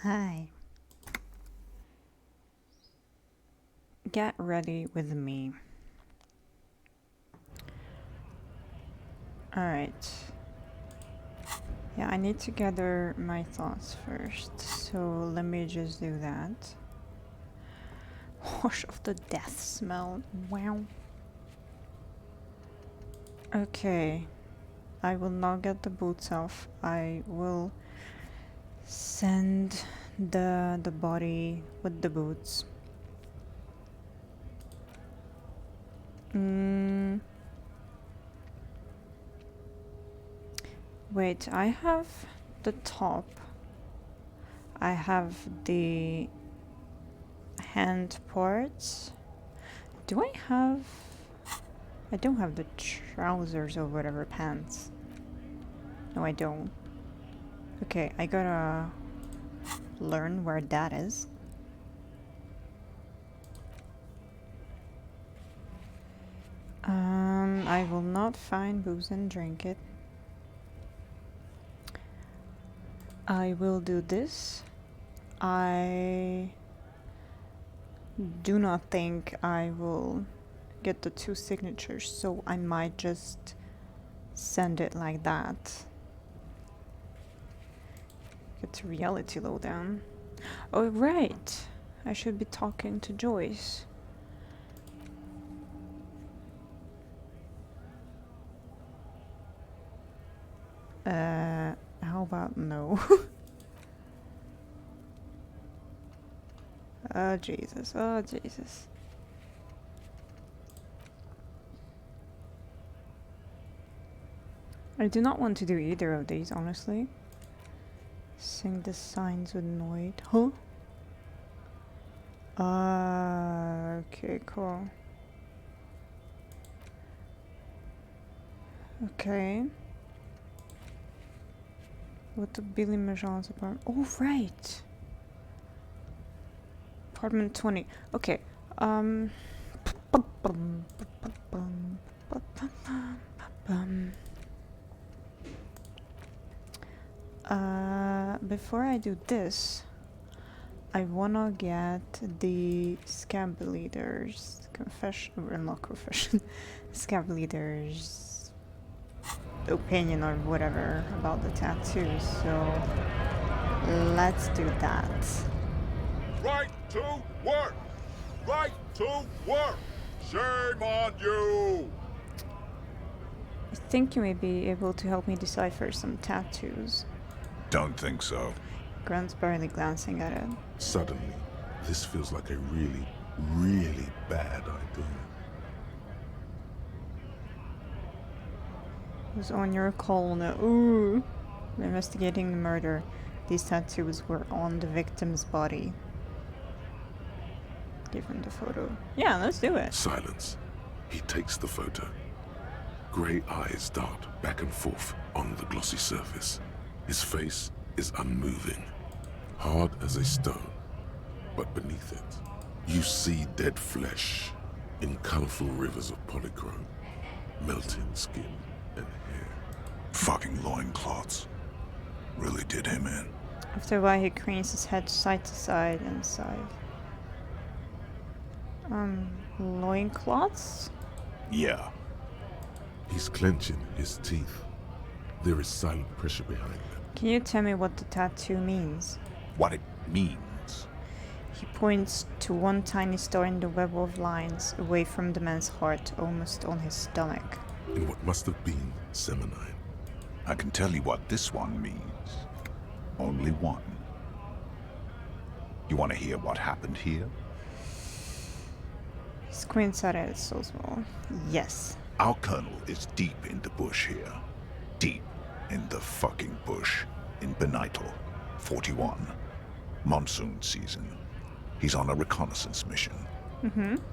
Hi. Get ready with me. Alright. Yeah, I need to gather my thoughts first, so let me just do that. Wash off the death smell. Wow. Okay. I will not get the boots off. I will send the body with the boots. Wait, I have the top. I have the hand parts. Do I have... I don't have the trousers or whatever, pants. No, I don't. Okay, I gotta learn where that is. I will not find booze and drink it. I will do this. I do not think I will get the 2 signatures, so I might just send it like that. Get to reality lowdown. Oh, right. I should be talking to Joyce. How about no? Oh, Jesus. Oh, Jesus. I do not want to do either of these, honestly. Sing the signs with Noid. Huh? Okay, cool. Okay. What the Billy Majon's apartment? Oh, right! Apartment 20. Okay. Before I do this, I wanna get the scab leader's confession, or not confession, scab leader's opinion or whatever about the tattoos, so let's do that. Right to work! Right to work! Shame on you! I think you may be able to help me decipher some tattoos. Don't think so. Grant's barely glancing at it. Suddenly, this feels like a really, really bad idea. Was on your call now. Ooh. Investigating the murder. These tattoos were on the victim's body. Give him the photo. Yeah, let's do it. Silence. He takes the photo. Grey eyes dart back and forth on the glossy surface. His face is unmoving, hard as a stone. But beneath it, you see dead flesh in colorful rivers of polychrome, melting skin and hair. Fucking loincloths. Really did him in. After a while, he cranes his head side to side and sighed. Loincloths? Yeah. He's clenching his teeth. There is silent pressure behind them. Can you tell me what the tattoo means? What it means. He points to one tiny star in the web of lines, away from the man's heart, almost on his stomach. In what must have been Seminine. I can tell you what this one means. Only one. You want to hear what happened here? He squints at it, it's so small. Yes. Our colonel is deep in the bush here. Deep in the fucking bush. In Benital, 41. Monsoon season. He's on a reconnaissance mission.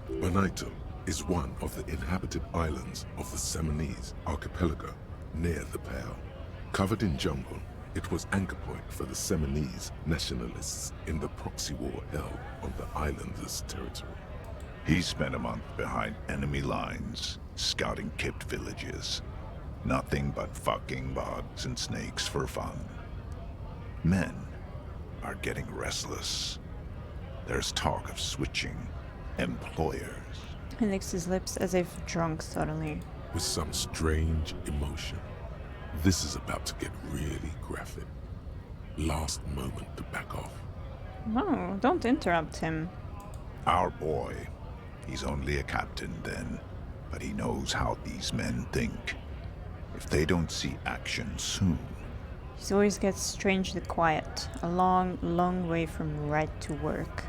Benital is one of the inhabited islands of the Seminese archipelago near the Pale. Covered in jungle, it was anchor point for the Seminese nationalists in the proxy war held on the islanders' territory. He spent a month behind enemy lines, scouting kept villages. Nothing but fucking bugs and snakes for fun. Men. are getting restless. There's talk of switching employers. He licks his lips as if drunk suddenly. With some strange emotion. This is about to get really graphic. Last moment to back off. No, don't interrupt him. Our boy. He's only a captain then, but he knows how these men think. If they don't see action soon... He always gets strangely quiet, a long, long way from right to work.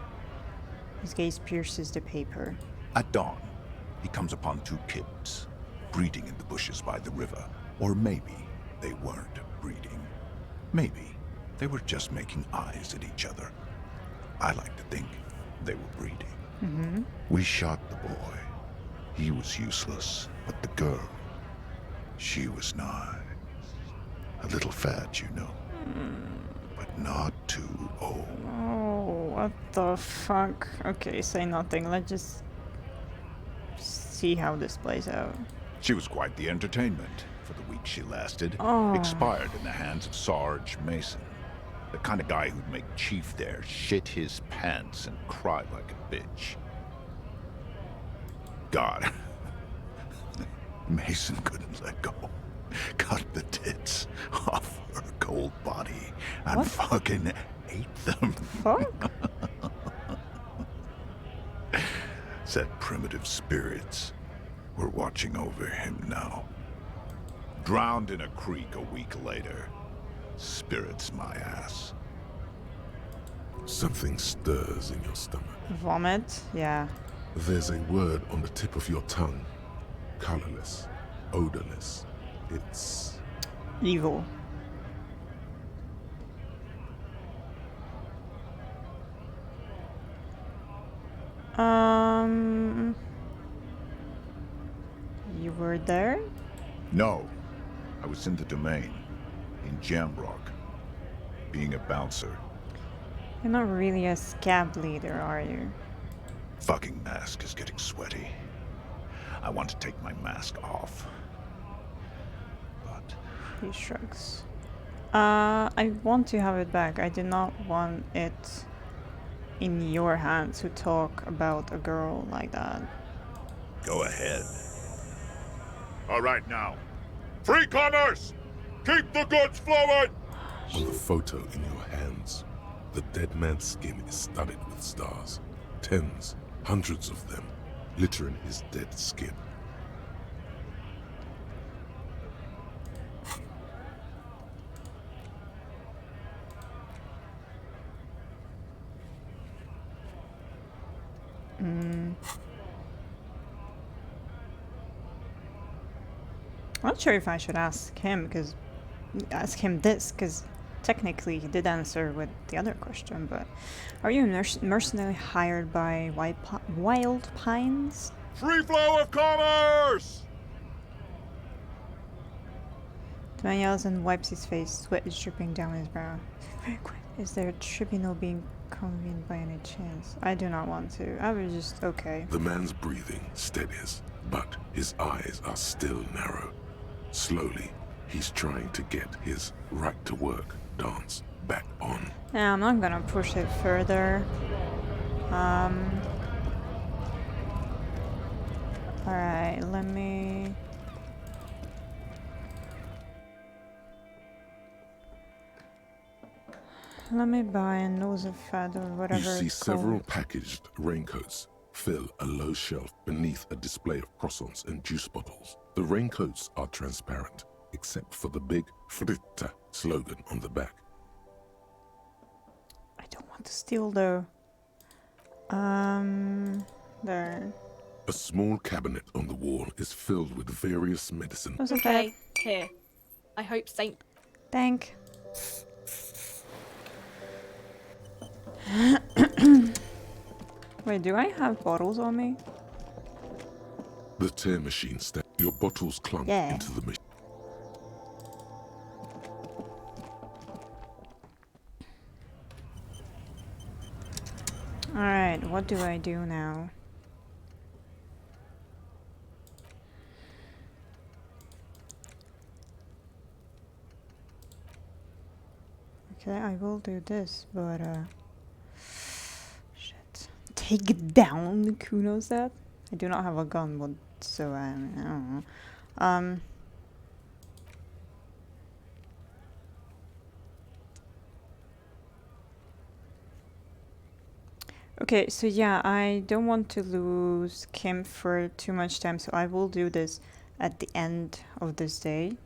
His gaze pierces the paper. At dawn, he comes upon two kids, breeding in the bushes by the river. Or maybe they weren't breeding. Maybe they were just making eyes at each other. I like to think they were breeding. We shot the boy. He was useless, but the girl, she was nice. A little fat, you know, but not too old. Oh, what the fuck? Okay, say nothing. Let's just see how this plays out. She was quite the entertainment for the week she lasted. Oh. Expired in the hands of Sarge Mason. The kind of guy who'd make Chief there shit his pants and cry like a bitch. God. Mason couldn't let go. Cut the tits off her cold body and What? fucking ate them. Fuck? Said primitive spirits were watching over him now. Drowned in a creek a week later. Spirits my ass. Something stirs in your stomach. Vomit? Yeah. There's a word on the tip of your tongue. Colorless. Odorless. It's... Evil. You were there? No. I was in the domain. In Jamrock. Being a bouncer. You're not really a scab leader, are you? Fucking mask is getting sweaty. I want to take my mask off. But He shrugs. I want to have it back. I do not want it in your hands to talk about a girl like that. go ahead. All right now. Free commerce! Keep the goods flowing! On the photo in your hands, the dead man's skin is studded with stars. Tens, hundreds of them, littering his dead skin. I'm not sure if I should ask him this, because technically he did answer with the other question, but are you mercenary hired by Wild Pines? Free flow of commerce! The man yells and wipes his face, sweat is dripping down his brow. Very quick. Is there a tribunal being convened by any chance? I do not want to. I was just okay. The man's breathing steadies, but his eyes are still narrow. Slowly, he's trying to get his right-to-work dance back on. Yeah, I'm not gonna push it further. Alright, let me... Let me buy a nose of fat or whatever You see it's several called. packaged raincoats fill a low shelf beneath a display of croissants and juice bottles. The raincoats are transparent, except for the big Fritta slogan on the back. I don't want to steal though. There. A small cabinet on the wall is filled with various medicine. Nose of Okay, fat. here. I hope Saint... Thank. Wait, do I have bottles on me? The tear machine stands. Your bottles clunk Yeah. into the machine. Alright, what do I do now? Okay, I will do this, but shit. Take it down, Kuno said. I do not have a gun, but so I don't know. Okay, so yeah, I don't want to lose Kim for too much time, so I will do this at the end of this day,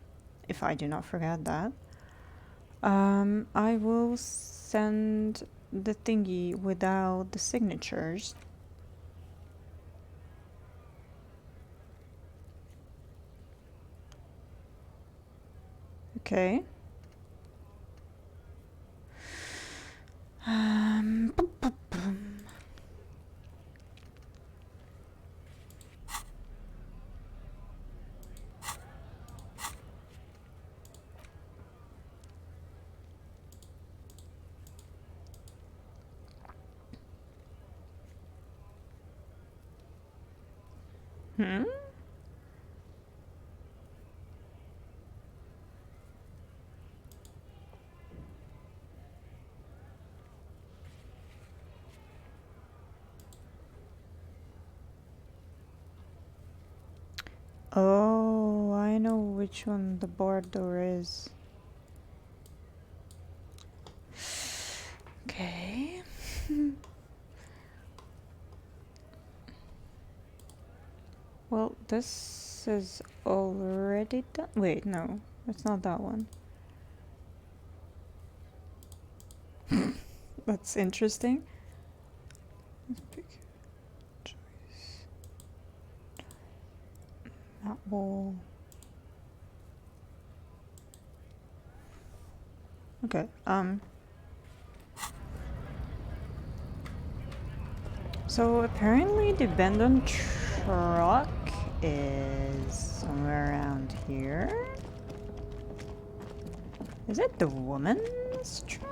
if I do not forget that. I will send the thingy without the signatures. Okay. Boom, boom, boom. Hmm? Oh, I know which one the barred door is. Okay. Well, this is already done. Wait, no, it's not that one. That's interesting. Let's pick choice. That wall. Okay, so apparently the abandoned truck is somewhere around here. Is it the woman's truck?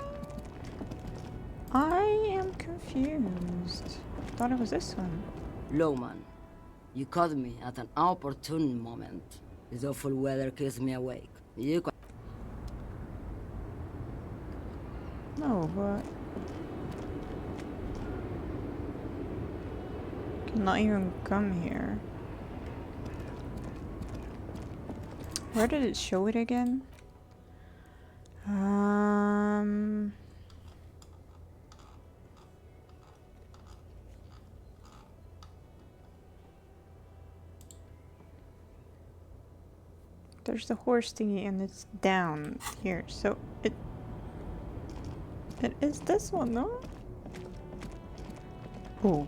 I am confused. I thought it was this one. Lowman, you caught me at an opportune moment. This awful weather keeps me awake. You No, but cannot even come here. Where did it show it again? There's the horse thingy and it's down here, so it is this one, no? Oh.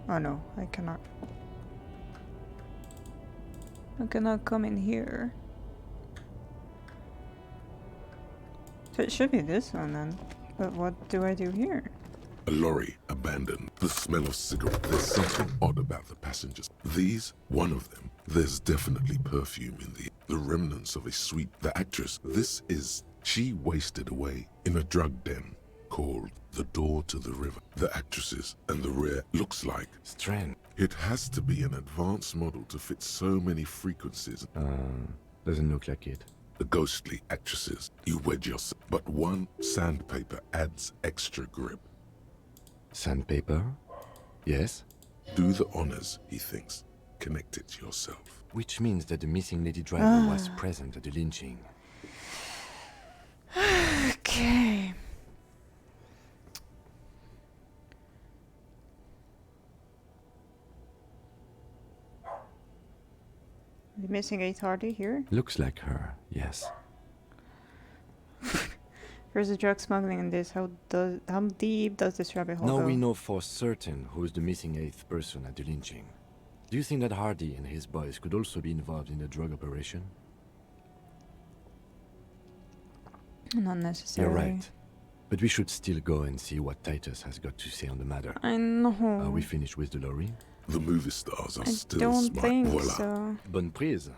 Oh no, I cannot come in here. So it should be this one then. But what do I do here? A lorry abandoned. The smell of cigarette. There's something odd about the passengers. These, one of them. There's definitely perfume in the remnants of a sweet. The actress. This is. She wasted away in a drug den called The Door to the River. The actresses and the rear looks like Strange. it has to be an advanced model to fit so many frequencies. Doesn't look like it. The ghostly actresses. You wedge yourself, but one sandpaper adds extra grip. Sandpaper? Yes? Do the honors, he thinks. Connect it yourself. Which means that the missing lady driver was present at the lynching. Okay. The missing 8 Hardy here. Looks like her, yes. There's a drug smuggling in this. How deep does this rabbit hole Now go? we know for certain who's the missing 8th person at the lynching. Do you think that Hardy and his boys could also be involved in the drug operation? Not necessarily. You're right. But we should still go and see what Titus has got to say on the matter. I know. Are we finished with the lorry? The movie stars are I still don't smart. think Voila. so. Bonne prise.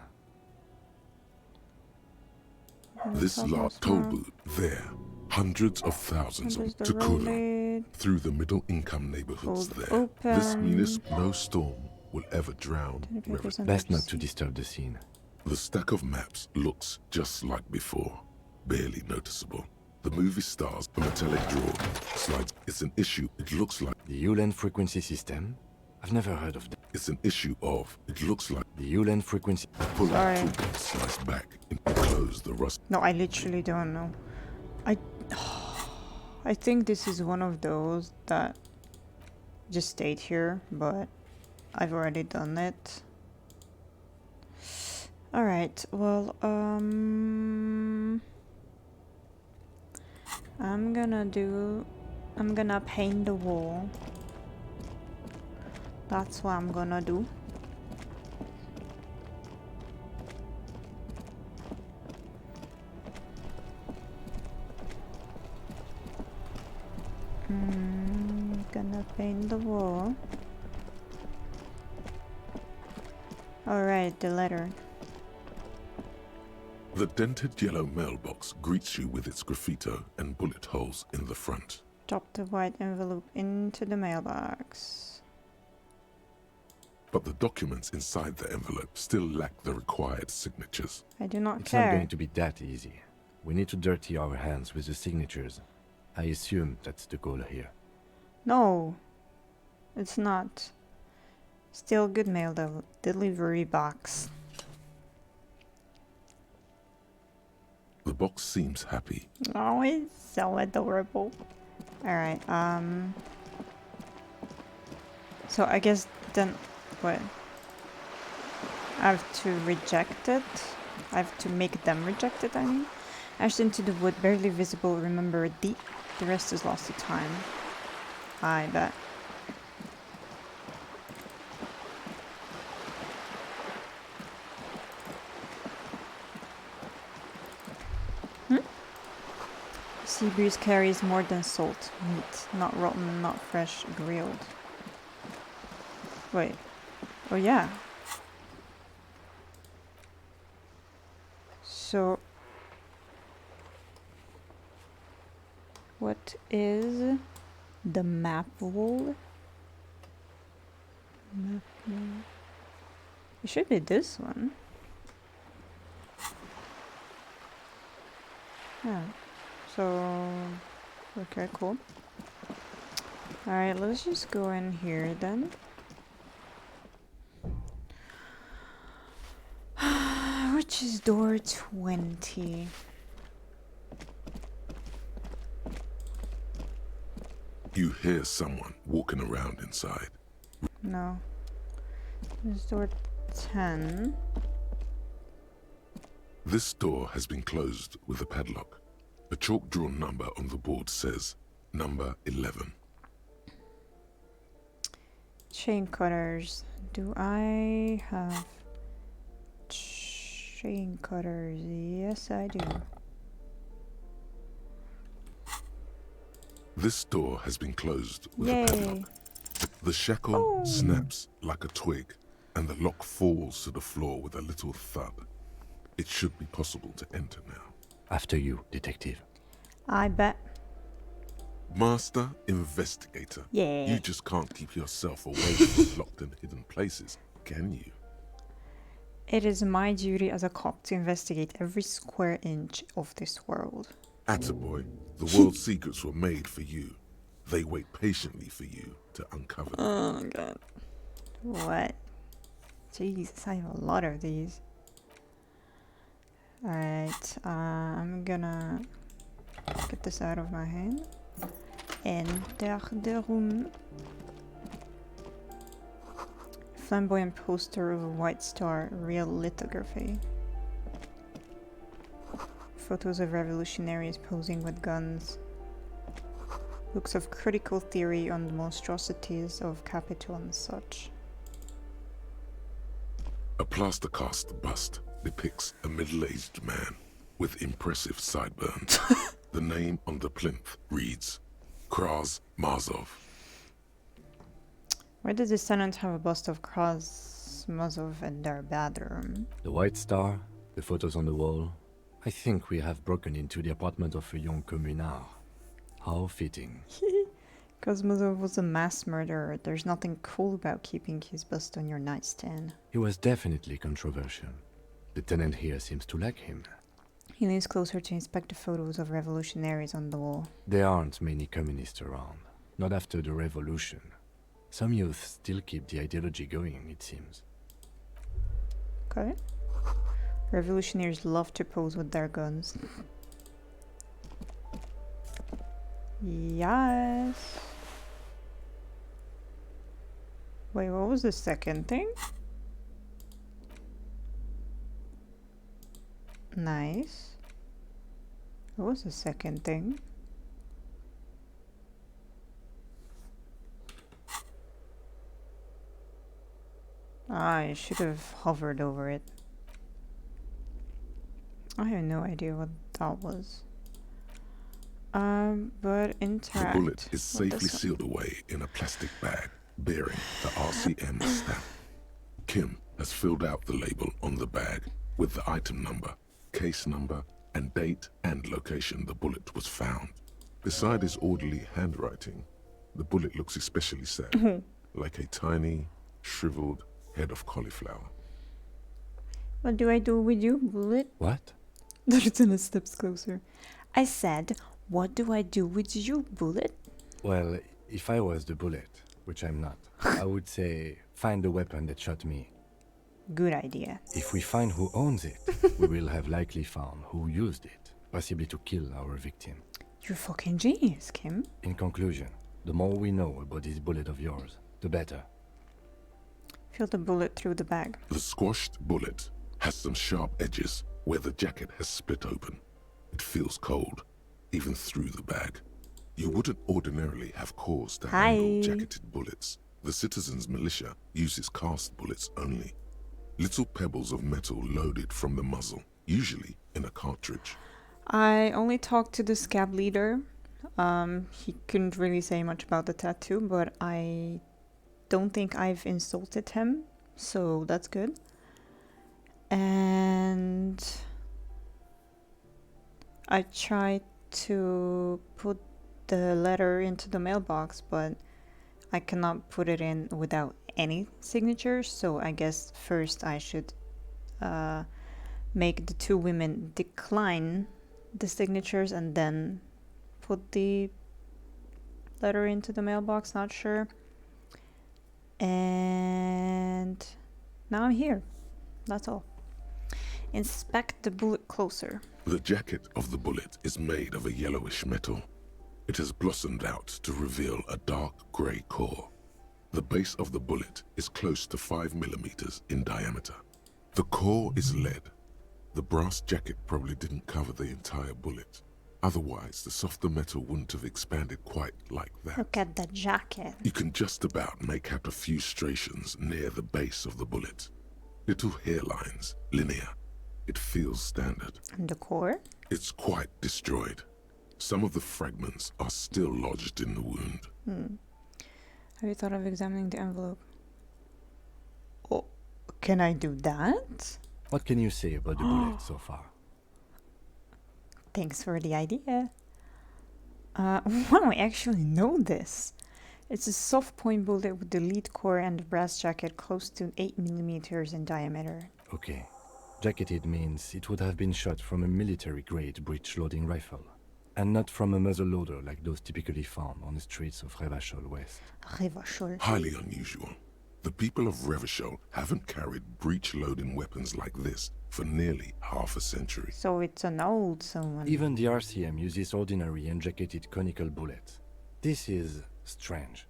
This Top large of toll smart. booth, there. Hundreds of thousands There's the to road Kula. lid. Through the middle-income neighborhoods Hold there. This open. municipal, no storm will ever drown. Ten papers and Best not receipts. to disturb the scene. The stack of maps looks just like before. Barely noticeable. The movie stars a metallic drawer. Slides. It's an issue. It looks like. The Ulan frequency system? I've never heard of that. It's an issue of. It looks like. The Ulan frequency... Pull Sorry. out toolkit, slice back, and close the rust. No, I literally don't know. I think this is one of those that just stayed here, but I've already done it. Alright, well, I'm gonna paint the wall. That's what I'm gonna do. Gonna paint the wall. Alright, the letter. The dented yellow mailbox greets you with its graffito and bullet holes in the front. Drop the white envelope into the mailbox. But the documents inside the envelope still lack the required signatures. I do not It's care. not going to be that easy. We need to dirty our hands with the signatures. I assume that's the goal here. No, it's not. Still good mail delivery box. The box seems happy. Oh, it's so adorable. Alright, so I guess then, what? I have to reject it? I have to make them reject it, I mean? Ashed into the wood, barely visible, remember deep. The rest is lost to time. I bet. Sea breeze carries more than salt. Meat, not rotten, not fresh, grilled. Wait. Oh yeah. So... what is the map wall? Map wall. It should be this one. Yeah. So, okay, cool. Alright, let's just go in here then. Which is door 20? You hear someone walking around inside. No. This is door 10. This door has been closed with a padlock. A chalk-drawn number on the board says number 11. Chain cutters. Do I have chain cutters? Yes, I do. This door has been closed with a Yay. padlock. The shackle Oh. snaps like a twig, and the lock falls to the floor with a little thud. It should be possible to enter now. After you, detective. I bet. Master Investigator. Yeah. You just can't keep yourself away from locked and hidden places, can you? It is my duty as a cop to investigate every square inch of this world. Attaboy, the world's secrets were made for you. They wait patiently for you to uncover them. Oh my god. What? Jesus, I have a lot of these. Alright, I'm gonna get this out of my hand. Enter the room. Flamboyant poster of a white star, real lithography. Photos of revolutionaries posing with guns. Books of critical theory on the monstrosities of Capitol and such. A plaster cast bust depicts a middle-aged man with impressive sideburns. The name on the plinth reads Kraz Mazov. Why does this tenant have a bust of Krasmazov in their bedroom? The white star, the photos on the wall. I think we have broken into the apartment of a young communard. How fitting. Krasmazov was a mass murderer. There's nothing cool about keeping his bust on your nightstand. He was definitely controversial. The tenant here seems to like him. He leans closer to inspect the photos of revolutionaries on the wall. There aren't many communists around. Not after the revolution. Some youth still keep the ideology going, it seems. Okay. Revolutionaries love to pose with their guns. Yes. Wait, what was the second thing? Nice. What was the second thing? I should have hovered over it. I have no idea what that was. But interact. The bullet is with safely this one. sealed away in a plastic bag bearing the RCM stamp. Kim has filled out the label on the bag with the item number, case number, and date and location the bullet was found. Beside his orderly handwriting, the bullet looks especially sad, like a tiny, shriveled head of cauliflower. What do I do with you, bullet? What? Lieutenant steps closer. I said, what do I do with you, bullet? Well, if I was the bullet, which I'm not, I would say, find the weapon that shot me. Good idea. If we find who owns it, we will have likely found who used it, possibly to kill our victim. You're fucking genius, Kim. In conclusion, the more we know about this bullet of yours, the better. Feel the bullet through the bag. The squashed bullet has some sharp edges where the jacket has split open. It feels cold, even through the bag. You wouldn't ordinarily have cause to handle jacketed bullets. The citizens' militia uses cast bullets only. Little pebbles of metal loaded from the muzzle, usually in a cartridge. I only talked to the scab leader. He couldn't really say much about the tattoo, but I don't think I've insulted him, so that's good. And I tried to put the letter into the mailbox, but I cannot put it in without any signatures, so I guess first I should make the two women decline the signatures and then put the letter into the mailbox, not sure. And now I'm here. That's all. Inspect the bullet closer. The jacket of the bullet is made of a yellowish metal. It has blossomed out to reveal a dark grey core. The base of the bullet is close to 5 millimeters in diameter. The core is lead. The brass jacket probably didn't cover the entire bullet. Otherwise, the softer metal wouldn't have expanded quite like that. Look at the jacket. You can just about make out a few striations near the base of the bullet. Little hairlines, linear. It feels standard. And the core? It's quite destroyed. Some of the fragments are still lodged in the wound. Have you thought of examining the envelope? Oh, can I do that? What can you say about the bullet so far? Thanks for the idea. Wow, I actually know this. It's a soft point bullet with the lead core and the brass jacket close to 8 millimeters in diameter. Okay. Jacketed means it would have been shot from a military-grade breech-loading rifle, and not from a muzzle-loader like those typically found on the streets of Revachol West. Revachol. Highly unusual. The people of Revachol haven't carried breech-loading weapons like this for nearly half a century. So it's an old someone. Even the RCM uses ordinary and jacketed conical bullets. This is strange.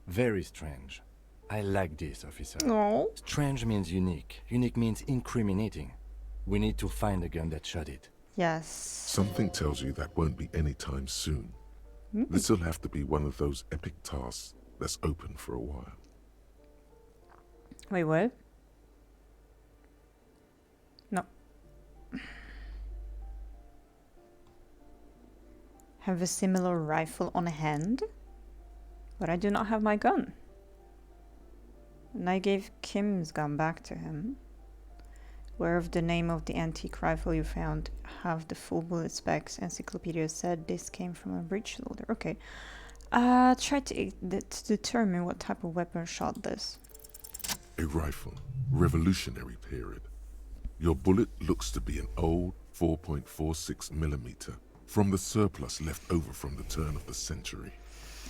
Very strange. I like this, officer. No. Strange means unique. Unique means incriminating. We need to find the gun that shot it. Yes. Something tells you that won't be anytime soon. This'll have to be one of those epic tasks that's open for a while. Wait, what? No. Have a similar rifle on hand, but I do not have my gun. And I gave Kim's gun back to him. Aware of the name of the antique rifle you found, have the full bullet specs. Encyclopedia said this came from a breech loader. Okay. Try to determine what type of weapon shot this. A rifle, Revolutionary period. Your bullet looks to be an old, 4.46 millimeter, from the surplus left over from the turn of the century.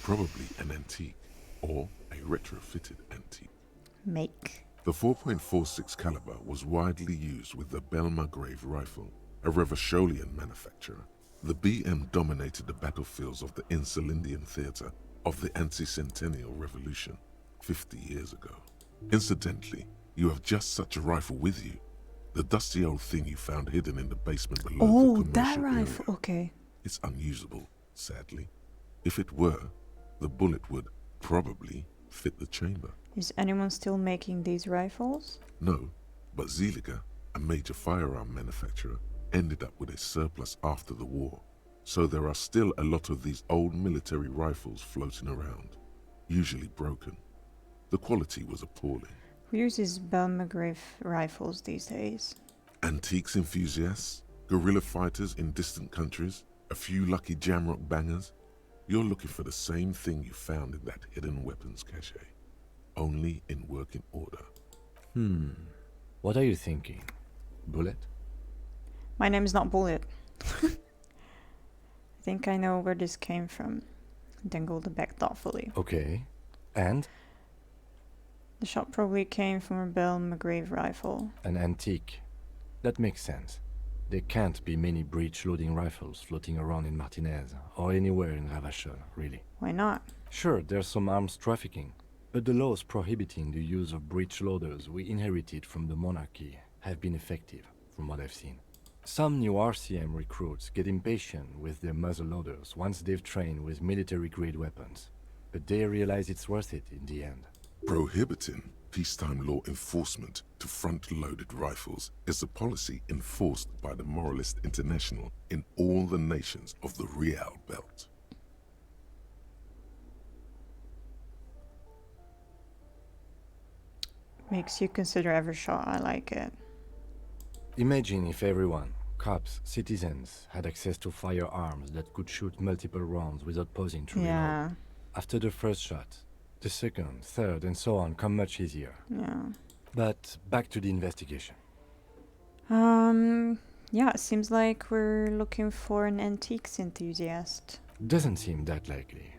Probably an antique, or a retrofitted antique. Make. The 4.46 caliber was widely used with the Belmargrave rifle, a Revacholian manufacturer. The BM dominated the battlefields of the Insulindian theater of the anti-centennial revolution 50 years ago. Incidentally, you have just such a rifle with you. The dusty old thing you found hidden in the basement below Oh, the that commercial rifle. area. Okay. It's unusable, sadly. If it were, the bullet would probably fit the chamber. Is anyone still making these rifles? No, but Zeliger, a major firearm manufacturer, ended up with a surplus after the war. So there are still a lot of these old military rifles floating around, usually broken. The quality was appalling. Who uses Belmargrave rifles these days? Antiques enthusiasts, guerrilla fighters in distant countries, a few lucky jamrock bangers. You're looking for the same thing you found in that hidden weapons cache, only in working order. What are you thinking? Bullet? My name is not Bullet. I think I know where this came from. Dangled back thoughtfully. Okay. And? The shot probably came from a Belmargrave rifle. An antique. That makes sense. There can't be many breech-loading rifles floating around in Martinez, or anywhere in Ravachol, really. Why not? Sure, there's some arms trafficking, but the laws prohibiting the use of breech loaders we inherited from the monarchy have been effective, from what I've seen. Some new RCM recruits get impatient with their muzzle loaders once they've trained with military-grade weapons, but they realize it's worth it in the end. Prohibiting peacetime law enforcement to front-loaded rifles is a policy enforced by the Moralist International in all the nations of the Real Belt. Makes you consider every shot. I like it. Imagine if everyone, cops, citizens, had access to firearms that could shoot multiple rounds without pausing to reload. Yeah. After the first shot, the second, third, and so on come much easier. Yeah. But back to the investigation. Yeah, it seems like we're looking for an antiques enthusiast. Doesn't seem that likely,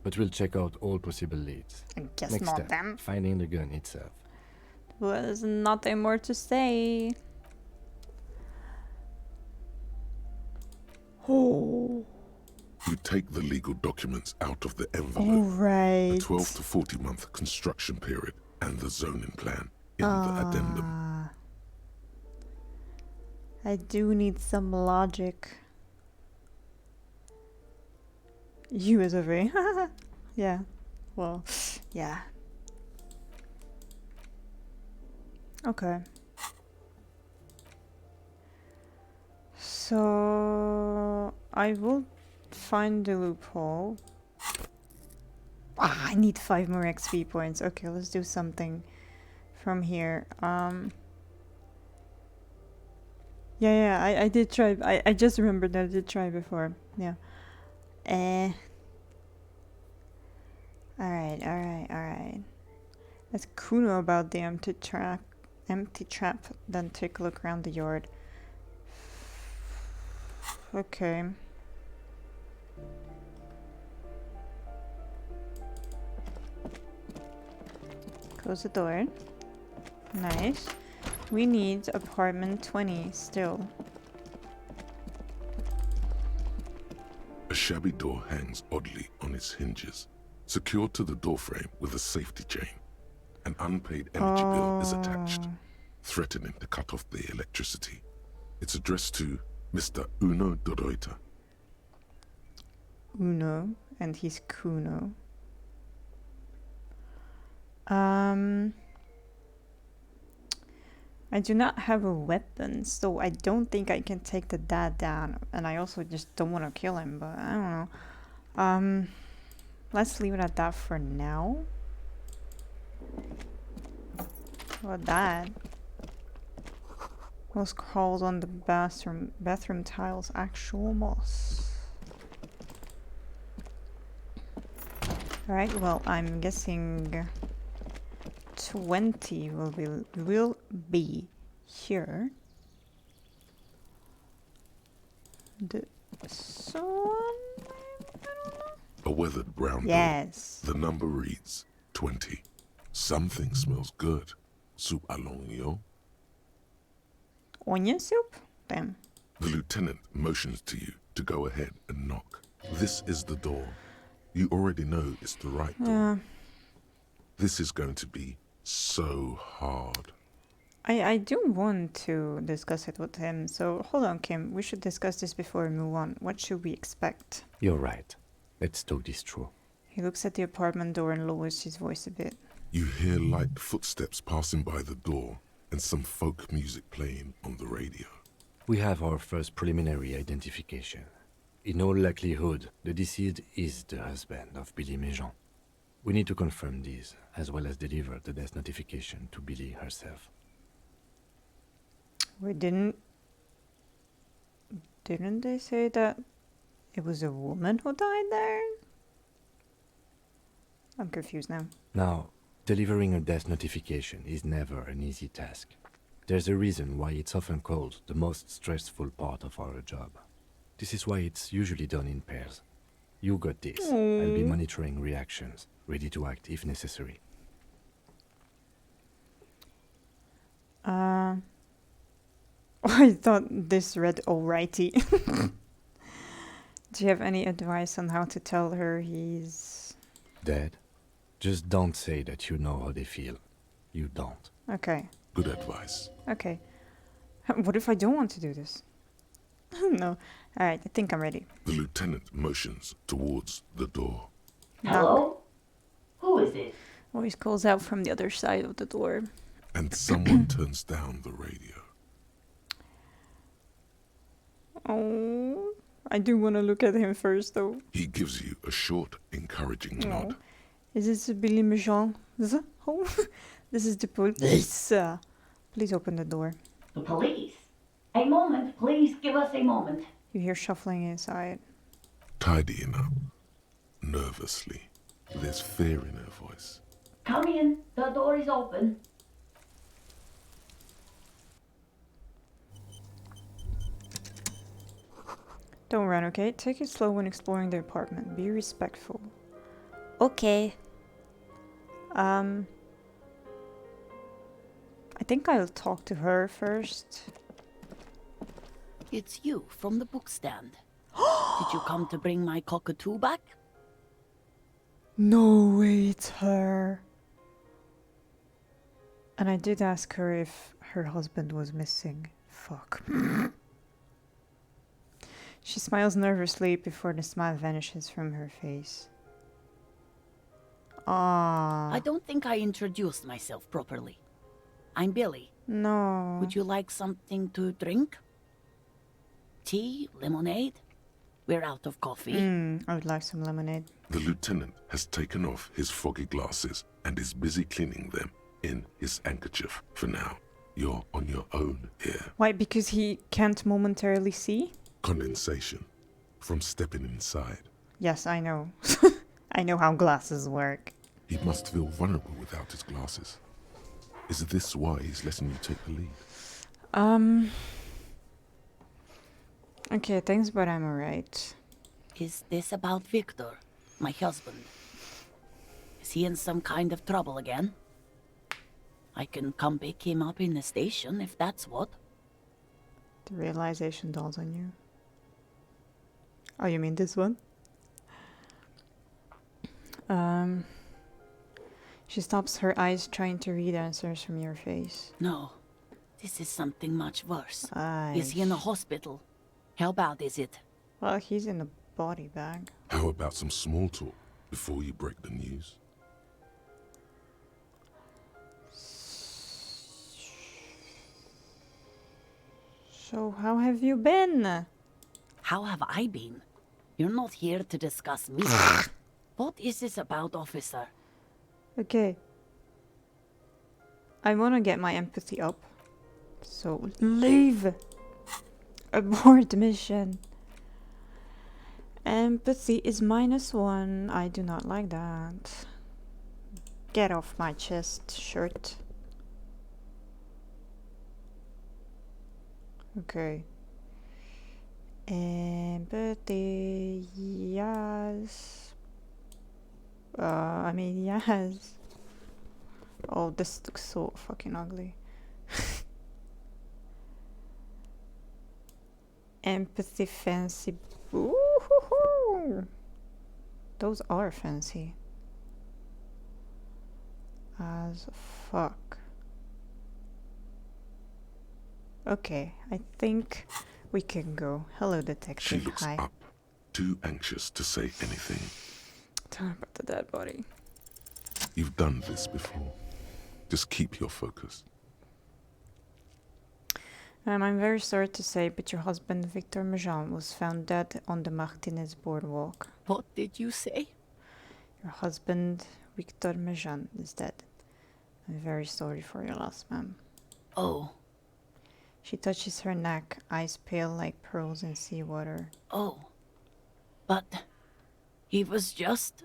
but we'll check out all possible leads. I guess Next not step, them. finding the gun itself. Well, there's nothing more to say. Oh. You take the legal documents out of the envelope. All right. The 12 to 40 month construction period and the zoning plan in the addendum. I do need some logic. US of A. Yeah. Well, yeah. Okay. So I will find the loophole. I need 5 more XP points. Okay, let's do something from here. Yeah, I did try. I just remembered that I did try before. Yeah. Alright. Let's Kuno about the empty trap, then take a look around the yard. Okay. Close the door. Nice. We need apartment 20 still. A shabby door hangs oddly on its hinges, secured to the doorframe with a safety chain. An unpaid energy bill is attached, threatening to cut off the electricity. It's addressed to Mr. Uno Doroita. Uno, and he's Kuno. I do not have a weapon, so I don't think I can take the dad down. And I also just don't want to kill him, but I don't know. Let's leave it at that for now. What about that? Moss crawls on the bathroom tiles. Actual moss. Alright, well, I'm guessing 20 will be here. This one? A weathered brown door. Yes. The number reads 20. Something smells good. Soup à l'oignon. Onion soup? Damn. The lieutenant motions to you to go ahead and knock. This is the door. You already know it's the right door. Yeah. This is going to be so hard. I do want to discuss it with him, so hold on, Kim. We should discuss this before we move on. What should we expect? You're right. Let's talk this through. He looks at the apartment door and lowers his voice a bit. You hear light footsteps passing by the door and some folk music playing on the radio. We have our first preliminary identification. In all likelihood, the deceased is the husband of Billy Méjean. We need to confirm this, as well as deliver the death notification to Billy herself. Didn't they say that it was a woman who died there? I'm confused now. Now, delivering a death notification is never an easy task. There's a reason why it's often called the most stressful part of our job. This is why it's usually done in pairs. You got this. I'll be monitoring reactions, ready to act if necessary. I thought this read alrighty. Do you have any advice on how to tell her he's... Dead? Just don't say that you know how they feel. You don't. Okay. Good advice. Okay. What if I don't want to do this? No. Alright, I think I'm ready. The lieutenant motions towards the door. Hello? Who is it? Voice calls out from the other side of the door. And someone turns down the radio. Oh, I do want to look at him first, though. He gives you a short, encouraging nod. Is this Billy Méjean? Oh, this is the police. Please open the door. The police? A moment, please give us a moment. You hear shuffling inside. Tidying up. Nervously. There's fear in her voice. Come in, the door is open. Don't run, okay? Take it slow when exploring the apartment. Be respectful. Okay. I think I'll talk to her first. It's you from the book stand. Did you come to bring my cockatoo back? No way, it's her. And I did ask her if her husband was missing. Fuck. She smiles nervously before the smile vanishes from her face. Ah. I don't think I introduced myself properly. I'm Billy. No. Would you like something to drink? Tea? Lemonade? We're out of coffee. I would like some lemonade. The lieutenant has taken off his foggy glasses and is busy cleaning them in his handkerchief for now. You're on your own here. Why? Because he can't momentarily see? Condensation from stepping inside. Yes, I know. I know how glasses work. He must feel vulnerable without his glasses. Is this why he's letting you take the lead? Okay, thanks, but I'm alright. Is this about Victor, my husband? Is he in some kind of trouble again? I can come pick him up in the station if that's what. The realization dawns on you. Oh, you mean this one? She stops, her eyes trying to read answers from your face. No, this is something much worse. Eyes. Is he in the hospital? How bad is it? Well, he's in a body bag. How about some small talk before you break the news? So, how have you been? How have I been? You're not here to discuss me. What is this about, officer? Okay. I want to get my empathy up. So, leave! Abort the mission. Empathy is -1. I do not like that. Get off my chest, shirt. Okay. Empathy, yes. I mean, yes. Oh, this looks so fucking ugly. Empathy, fancy. Ooh, those are fancy. As fuck. Okay, I think we can go. Hello, She detective. looks Hi. up, too anxious to say anything. Tell me about the dead body. You've done this before. Just keep your focus. I'm very sorry to say, but your husband, Victor Mejean, was found dead on the Martinez boardwalk. What did you say? Your husband, Victor Mejean, is dead. I'm very sorry for your loss, ma'am. Oh, She touches her neck, eyes pale like pearls in seawater. oh. But he was just...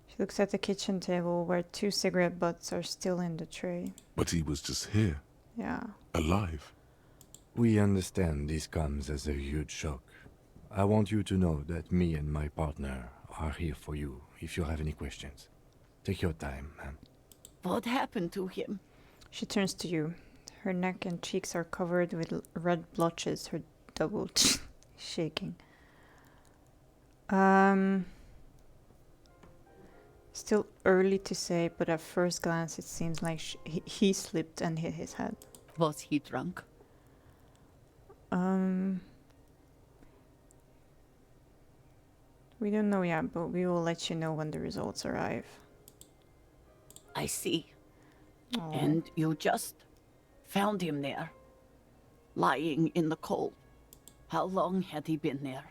She looks at the kitchen table where 2 cigarette butts are still in the tray. But he was just here, Yeah. alive. We understand this comes as a huge shock. I want you to know that me and my partner are here for you if you have any questions. Take your time, ma'am. What happened to him? She turns to you. Her neck and cheeks are covered with red blotches, her double shaking. Still early to say, but at first glance it seems like he slipped and hit his head. Was he drunk? We don't know yet, but we will let you know when the results arrive. I see. Aw. And you just found him there, lying in the cold. How long had he been there?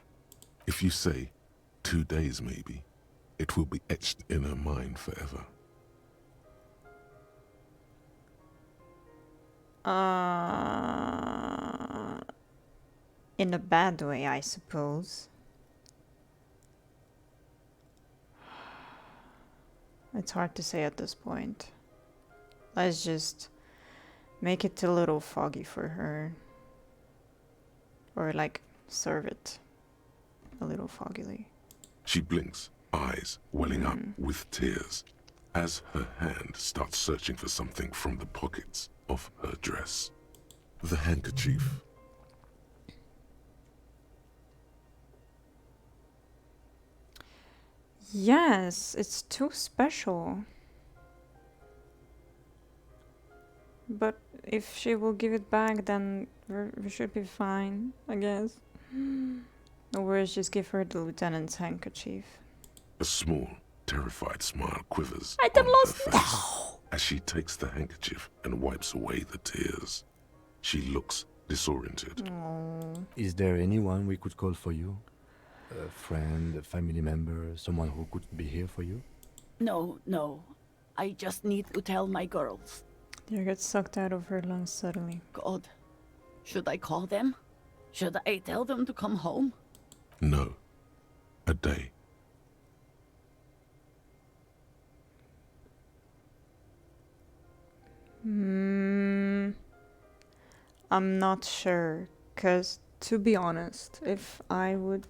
If you say 2 days maybe, it will be etched in her mind forever. In a bad way, I suppose. It's hard to say at this point. Let's just make it a little foggy for her. Or like, serve it a little foggily. She blinks, eyes welling up with tears, as her hand starts searching for something from the pockets of her dress. The handkerchief. Yes, it's too special. But if she will give it back, then we should be fine, I guess. Or worse, just give her the lieutenant's handkerchief. A small, terrified smile quivers Item on lost. her face as she takes the handkerchief and wipes away the tears. She looks disoriented. Oh. Is there anyone we could call for you? A friend, a family member, someone who could be here for you? No, no. I just need to tell my girls. The air gets sucked out of her lungs suddenly. God. Should I call them? Should I tell them to come home? No. A day. I'm not sure, because to be honest, if I would...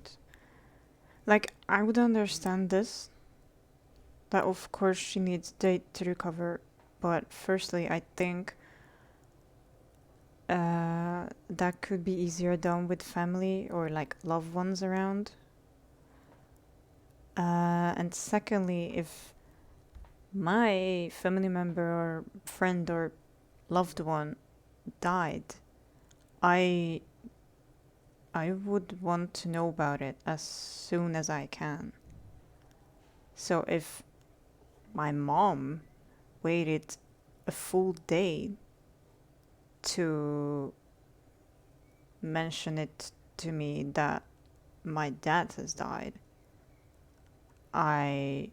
Like, I would understand this. That of course she needs date to recover, but firstly, I think that could be easier done with family or like loved ones around. And secondly, if my family member or friend or loved one died, I would want to know about it as soon as I can. So if my mom waited a full day to mention it to me that my dad has died, I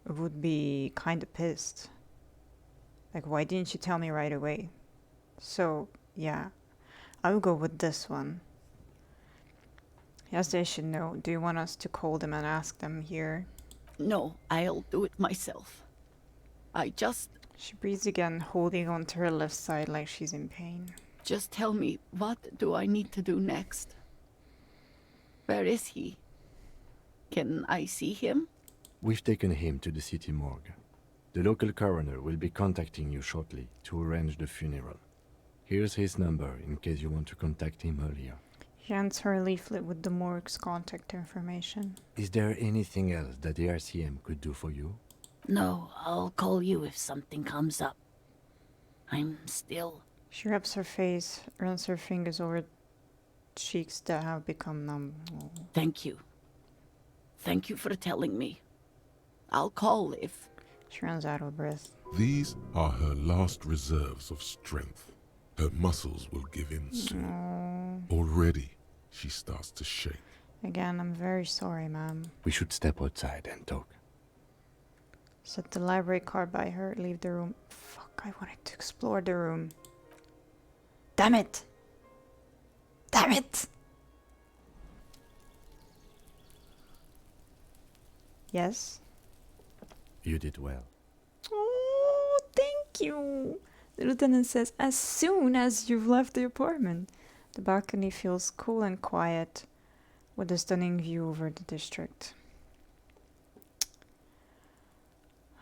would be kind of pissed. Like, why didn't you tell me right away? So, yeah, I will go with this one. Yes, they should know. Do you want us to call them and ask them here? No, I'll do it myself. She breathes again, holding onto her left side like she's in pain. Just tell me, what do I need to do next? Where is he? Can I see him? We've taken him to the city morgue. The local coroner will be contacting you shortly to arrange the funeral. Here's his number in case you want to contact him earlier. He hands her a leaflet with the morgue's contact information. Is there anything else that the RCM could do for you? No, I'll call you if something comes up. I'm still... She rubs her face, runs her fingers over cheeks that have become numb. Oh. Thank you. Thank you for telling me. I'll call if... She runs out of breath. These are her last reserves of strength. Her muscles will give in soon. Oh. Already, she starts to shake. Again, I'm very sorry, ma'am. We should step outside and talk. Set the library card by her, leave the room. Fuck, I wanted to explore the room. Damn it! Damn it! Yes? You did well. Oh, thank you! The lieutenant says, as soon as you've left the apartment. The balcony feels cool and quiet, with a stunning view over the district.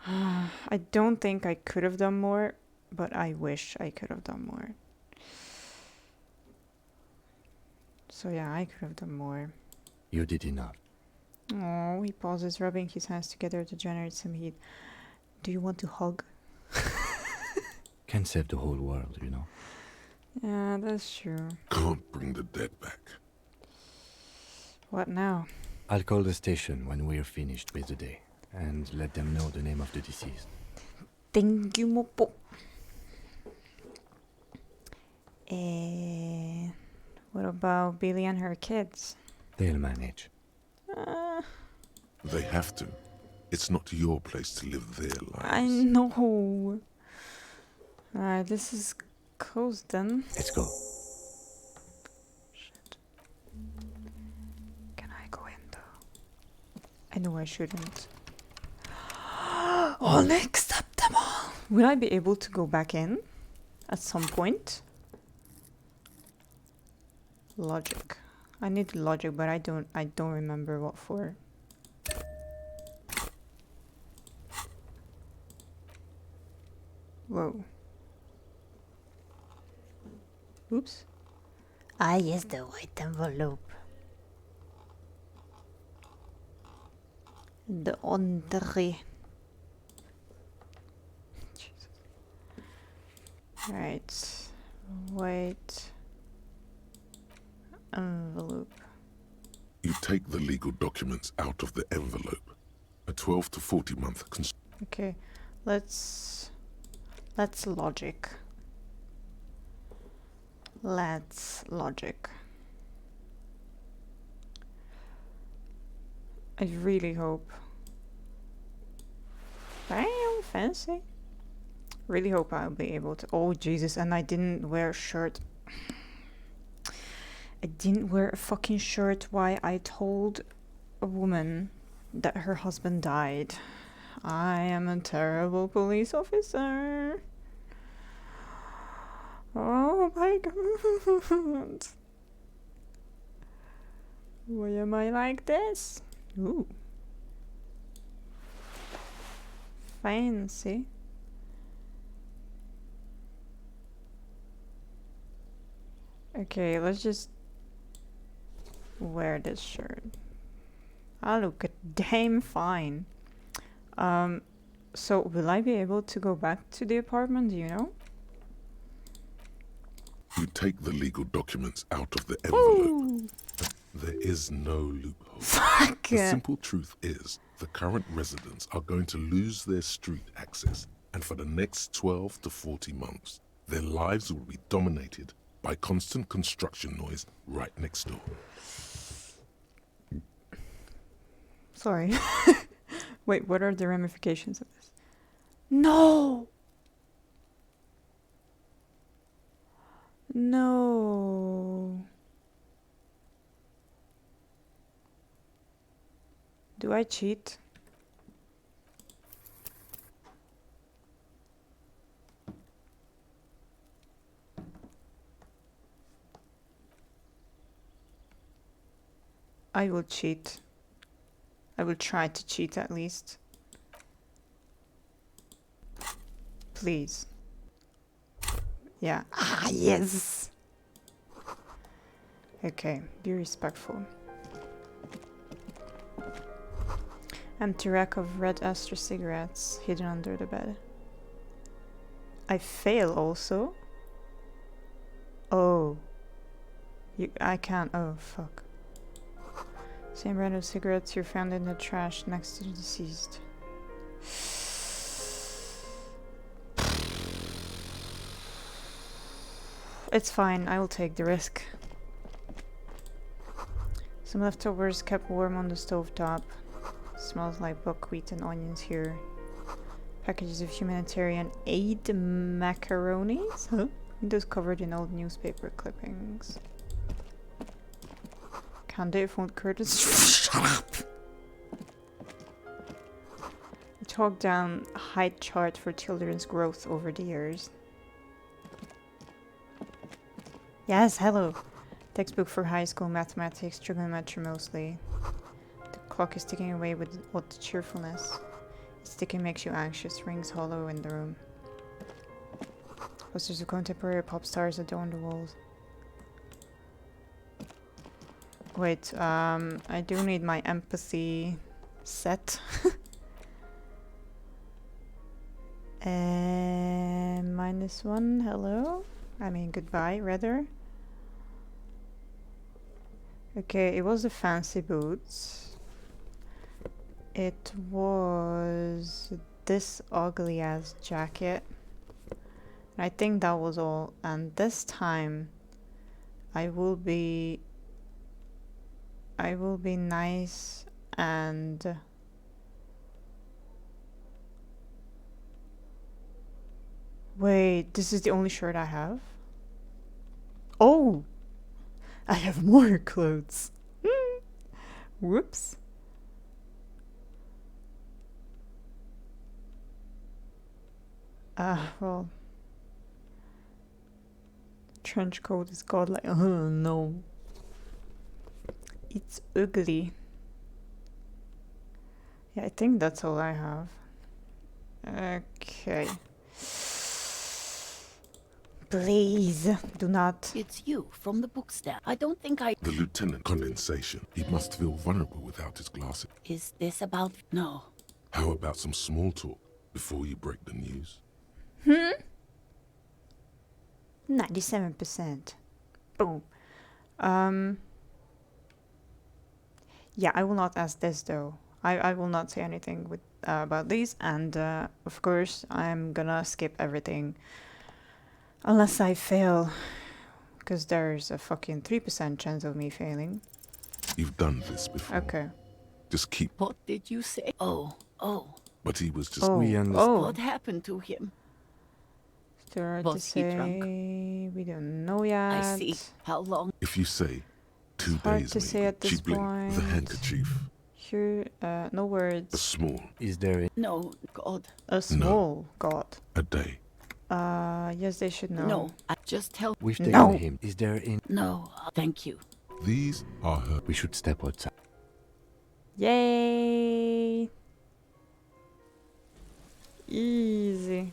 I don't think I could have done more, but I wish I could have done more. So yeah, I could have done more. You did enough. Oh, he pauses, rubbing his hands together to generate some heat. Do you want to hug? Can't save the whole world, you know. Yeah, that's true. Can't bring the dead back. What now? I'll call the station when we're finished with the day and let them know the name of the deceased. Thank you, Mopo. What about Billy and her kids? They'll manage. They have to. It's not your place to live their lives. I know. Alright, this is closed then. Let's go. Shit. Can I go in though? I know I shouldn't. Unacceptable! Will I be able to go back in at some point? Logic. I need logic, but I don't remember what for. Whoa. Oops. Ah, yes, the white envelope. The Andre. Jesus. Right. White envelope. You take the legal documents out of the envelope. A 12 to 40 month Okay, let's logic. Let's logic. I really hope. Bam, fancy. Really hope I'll be able to. Oh Jesus! And I didn't wear a shirt. I didn't wear a fucking shirt. Why I told a woman that her husband died. I am a terrible police officer. Oh my god. Why am I like this? Ooh. Fancy. Okay, let's just wear this shirt. I look damn fine. So will I be able to go back to the apartment, do you know? You take the legal documents out of the envelope. Ooh. There is no loophole. Fuck The it. simple truth is, the current residents are going to lose their street access, and for the next 12 to 40 months, their lives will be dominated by constant construction noise right next door. Sorry. Wait, what are the ramifications of this? No! No. Do I cheat? I will cheat. I will try to cheat at least. Please. Yeah. Ah, yes! Okay, be respectful. Empty rack of red Astra cigarettes hidden under the bed. I fail also? Oh. I can't. Oh, fuck. Same brand of cigarettes you found in the trash next to the deceased. It's fine, I will take the risk. Some leftovers kept warm on the stovetop. Smells like buckwheat and onions here. Packages of humanitarian aid macaronis? Huh? Windows covered in old newspaper clippings. Candidate phone Curtis. Shut up! A talk down height chart for children's growth over the years. Yes, hello. Textbook for high school mathematics, trigonometry mostly. The clock is ticking away with odd cheerfulness. Its ticking makes you anxious, rings hollow in the room. Posters of contemporary pop stars adorn the walls. Wait, I do need my empathy set. -1, hello? I mean, goodbye, rather. Okay, it was the fancy boots. It was this ugly ass jacket. I think that was all. And this time, I will be nice and wait, this is the only shirt I have? Oh! I have more clothes. Whoops. Well. Trench coat is godlike. Oh, no. It's ugly. Yeah, I think that's all I have. Okay. Please, do not. It's you from the bookstand. I don't think I... The lieutenant condensation. He must feel vulnerable without his glasses. Is this about... No. How about some small talk before you break the news? 97%. Boom. Yeah, I will not ask this though. I will not say anything with about these, and of course I'm gonna skip everything unless I fail, because there's a fucking 3% chance of me failing. You've done this before. Okay. Just keep... What did you say? Oh. But he was just... Oh, We understand. oh. What happened to him? Still hard to Was he drunk? say. We don't know yet. I see. How long? If you say 2 It's hard days to say maybe, at this she blinked. The point. handkerchief. Here, no A words. small. Is there No, God. A small god. A day. Yes, they should know. No. I just tell... We've taken No. him. Is there in... No, thank you. These are her... We should step outside. Yay! Easy.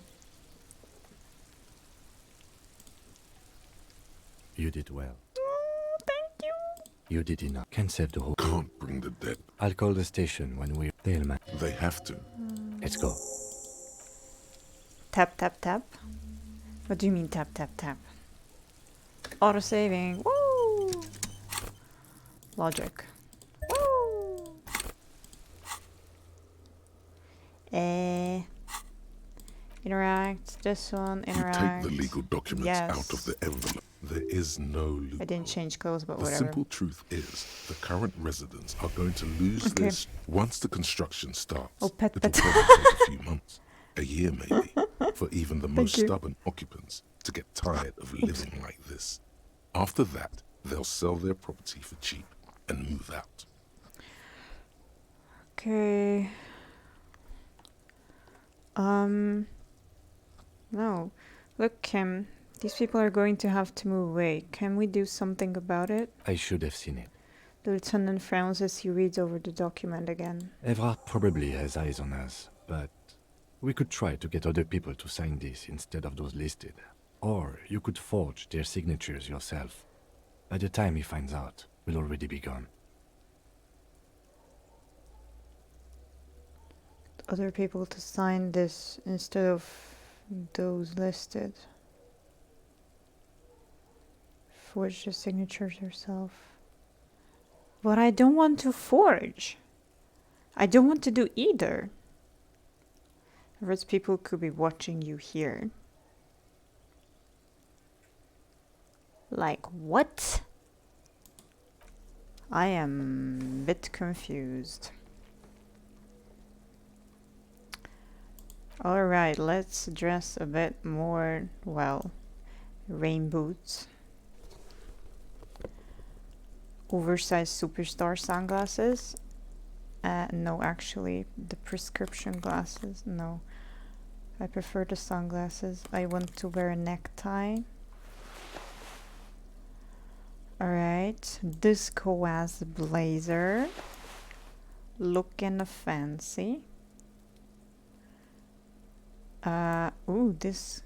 You did well. Thank you. You did enough. Can save the whole... Can't bring the dead. I'll call the station when we're... They'll man. They have to. Let's go. Tap, tap, tap. What do you mean tap, tap, tap? Auto saving. Woo! Logic. Woo! Interact. This one. You Interact. take the legal documents Yes. out of the envelope. There is no loophole. I didn't change clothes, but The whatever. simple truth is, the current residents are going to lose Okay. this once the construction starts. Oh, pet, It'll pet. probably take a few months, a year maybe, for even the most you. stubborn occupants to get tired of living like this. After that, they'll sell their property for cheap and move out. Okay. No. Look, Kim. These people are going to have to move away. Can we do something about it? I should have seen it. The lieutenant frowns as he reads over the document again. Evrard probably has eyes on us, but we could try to get other people to sign this instead of those listed. Or you could forge their signatures yourself. By the time he finds out, we'll already be gone. Other people to sign this instead of those listed. Forge the signatures yourself. But I don't want to forge. I don't want to do either. Rich people could be watching you here. Like what? I am a bit confused. Alright, let's dress a bit more, well, rain boots. Oversized superstar sunglasses. No, actually, the prescription glasses, no. I prefer the sunglasses. I want to wear a necktie. Alright, disco as blazer. Looking fancy. This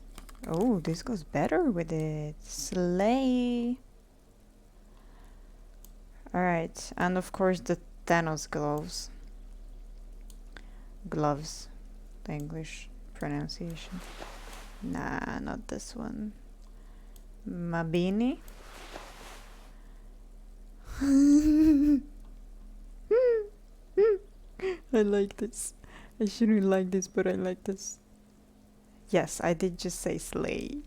goes better with it. Slay. Alright, and of course the Thanos gloves. Gloves. The English pronunciation. Nah, not this one. Mabini. I like this. I shouldn't like this, but I like this. Yes, I did just say slay.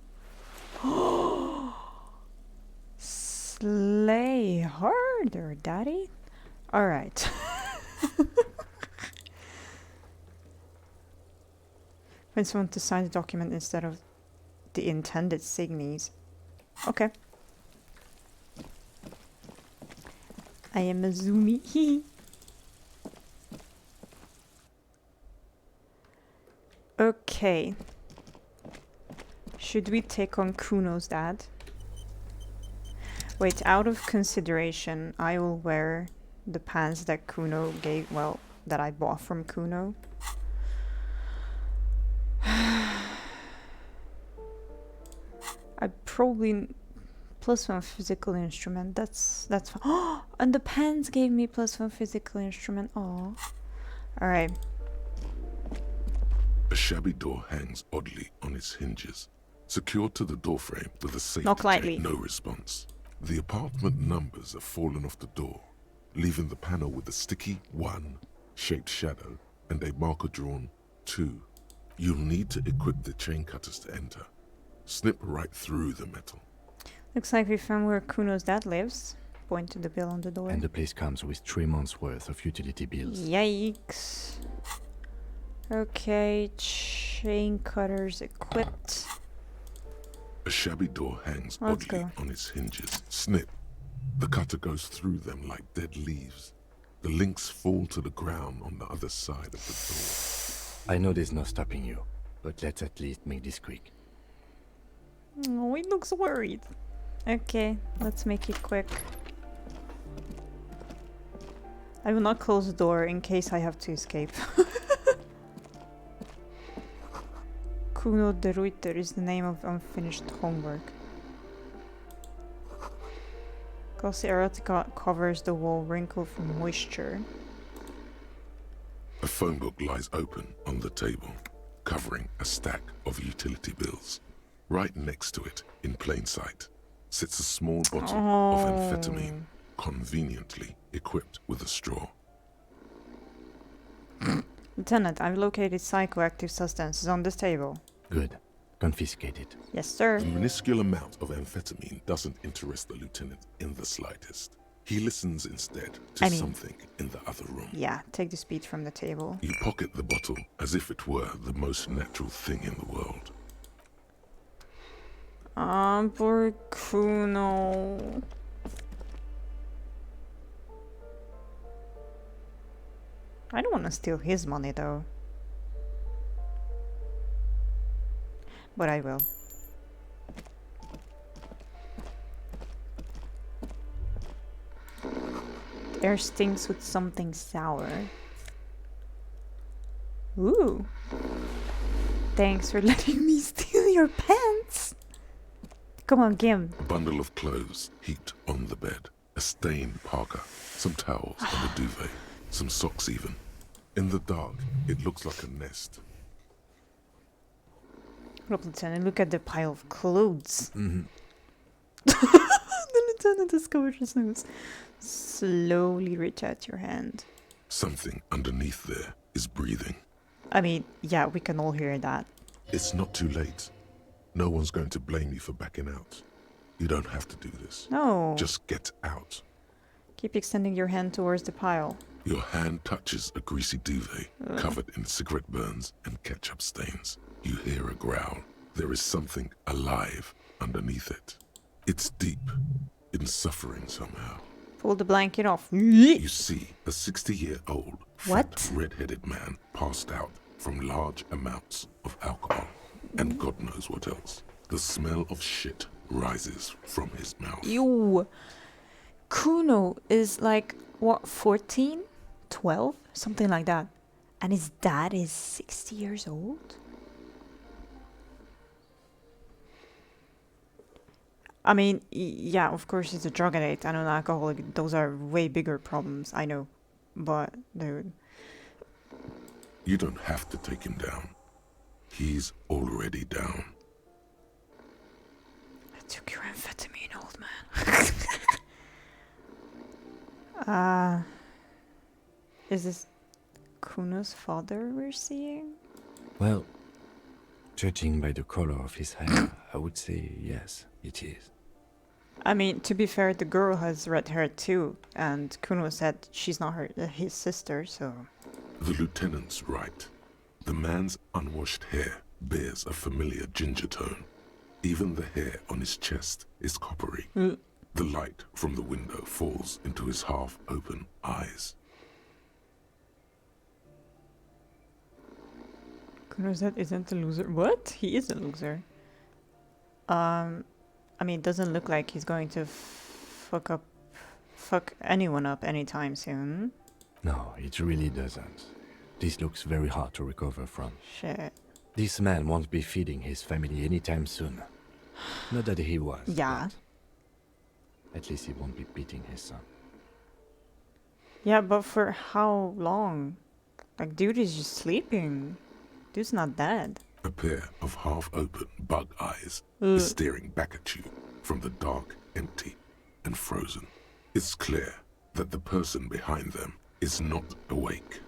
Slay harder, daddy. Alright. I just want to sign the document instead of the intended signies. Okay. I am a zoomie. Okay. Should we take on Kuno's dad? Wait, out of consideration, I will wear the pants that Kuno gave, well, that I bought from Kuno. I probably +1 physical instrument. That's fine. And the pants gave me +1 physical instrument. Oh, all right. A shabby door hangs oddly on its hinges, secured to the doorframe with a safety Knock lightly. chain. No response. The apartment numbers have fallen off the door, leaving the panel with a sticky 1 shaped shadow and a marker drawn 2. You'll need to equip the chain cutters to enter. Snip right through the metal. Looks like we found where Kuno's dad lives. Point to the bill on the door. And the place comes with 3 months' worth of utility bills. Yikes. Okay, chain cutters equipped. A shabby door hangs Let's oddly go. on its hinges. Snip. The cutter goes through them like dead leaves. The links fall to the ground on the other side of the door. I know there's no stopping you, but let's at least make this quick. Oh, he looks worried. Okay, let's make it quick. I will not close the door in case I have to escape. Kuno de Ruiter is the name of unfinished homework. Glossy erotica covers the wall, wrinkled from moisture. A phone book lies open on the table, covering a stack of utility bills. Right next to it, in plain sight, sits a small bottle of amphetamine, conveniently equipped with a straw. Lieutenant, I've located psychoactive substances on this table. Good. Confiscate it. Yes, sir. The minuscule amount of amphetamine doesn't interest the lieutenant in the slightest. He listens instead to something in the other room. Yeah, take the speed from the table. You pocket the bottle as if it were the most natural thing in the world. Poor Kuno. I don't want to steal his money though. But I will. air stinks with something sour. Ooh. Thanks for letting me steal your pants. Come on, Gim. A bundle of clothes heaped on the bed. A stained parka. Some towels on the duvet. Some socks even. In the dark, it looks like a nest. Lieutenant, look at the pile of clothes. Mm-hmm. The lieutenant discovered his nose. Slowly reach out your hand. Something underneath there is breathing. I mean, yeah, we can all hear that. It's not too late. No one's going to blame you for backing out. You don't have to do this. No. Just get out. Keep extending your hand towards the pile. Your hand touches a greasy duvet covered in cigarette burns and ketchup stains. You hear a growl. There is something alive underneath it. It's deep, in suffering somehow. Pull the blanket off. You see a 60-year-old, What? fat, red-headed man passed out from large amounts of alcohol. And God knows what else. The smell of shit rises from his mouth. Ew. Kuno is like, what, 14? 12? Something like that. And his dad is 60 years old? I mean, yeah, of course he's a drug addict and an alcoholic. Those are way bigger problems, I know. But, dude. You don't have to take him down. He's already down. I took your amphetamine, old man. Is this Kuno's father we're seeing? Well, judging by the color of his hair, I would say yes, it is. I mean, to be fair, the girl has red hair too, and Kuno said she's not his sister, so... The lieutenant's right. The man's unwashed hair bears a familiar ginger tone. Even the hair on his chest is coppery. The light from the window falls into his half-open eyes. Kuno said isn't a loser. What? He is a loser. I mean, it doesn't look like he's going to fuck anyone up anytime soon. No, it really doesn't. This looks very hard to recover from. Shit. This man won't be feeding his family anytime soon. Not that he was. Yeah. but at least he won't be beating his son. Yeah, but for how long? Like, dude is just sleeping. Dude's not dead. A pair of half-open bug eyes is staring back at you from the dark, empty, and frozen. It's clear that the person behind them is not awake.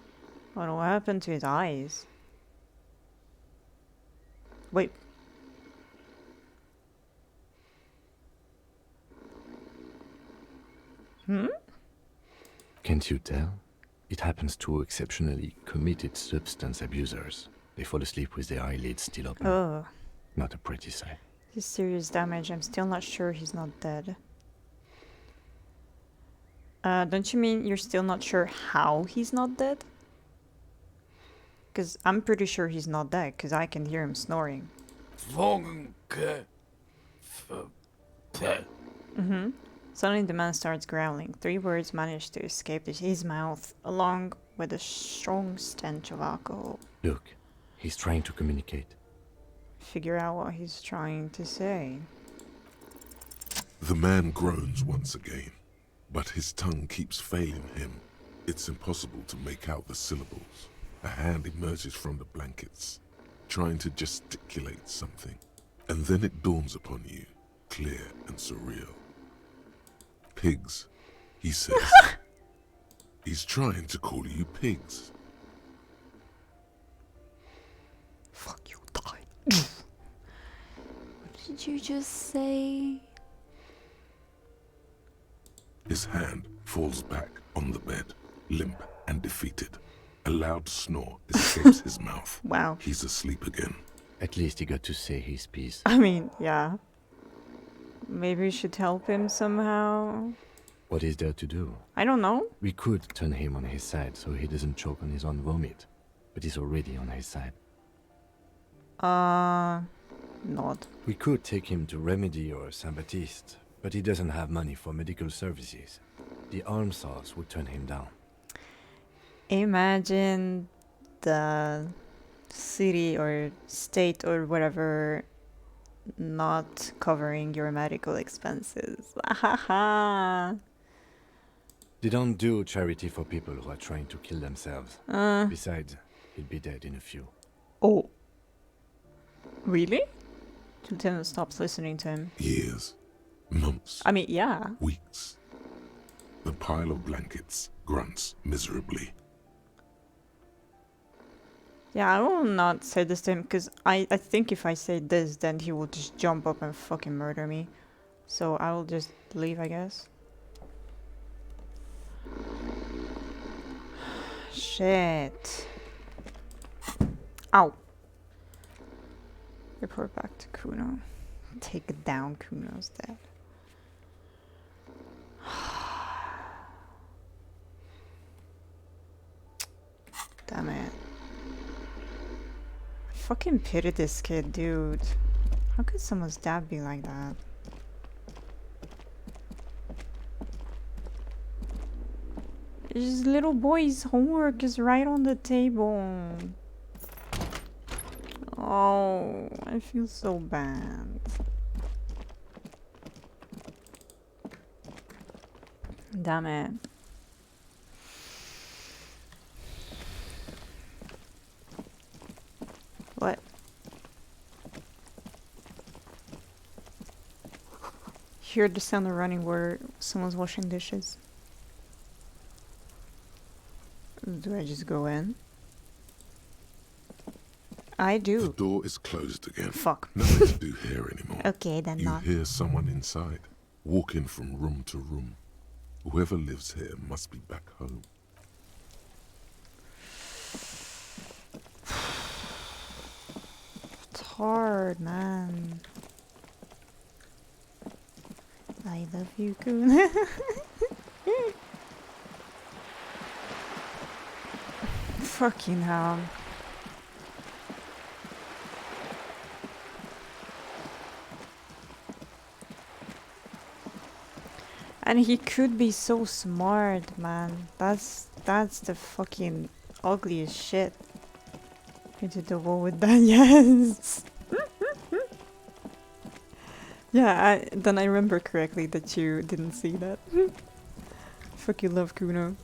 What happened to his eyes? Wait. Can't you tell? It happens to exceptionally committed substance abusers. They fall asleep with their eyelids still open. Oh. Not a pretty sight. His serious damage. I'm still not sure he's not dead. Don't you mean you're still not sure how he's not dead? Because I'm pretty sure he's not dead, because I can hear him snoring. Suddenly the man starts growling. 3 words manage to escape his mouth, along with a strong stench of alcohol. Look, he's trying to communicate. Figure out what he's trying to say. The man groans once again, but his tongue keeps failing him. It's impossible to make out the syllables. A hand emerges from the blankets, trying to gesticulate something. And then it dawns upon you, clear and surreal. Pigs, he says. He's trying to call you pigs. Fuck you, die. What did you just say? His hand falls back on the bed, limp and defeated. A loud snore escapes his mouth. Wow. He's asleep again. At least he got to say his piece. I mean, yeah. Maybe we should help him somehow. What is there to do? I don't know. We could turn him on his side so he doesn't choke on his own vomit. But he's already on his side. Not. We could take him to Remedy or Saint-Baptiste, but he doesn't have money for medical services. The almshouse would turn him down. Imagine the city or state or whatever not covering your medical expenses. They don't do charity for people who are trying to kill themselves. Besides, he'd be dead in a few. Oh. Really? Lieutenant stops listening to him. Years, months, I mean, yeah. weeks. The pile of blankets grunts miserably. Yeah, I will not say this to him, because I think if I say this, then he will just jump up and fucking murder me. So I will just leave, I guess. Shit. Ow. Report back to Kuno. Take it down, Kuno's dead. Damn it. I fucking pity this kid, dude. How could someone's dad be like that? His little boy's homework is right on the table. Oh, I feel so bad. Damn it. What? Hear the sound of running water. Someone's washing dishes. Do I just go in? I The do. door is closed again. Fuck. Nothing to do here anymore. Okay, then You not. hear someone inside, walking from room to room. Whoever lives here must be back home. It's hard, man. I love you, Kun. Fucking hell. And he could be so smart, man. That's the fucking ugliest shit. Into the wall with that, yes. Yeah, then I remember correctly that you didn't see that. Fucking love Kuno.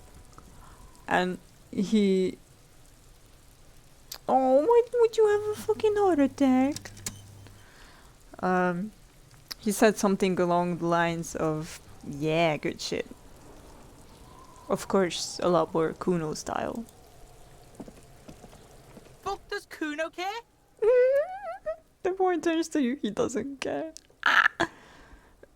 And he... Oh, why would you have a fucking heart attack? He said something along the lines of, yeah, good shit. Of course, a lot more Kuno style. Fuck does Kuno care? The more it turns to you, he doesn't care.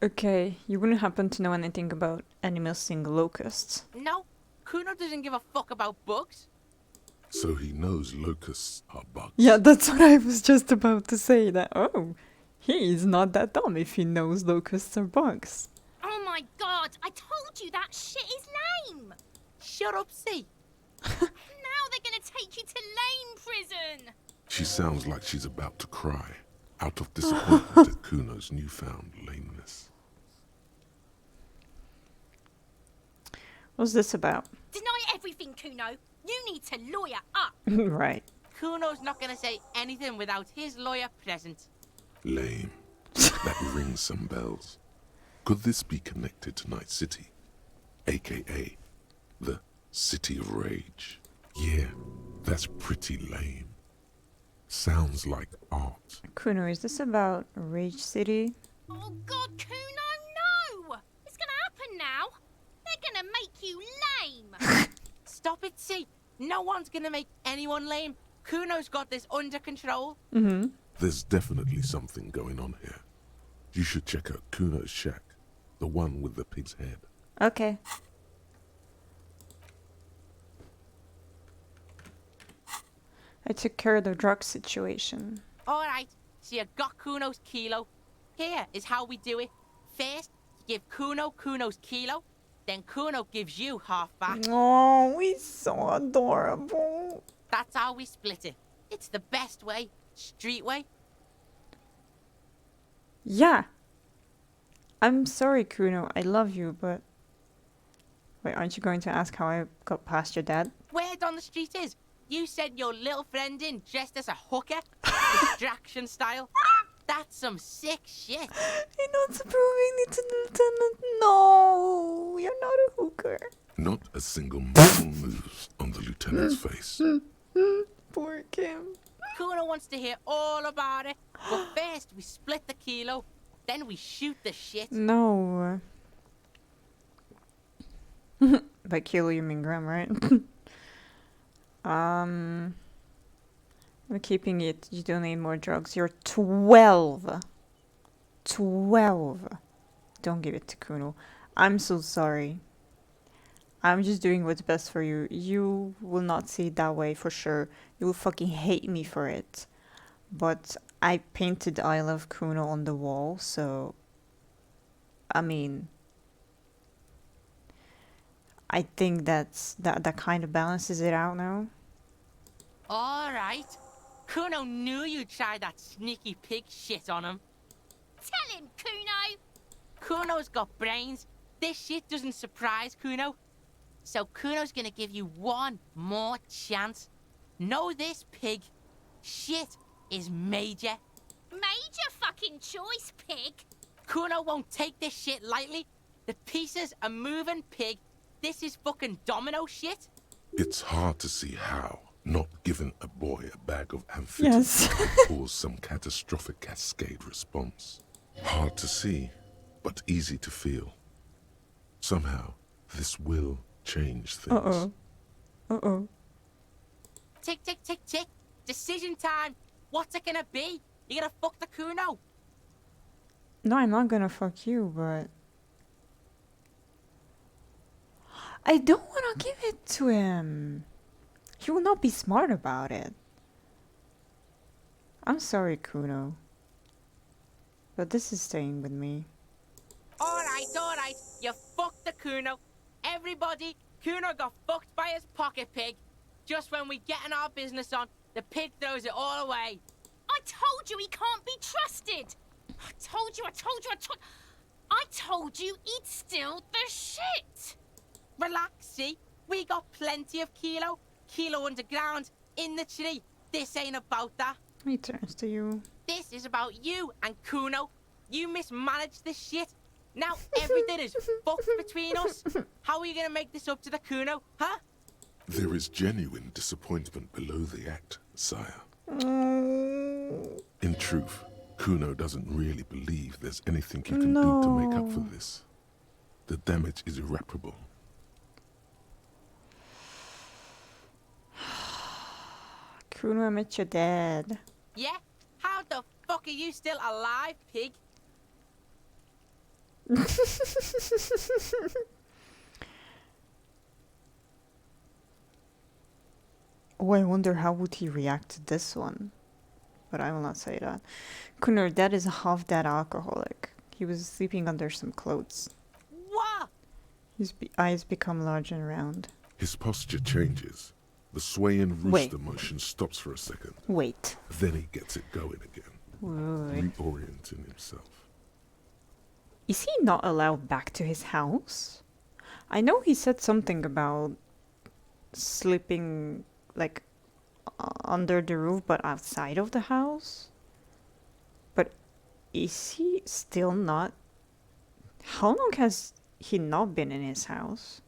Okay, you wouldn't happen to know anything about any missing locusts? No, Kuno doesn't give a fuck about bugs. So he knows locusts are bugs. Yeah, that's what I was just about to say. That, oh, he's not that dumb if he knows locusts are bugs. Oh my god, I told you that shit is lame! Shut up, see. Now they're gonna take you to lame prison! She sounds like she's about to cry, out of disappointment at Kuno's newfound lameness. What's this about? Deny everything, Kuno. You need to lawyer up. Right. Kuno's not gonna say anything without his lawyer present. Lame. That rings some bells. Could this be connected to Night City? AKA the City of Rage. Yeah, that's pretty lame. Sounds like art. Kuno, is this about Rage City? Oh god, Kuno, no! It's gonna happen now. They're gonna make you lame. Stop it, see. No one's gonna make anyone lame. Kuno's got this under control. Mm-hmm. There's definitely something going on here. You should check out Kuno's shack, the one with the pig's head. Okay. I took care of the drug situation. Alright, so you got Kuno's kilo. Here is how we do it. First, you give Kuno Kuno's kilo, then Kuno gives you half back. Oh, he's so adorable. That's how we split it. It's the best way, street way. Yeah. I'm sorry, Kuno. I love you, but Wait, aren't you going to ask how I got past your dad? Word on the street is, you sent your little friend in dressed as a hooker, distraction style. That's some sick shit. You're not approving it, Lieutenant. No, you're not a hooker. Not a single muscle moves on the lieutenant's face. Poor Kim. Kuno wants to hear all about it. But first, we split the kilo, then we shoot the shit. No. By kilo you mean gram, right? We're keeping it. You don't need more drugs. You're 12. 12. Don't give it to Kuno. I'm so sorry. I'm just doing what's best for you. You will not see it that way for sure. You will fucking hate me for it. But I painted I love Kuno on the wall, so I mean, I think that kind of balances it out now. Alright. Kuno knew you'd try that sneaky pig shit on him. Tell him, Kuno. Kuno's got brains. This shit doesn't surprise Kuno. So Kuno's gonna give you one more chance. Know this, pig. Shit is major. Major fucking choice, pig. Kuno won't take this shit lightly. The pieces are moving, pig. This is fucking domino shit. It's hard to see how not giving a boy a bag of amphetamine could cause some catastrophic cascade response. Hard to see, but easy to feel. Somehow, this will change things. Uh-oh. Tick, tick, tick, tick. Decision time. What's it gonna be? You gonna fuck the Kuno? No, I'm not gonna fuck you, but I don't wanna give it to him. He will not be smart about it. I'm sorry, Kuno. But this is staying with me. Alright. You fucked the Kuno. Everybody, Kuno got fucked by his pocket pig. Just when we getting our business on, the pig throws it all away. I told you he can't be trusted. I told you. I told you he'd steal the shit. Relax, see? We got plenty of kilo. Kilo underground, in the tree. This ain't about that. He turns to you. This is about you and Kuno. You mismanaged this shit. Now everything is fucked between us. How are you gonna make this up to the Kuno, huh? There is genuine disappointment below the act, sire. In truth, Kuno doesn't really believe there's anything you can do to make up for this. The damage is irreparable. Kuno, I met your dad. Yeah? How the fuck are you still alive, pig? Oh, I wonder how would he react to this one. But I will not say that. Kuno, your dad is a half-dead alcoholic. He was sleeping under some clothes. What? His eyes become large and round. His posture changes. The swaying rooster motion stops for a second. Wait. Then he gets it going again, reorienting himself. Is he not allowed back to his house? I know he said something about sleeping, like, under the roof, but outside of the house? But is he still not? How long has he not been in his house?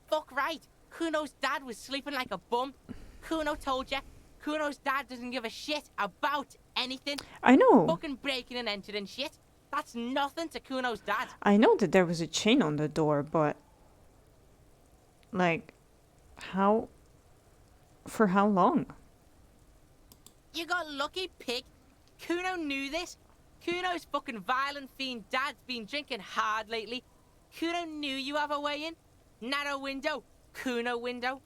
Fuck right. Kuno's dad was sleeping like a bum. Kuno told ya. Kuno's dad doesn't give a shit about anything. I know. Fucking breaking and entering shit. That's nothing to Kuno's dad. I know that there was a chain on the door, but like, how? For how long? You got lucky, pig. Kuno knew this. Kuno's fucking violent fiend dad's been drinking hard lately. Kuno knew you have a way in. Narrow window. Kuno window.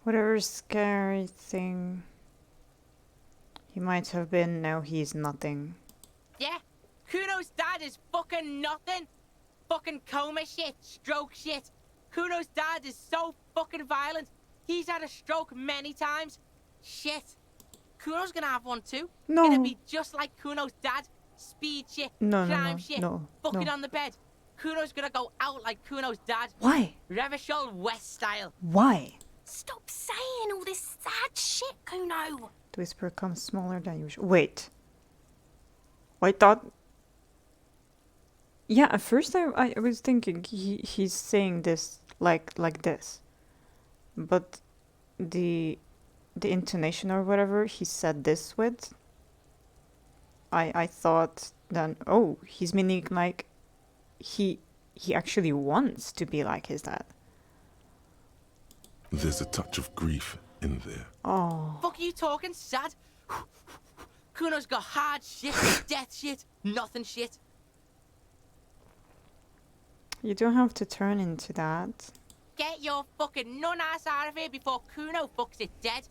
Whatever scary thing he might have been, now he's nothing. Yeah, Kuno's dad is fucking nothing. Fucking coma shit, stroke shit. Kuno's dad is so fucking violent. He's had a stroke many times. Shit. Kuno's gonna have one too. No. Gonna be just like Kuno's dad. Speed shit, No, crime shit, no, fucking no. on the bed. Kuno's gonna go out like Kuno's dad. Why? Revachol West style. Why? Stop saying all this sad shit, Kuno. The whisper becomes smaller than usual. Wait. I thought... Yeah, at first I was thinking he's saying this like this. But the intonation or whatever he said this with, I thought then, oh, he's meaning like he actually wants to be like his dad. There's a touch of grief in there. Oh. Fuck are you talking sad? Kuno's got hard shit, death shit, nothing shit. You don't have to turn into that. Get your fucking nun-ass out of here before Kuno fucks it dead.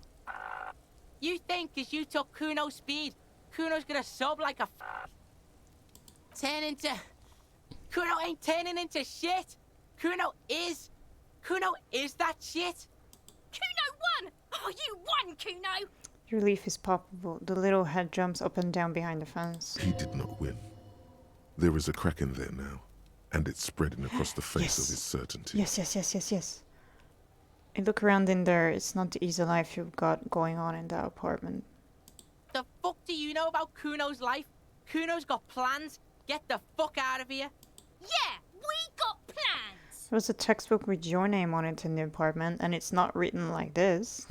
You think 'cause you took Kuno's speed, Kuno's gonna sub like a turn into... Kuno ain't turning into shit. Kuno is that shit. Kuno won! Oh, you won, Kuno! Relief is palpable. The little head jumps up and down behind the fence. He did not win. There is a crack in there now, and it's spreading across the face of his certainty. Yes. I look around in there. It's not the easy life you've got going on in that apartment. The fuck do you know about Kuno's life? Kuno's got plans. Get the fuck out of here. Yeah, we got plans! There's a textbook with your name on it in the apartment, and it's not written like this.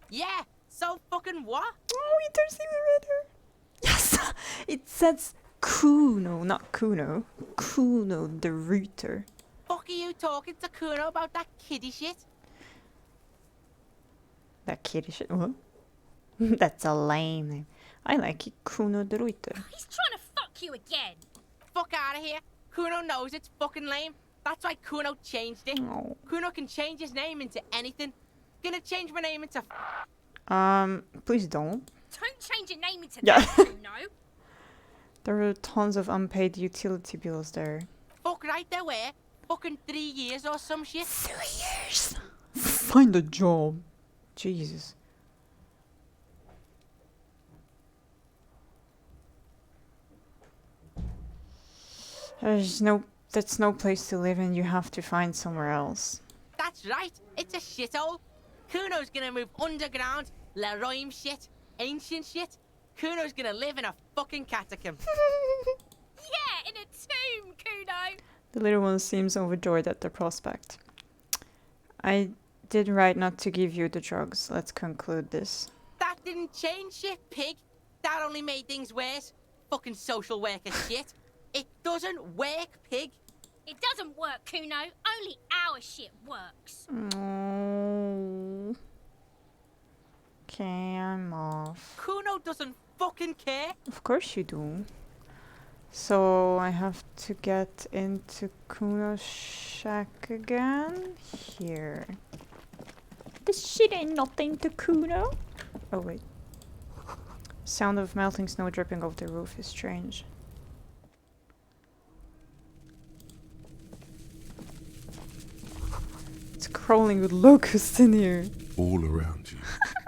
Yeah, so fucking what? Oh, there's even redder. Yes! It says Kuno, not Kuno. Kuno the Rooter. Fuck are you talking to Kuno about that kiddie shit? That kitty shit. What? That's a lame name. I like it. Kuno the Rooter. He's trying to fuck you again. Fuck out of here. Kuno knows it's fucking lame. That's why Kuno changed it. Oh. Kuno can change his name into anything. Gonna change my name into... Please don't. Don't change your name into Yeah. that, Kuno. There are tons of unpaid utility bills there. Fuck right there where? Fucking 3 years or some shit. 3 years? Find a job. Jesus. That's no place to live in. You have to find somewhere else. That's right. It's a shithole. Kuno's gonna move underground. Leroyme shit. Ancient shit. Kuno's gonna live in a fucking catacomb. Yeah, in a tomb, Kuno. The little one seems overjoyed at the prospect. I did right not to give you the drugs. Let's conclude this. That didn't change shit, pig. That only made things worse. Fucking social worker shit. It doesn't work, pig. It doesn't work, Kuno. Only our shit works. Oh. Okay, I'm off. Kuno doesn't fucking care. Of course you do. So I have to get into Kuno's shack again. Here. This shit ain't nothing to Kuno. Oh wait. Sound of melting snow dripping off the roof is strange. It's crawling with locusts in here. All around you,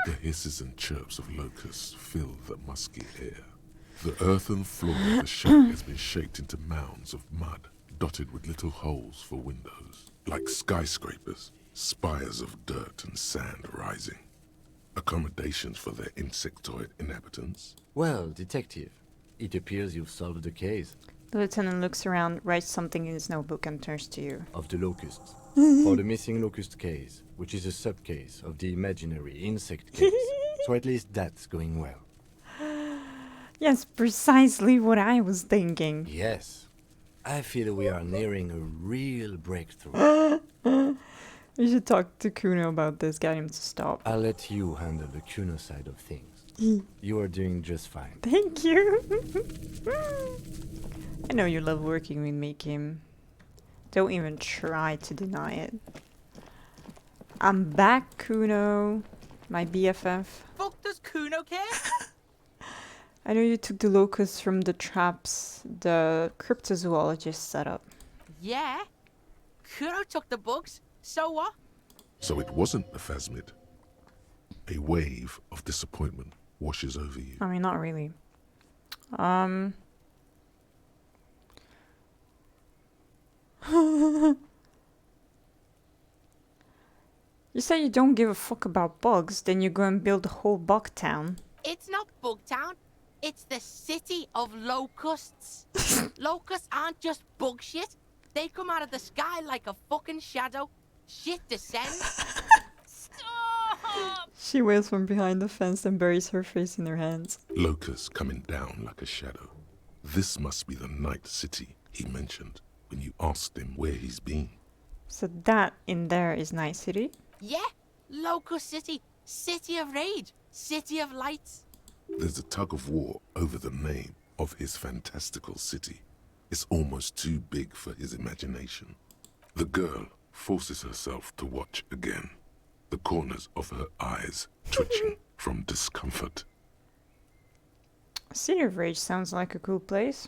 the hisses and chirps of locusts fill the musky air. The earthen floor of the shack has been shaped into mounds of mud, dotted with little holes for windows, like skyscrapers, spires of dirt and sand rising. Accommodations for their insectoid inhabitants. Well, detective, it appears you've solved the case The lieutenant looks around, writes something in his notebook and turns to you. of the locusts. For the missing locust case, which is a sub-case of the imaginary insect case. So at least that's going well. Yes, precisely what I was thinking. Yes. I feel we are nearing a real breakthrough. We should talk to Kuno about this, get him to stop. I'll let you handle the Kuno side of things. You are doing just fine. Thank you. I know you love working with me, Kim. Don't even try to deny it. I'm back, Kuno. My BFF. Fuck does Kuno care? I know you took the locusts from the traps the cryptozoologist set up. Yeah. Kuno took the bugs. So what? So it wasn't a phasmid. A wave of disappointment washes over you. I mean, not really. You say you don't give a fuck about bugs, then you go and build a whole bug town. It's not Bugtown. It's the city of locusts. Locusts aren't just bug shit. They come out of the sky like a fucking shadow. Shit descends. Stop! She wails from behind the fence and buries her face in her hands. Locusts coming down like a shadow. This must be the night city he mentioned when you asked him where he's been. So that in there is Night City? Yeah, Locust City. City of rage. City of lights. There's a tug of war over the name of his fantastical city. It's almost too big for his imagination. The girl forces herself to watch again, the corners of her eyes twitching from discomfort. City of Rage sounds like a cool place.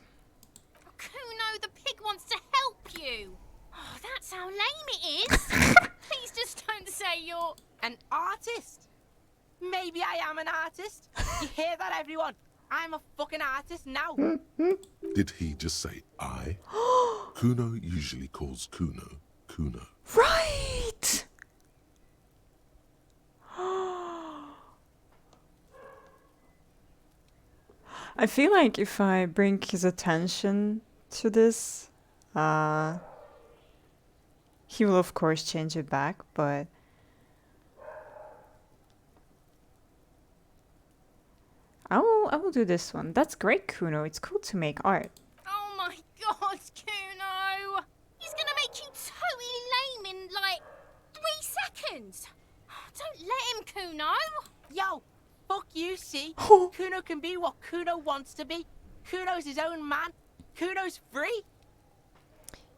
Kuno, the pig wants to help you. Oh, that's how lame it is. Please just don't say you're... An artist? Maybe I am an artist. You hear that, everyone? I'm a fucking artist now. Did he just say I? Kuno usually calls Kuno Kuno. Right! I feel like if I bring his attention to this, he will of course change it back, but I will do this one. That's great, Kuno. It's cool to make art. Oh my god, Kuno! He's gonna make you totally lame in, like, 3 seconds. Don't let him, Kuno. Yo, fuck you, see? Oh. Kuno can be what Kuno wants to be. Kuno's his own man. Kuno's free.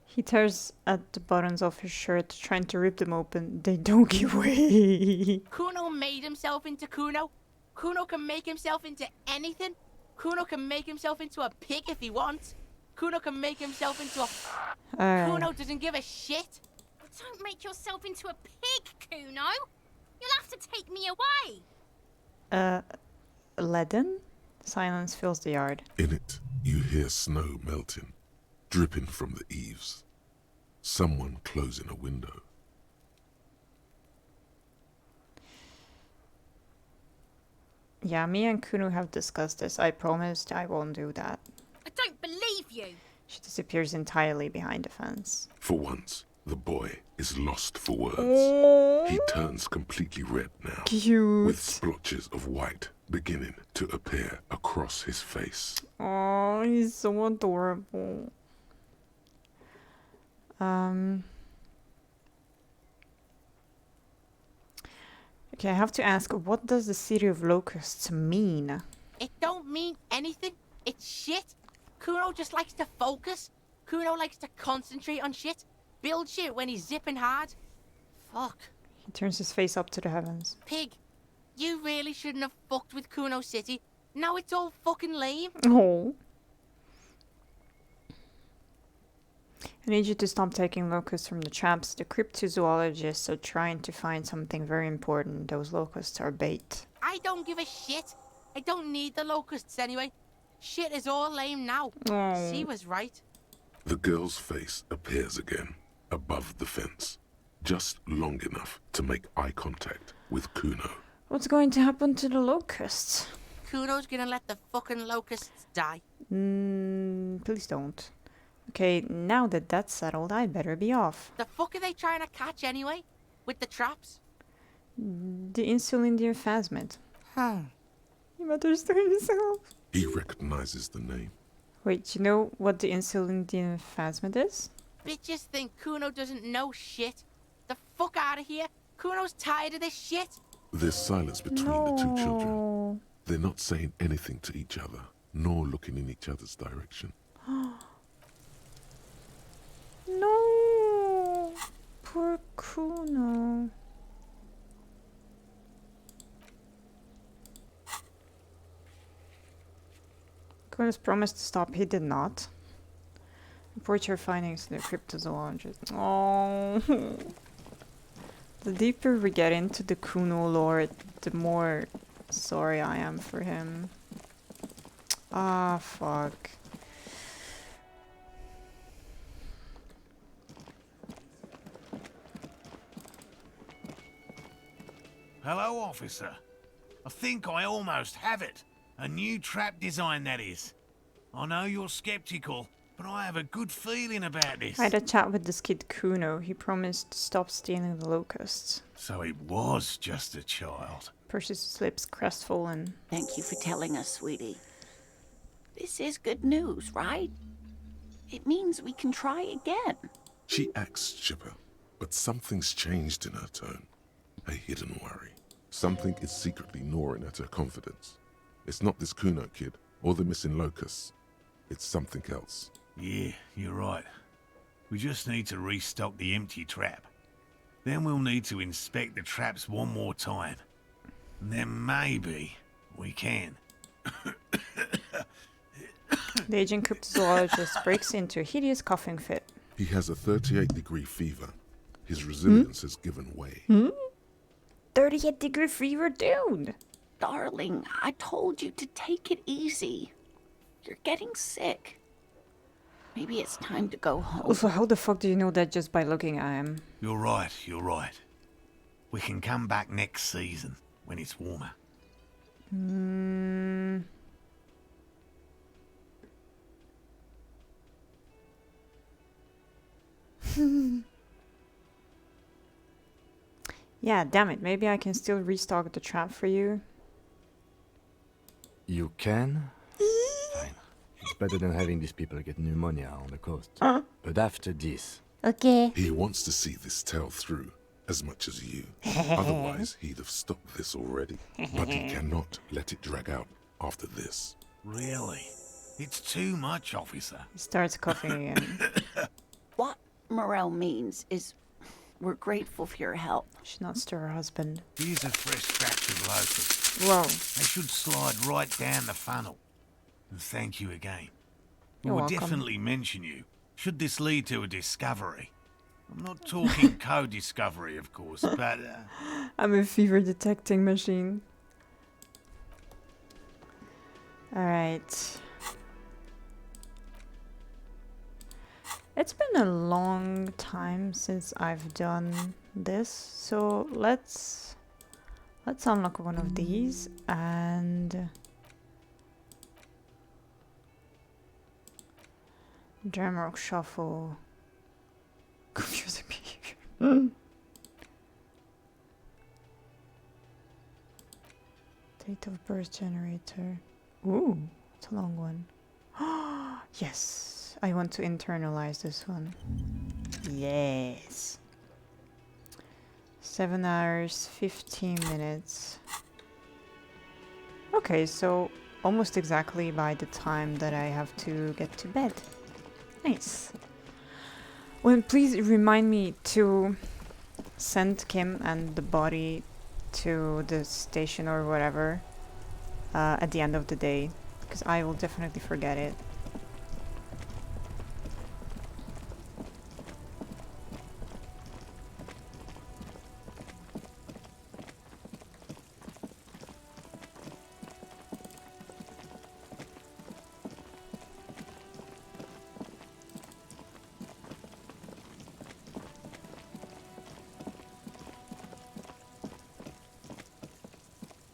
He tears at the buttons of his shirt, trying to rip them open. They don't give way. Kuno made himself into Kuno. Kuno can make himself into anything. Kuno can make himself into a pig if he wants. Kuno can make himself into a... Kuno doesn't give a shit. Don't make yourself into a pig, Kuno. You'll have to take me away. Leaden? Silence fills the yard. In it, you hear snow melting, dripping from the eaves. Someone closing a window. Yeah, me and Kuno have discussed this. I promised I won't do that. I don't believe you. She disappears entirely behind the fence. For once, the boy is lost for words. Oh, He turns completely red now, cute. with splotches of white beginning to appear across his face. Oh, he's so adorable. Okay, I have to ask, what does the City of Locusts mean? It don't mean anything. It's shit. Kuno just likes to focus. Kuno likes to concentrate on shit. Build shit when he's zipping hard. Fuck. He turns his face up to the heavens. Pig, you really shouldn't have fucked with Kuno City. Now it's all fucking lame. Oh. I need you to stop taking locusts from the traps. The cryptozoologists are trying to find something very important. Those locusts are bait. I don't give a shit. I don't need the locusts anyway. Shit is all lame now. Oh. She was right. The girl's face appears again, above the fence, just long enough to make eye contact with Kuno. What's going to happen to the locusts? Kuno's gonna let the fucking locusts die. Please don't. Okay, now that that's settled, I better be off. The fuck are they trying to catch anyway? With the traps? The Insulindian phasmid. Huh. He mutters to himself. He recognizes the name. Wait, you know what the Insulindian phasmid is? Bitches think Kuno doesn't know shit. The fuck out of here. Kuno's tired of this shit. There's silence between the two children. No. They're not saying anything to each other, nor looking in each other's direction. No. Poor Kuno. Kuno's promised to stop. He did not. Report your findings to the cryptozoologist. Oh. The deeper we get into the Kuno lore, the more sorry I am for him. Ah, fuck. Hello, officer. I think I almost have it. A new trap design, that is. I know you're skeptical, but I have a good feeling about this. I had a chat with this kid Kuno. He promised to stop stealing the locusts. So it was just a child. Perseus' lips crestfallen. Thank you for telling us, sweetie. This is good news, right? It means we can try again. She acts chipper, but something's changed in her tone. A hidden worry. Something is secretly gnawing at her confidence. It's not this Kuno kid or the missing locusts. It's something else. Yeah, you're right. We just need to restock the empty trap. Then we'll need to inspect the traps one more time. And then maybe we can. The aging cryptozoologist breaks into a hideous coughing fit. He has a 38-degree fever. His resilience has given way. 38-degree fever, dude! Darling, I told you to take it easy. You're getting sick. Maybe it's time to go home. Also, how the fuck do you know that just by looking at him? You're right, you're right. We can come back next season, when it's warmer. Yeah, damn it. Maybe I can still restock the trap for you. You can? Fine. It's better than having these people get pneumonia on the coast. But after this... Okay. He wants to see this tale through as much as you. Otherwise, he'd have stopped this already. But he cannot let it drag out after this. Really? It's too much, officer. He starts coughing again. What Morel means is we're grateful for your help. She nods to her husband. Here's a fresh batch of locusts. Whoa. They should slide right down the funnel. And thank you again. We You're will welcome. definitely mention you, should this lead to a discovery. I'm not talking co-discovery, of course, but... I'm a fever detecting machine. Alright. It's been a long time since I've done this, so let's unlock one of these and Dramrock Shuffle. Confusing behavior. Date of birth generator. Ooh, it's a long one. Yes, I want to internalize this one. Yes. 7 hours, 15 minutes. Okay, so almost exactly by the time that I have to get to bed. Nice. Well, please remind me to send Kim and the body to the station or whatever at the end of the day, because I will definitely forget it.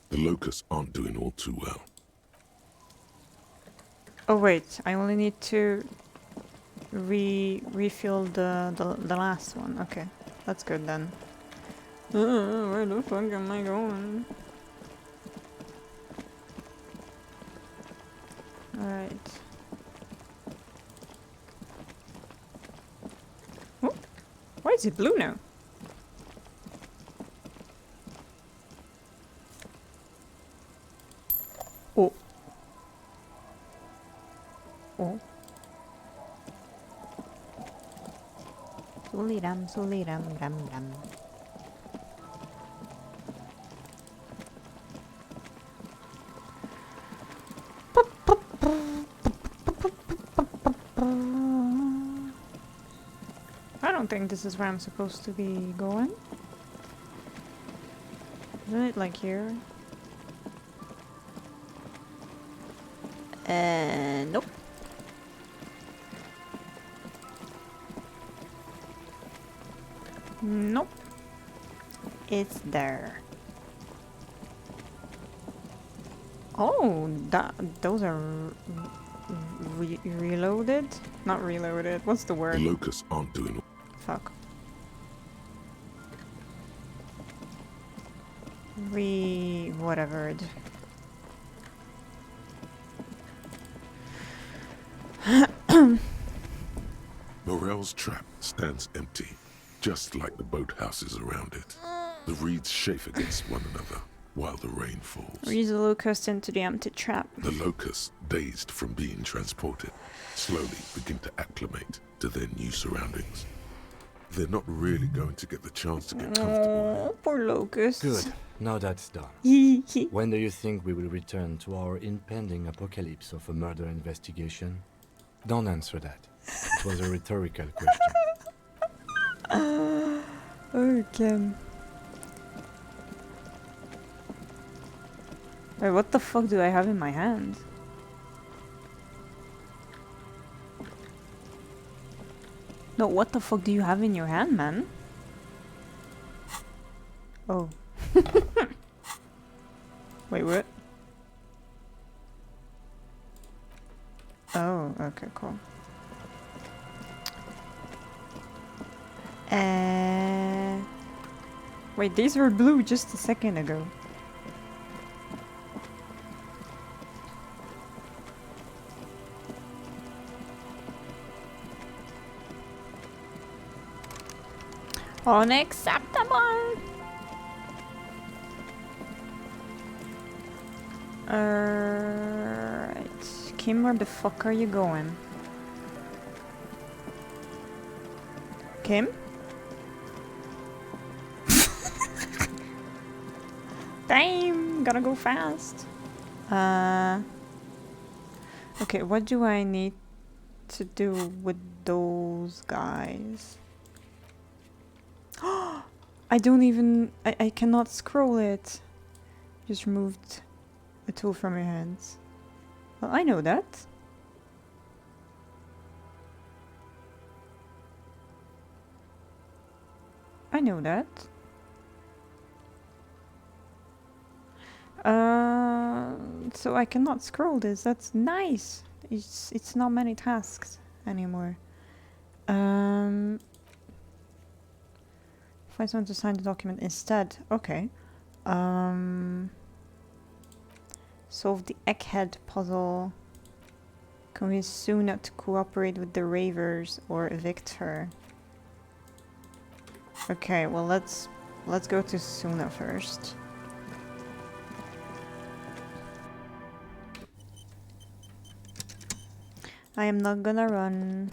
The locusts aren't doing all too well. Oh wait, I only need to refill the last one. Okay, that's good then. Where the fuck am I going? Alright. Oh, why is it blue now? Oh. Oh. Suliram, ram, ram. I don't think this is where I'm supposed to be going. Isn't it like here? Nope. Nope. It's there. Oh, those are reloaded? Not reloaded. What's the word? The locusts aren't doing. Fuck. Whatever. Morel's trap stands empty, just like the boathouses around it. The reeds chafe against one another while the rain falls. Read the locust into the empty trap. The locusts, dazed from being transported, slowly begin to acclimate to their new surroundings. They're not really going to get the chance to get comfortable. Oh, poor locusts. Good. Now that's done. When do you think we will return to our impending apocalypse of a murder investigation? Don't answer that. It was a rhetorical question. Okay. Wait, what the fuck do I have in my hand? No, what the fuck do you have in your hand, man? Oh. Wait, what? Oh, okay, cool. Wait, these were blue just a second ago. Unacceptable! Right. Kim, where the fuck are you going? Kim? Damn! Gotta go fast. Okay, what do I need to do with those guys? I don't even... I cannot scroll it. Just removed a tool from your hands. Well, I know that. I know that. So I cannot scroll this. That's nice. It's not many tasks anymore. Find someone to sign the document instead. Okay. Solve the egghead puzzle. Convince Suna to cooperate with the Ravers or evict her. Okay, well let's go to Suna first. I am not gonna run.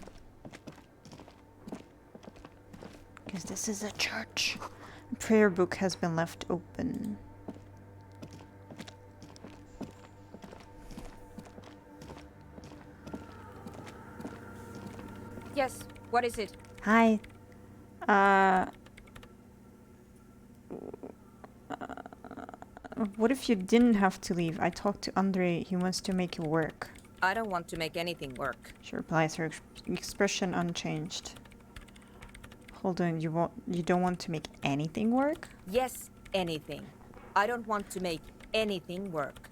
Because this is a church. The prayer book has been left open. Yes, what is it? Hi. What if you didn't have to leave? I talked to Andre. He wants to make it work. I don't want to make anything work. She replies, her expression unchanged. Hold on, you don't want to make anything work? Yes, anything. I don't want to make anything work.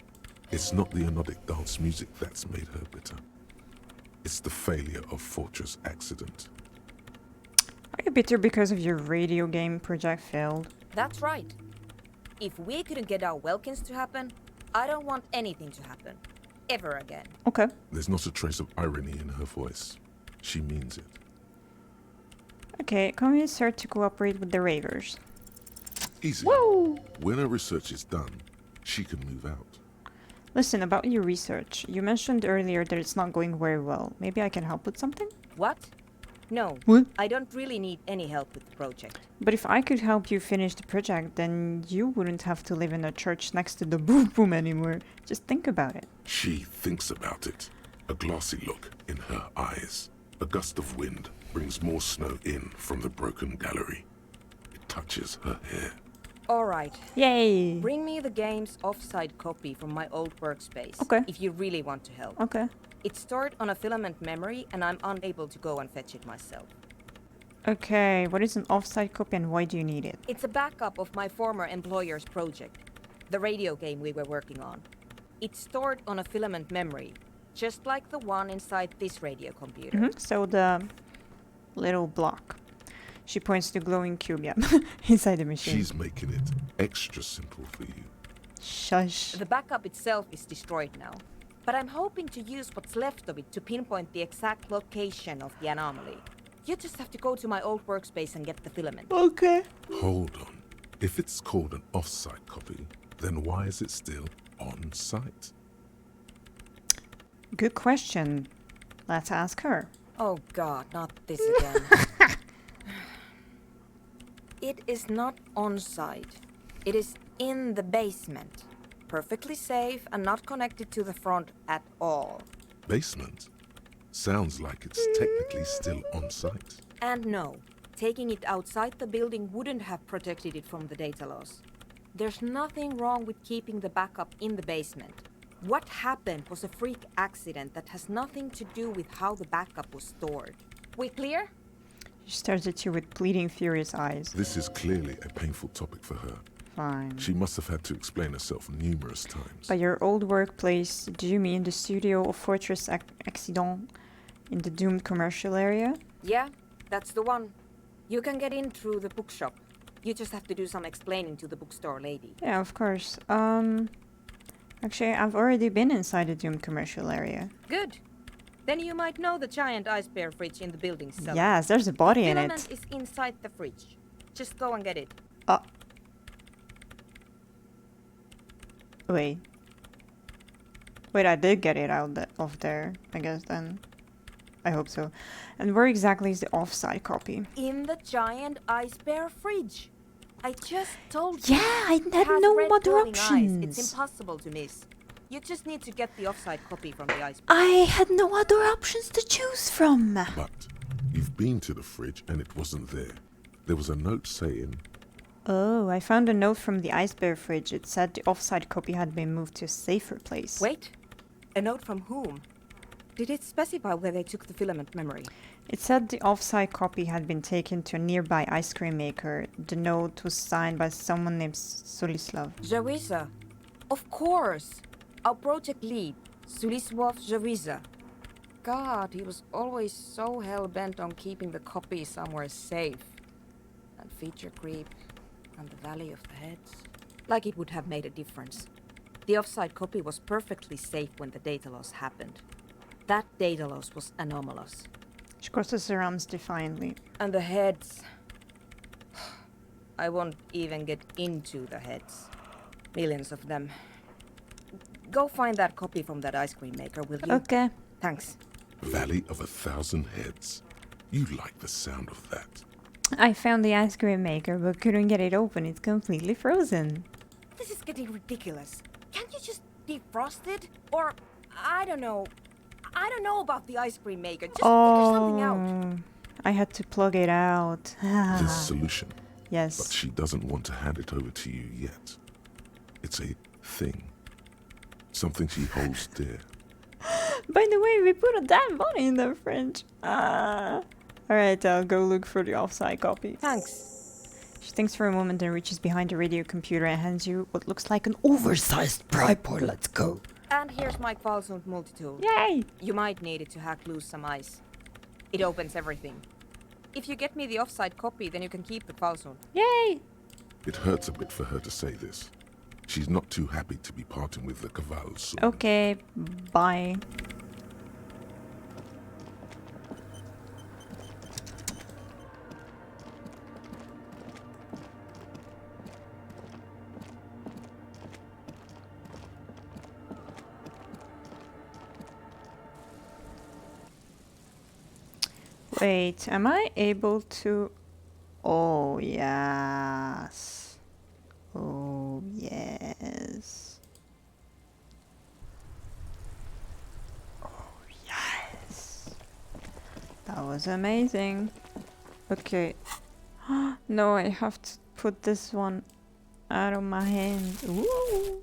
It's not the anodic dance music that's made her bitter. It's the failure of Fortress Accident. Are you bitter because of your radio game project failed? That's right. If we couldn't get our Welkins to happen, I don't want anything to happen. Ever again. Okay. There's not a trace of irony in her voice. She means it. Okay, convince her to cooperate with the Ravers. Easy. Woo! When her research is done, she can move out. Listen, about your research. You mentioned earlier that it's not going very well. Maybe I can help with something? What? No. What? I don't really need any help with the project. But if I could help you finish the project, then you wouldn't have to live in a church next to the boom boom anymore. Just think about it. She thinks about it. A glassy look in her eyes. A gust of wind brings more snow in from the broken gallery. It touches her hair. Alright. Yay! Bring me the game's offside copy from my old workspace. Okay. If you really want to help. Okay. It's stored on a filament memory and I'm unable to go and fetch it myself. Okay, what is an offside copy and why do you need it? It's a backup of my former employer's project. The radio game we were working on. It's stored on a filament memory. Just like the one inside this radio computer. So the little block. She points to glowing cube, yeah, inside the machine. She's making it extra simple for you. Shush. The backup itself is destroyed now. But I'm hoping to use what's left of it to pinpoint the exact location of the anomaly. You just have to go to my old workspace and get the filament. Okay. Hold on. If it's called an off-site copy, then why is it still on site? Good question. Let's ask her. Oh god, not this again. It is not on site. It is in the basement. Perfectly safe and not connected to the front at all. Basement? Sounds like it's technically still on site. And no, taking it outside the building wouldn't have protected it from the data loss. There's nothing wrong with keeping the backup in the basement. What happened was a freak accident that has nothing to do with how the backup was stored. We clear? She stares at you with pleading, furious eyes. This is clearly a painful topic for her. Fine. She must have had to explain herself numerous times. By your old workplace, do you mean the studio of Fortress Accident in the doomed commercial area? Yeah, that's the one. You can get in through the bookshop. You just have to do some explaining to the bookstore lady. Yeah, of course. Actually, I've already been inside the doomed commercial area. Good. Then you might know the giant ice bear fridge in the building cellar. Yes, there's a body in Filament it. is inside the fridge. Just go and get it. Wait. Wait, I did get it out of there, I guess then. I hope so. And where exactly is the offside copy? In the giant ice bear fridge. I just told you. Yeah, I It had has no red other glowing eyes. options. It's impossible to miss. You just need to get the offside copy from the ice bear. I had no other options to choose from. But you've been to the fridge and it wasn't there. There was a note saying, Oh, I found a note from the ice bear fridge. It said the offside copy had been moved to a safer place. Wait. A note from whom? Did it specify where they took the filament memory? It said the offside copy had been taken to a nearby ice cream maker. The note was signed by someone named Solislav. Jawiza. Of course. Our project lead, Suliswov Jawiza. God, he was always so hell-bent on keeping the copy somewhere safe. And feature creep, and the Valley of the Heads. Like it would have made a difference. The offside copy was perfectly safe when the data loss happened. That data loss was anomalous. She crosses her arms defiantly. And the heads. I won't even get into the heads. Millions of them. Go find that copy from that ice cream maker, will you? Okay. Thanks. Valley of 1,000 Heads. You like the sound of that. I found the ice cream maker, but couldn't get it open. It's completely frozen. This is getting ridiculous. Can't you just defrost it? Or, I don't know. I don't know about the ice cream maker. Just figure something out. I had to plug it out. There's a solution. Yes. But she doesn't want to hand it over to you yet. It's a thing. Something she holds dear. By the way, we put a damn body in the fridge. Alright, I'll go look for the offside copy. Thanks. She thinks for a moment and reaches behind the radio computer and hands you what looks like an oversized tripod. Let's go. And here's my Qualsund multi-tool. Yay! You might need it to hack loose some ice. It opens everything. If you get me the offside copy, then you can keep the Qualsund. Yay! It hurts a bit for her to say this. She's not too happy to be parting with the Caval soon. Okay, bye. Wait, am I able to... Oh, yes. Oh, yes. Oh, yes. That was amazing. Okay. No, I have to put this one out of my hand. Ooh.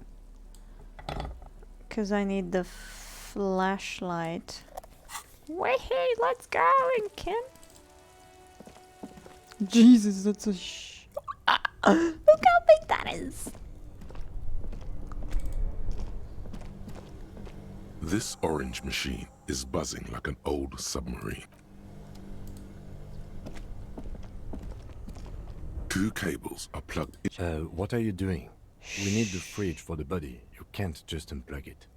Because I need the flashlight. Wait, hey, let's go and Kim. Jesus, that's a look how big that is. This orange machine is buzzing like an old submarine. 2 cables are plugged in. What are you doing? We need the fridge for the body. You can't just unplug it.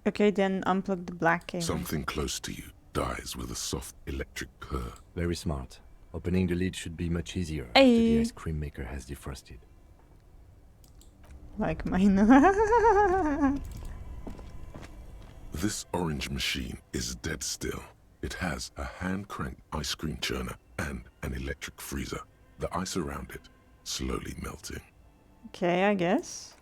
Okay, then unplug the black cable. Something close to you dies with a soft electric purr. Very smart. Opening the lid should be much easier after Hey. the ice cream maker has defrosted. Like mine. This orange machine is dead still. It has a hand-cranked ice cream churner and an electric freezer. The ice around it slowly melting. Okay, I guess.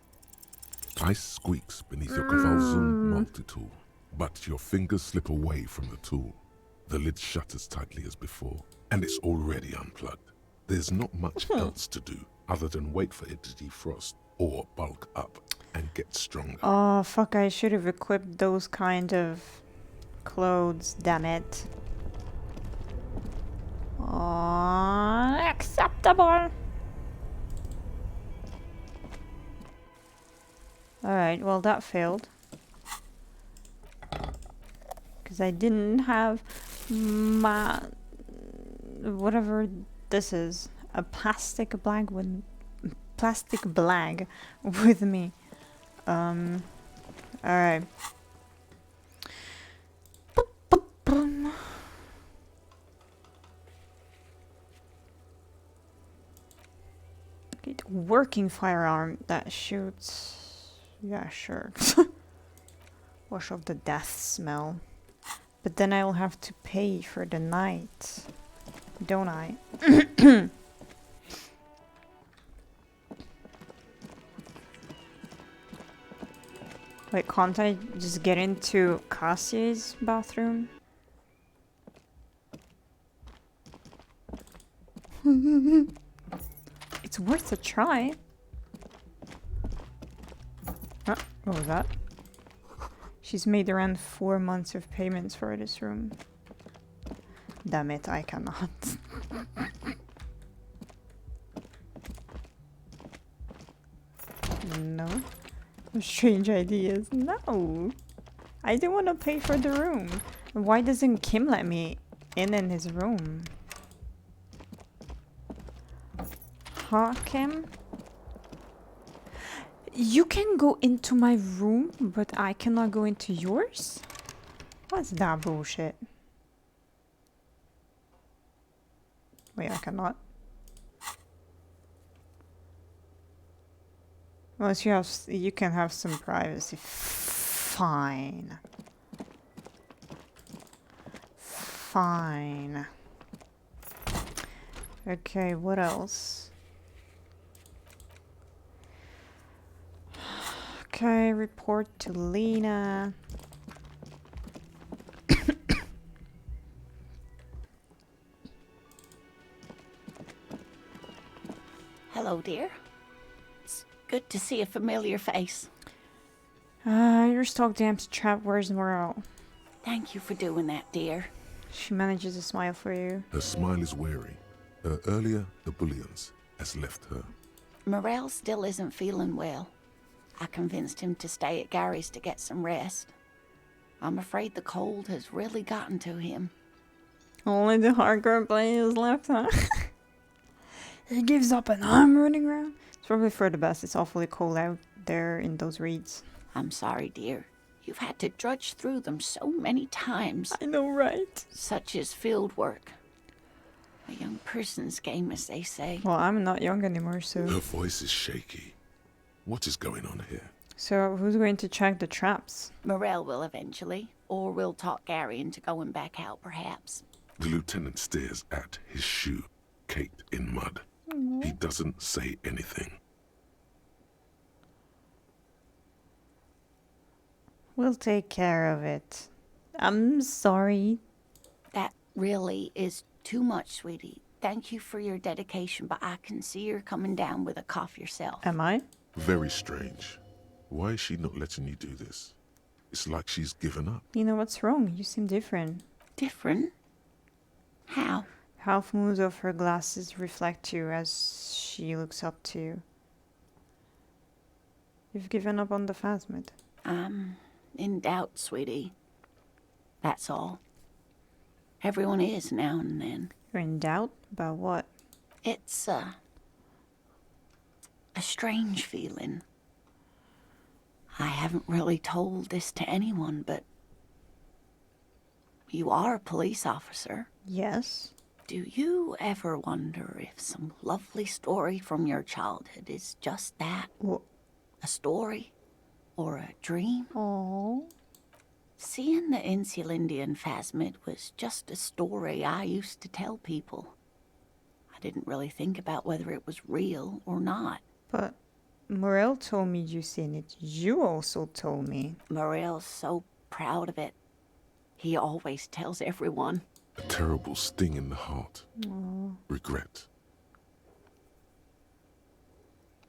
Ice squeaks beneath your Kavalzoom multi-tool, but your fingers slip away from the tool. The lid shutters tightly as before, and it's already unplugged. There's not much else to do other than wait for it to defrost or bulk up and get stronger. Oh, fuck, I should have equipped those kind of clothes, damn it. Unacceptable. Alright, well that failed. Because I didn't have my... whatever this is. A plastic bag with me. Alright. Okay, working firearm that shoots. Yeah, sure. Wash off the death smell. But then I will have to pay for the night. Don't I? Wait, can't I just get into Cassie's bathroom? It's worth a try. What was that? She's made around 4 months of payments for this room. Damn it, I cannot. No. Strange ideas. No. I don't want to pay for the room. Why doesn't Kim let me in his room? Huh, Kim? You can go into my room, but I cannot go into yours? What's that bullshit? Wait, I cannot. Unless you can have some privacy. Fine. Fine. Okay, what else? Okay, report to Lena. Hello, dear. It's good to see a familiar face. Your stock dam's trap. Where's Morel? Thank you for doing that, dear. She manages to smile for you. Her smile is weary. Earlier, the bullions has left her. Morel still isn't feeling well. I convinced him to stay at Gary's to get some rest. I'm afraid the cold has really gotten to him. Only the hardcore players left, huh? He gives up and I'm running around. It's probably for the best. It's awfully cold out there in those reeds. I'm sorry, dear. You've had to drudge through them so many times. I know, right? Such as field work. A young person's game, as they say. Well, I'm not young anymore, so... Her voice is shaky. What is going on here? So, who's going to check the traps? Morel will eventually. Or we'll talk Gary into going back out, perhaps. The lieutenant stares at his shoe, caked in mud. He doesn't say anything. We'll take care of it. I'm sorry. That really is too much, sweetie. Thank you for your dedication, but I can see you're coming down with a cough yourself. Am I? Very strange. Why is she not letting you do this? It's like she's given up. Lena, what's wrong? You seem different. Different? How? Half moons of her glasses reflect you as she looks up to you. You've given up on the phasmid. I'm in doubt, sweetie. That's all. Everyone is now and then. You're in doubt? About what? It's a strange feeling. I haven't really told this to anyone, but you are a police officer. Yes. Do you ever wonder if some lovely story from your childhood is just that? What? A story? Or a dream? Oh. Seeing the Insulindian phasmid was just a story I used to tell people. I didn't really think about whether it was real or not. But Morel told me you seen it. You also told me. Morel's so proud of it. He always tells everyone. A terrible sting in the heart. Aww. Regret.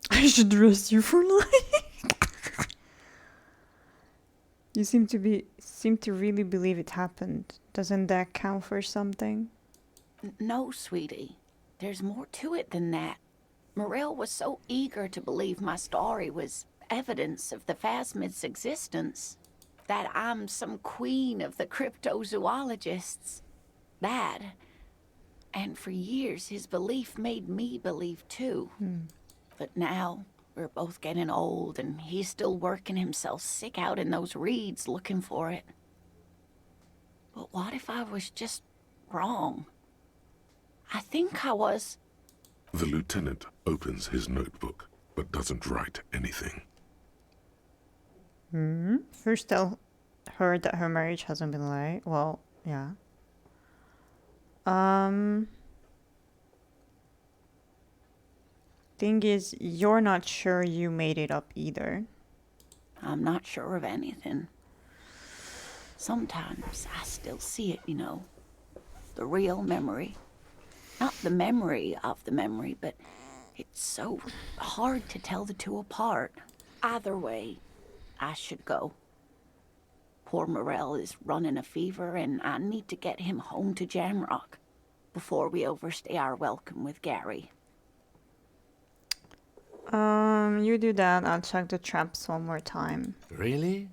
I should arrest you for lying. You seem to really believe it happened. Doesn't that count for something? No, sweetie. There's more to it than that. Morel was so eager to believe my story was evidence of the phasmid's existence, that I'm some queen of the cryptozoologists. That, and for years his belief made me believe too. But now we're both getting old and he's still working himself sick out in those reeds looking for it. But what if I was just wrong? I think I was. The lieutenant opens his notebook, but doesn't write anything. First tell her that her marriage hasn't been like. Well, yeah. Thing is, you're not sure you made it up either. I'm not sure of anything. Sometimes I still see it, you know. The real memory. Not the memory of the memory, but it's so hard to tell the two apart. Either way, I should go. Poor Morel is running a fever, and I need to get him home to Jamrock before we overstay our welcome with Gary. You do that. I'll check the traps one more time. Really?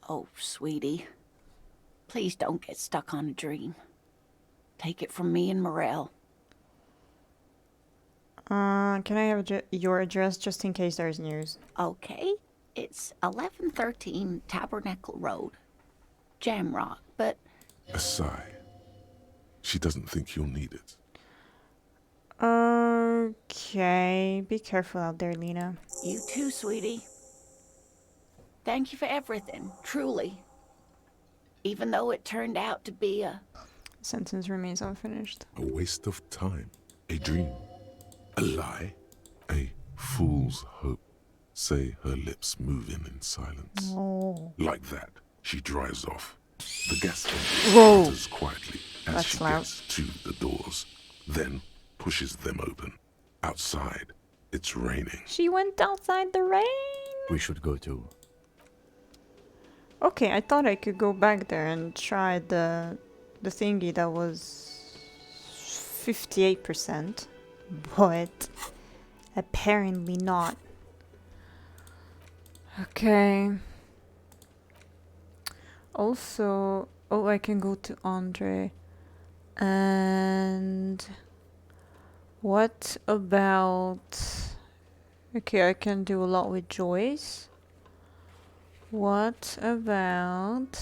Oh, sweetie. Please don't get stuck on a dream. Take it from me and Morel. Can I have your address just in case there's news? Okay. It's 1113 Tabernacle Road. Jamrock, but... A sigh. She doesn't think you'll need it. Okay. Be careful out there, Lena. You too, sweetie. Thank you for everything, truly. Even though it turned out to be a... Sentence remains unfinished. A waste of time. A dream. A lie. A fool's hope. Say her lips moving in silence. Oh. Like that, she drives off. The gas Whoa. engine enters quietly as That's she loud. gets to the doors, then pushes them open. Outside, it's raining. She went outside the rain. We should go too. Okay, I thought I could go back there and try the thingy that was 58%, but apparently not. Okay. Also, oh, I can go to Andre. And what about... Okay, I can do a lot with Joyce. What about...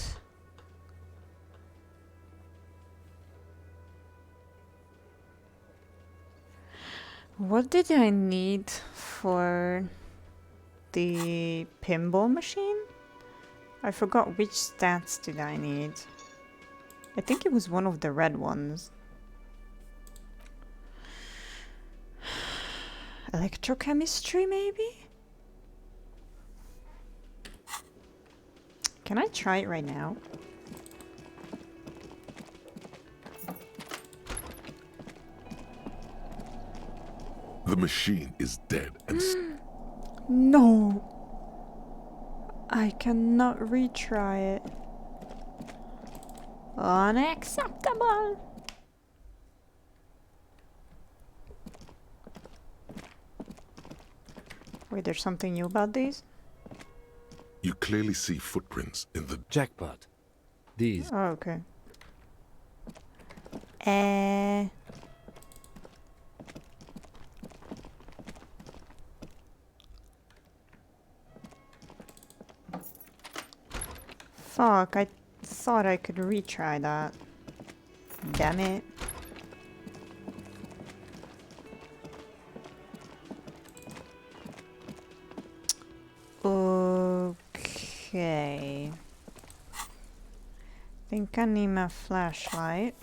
What did I need for the pinball machine? I forgot which stats did I need. I think it was one of the red ones. Electrochemistry, maybe? Can I try it right now? The machine is dead and No! I cannot retry it. Unacceptable! Wait, there's something new about these? you clearly see footprints in the Jackpot. These. Oh, okay. Fuck, I thought I could retry that. Damn it. Okay. Think I need my flashlight.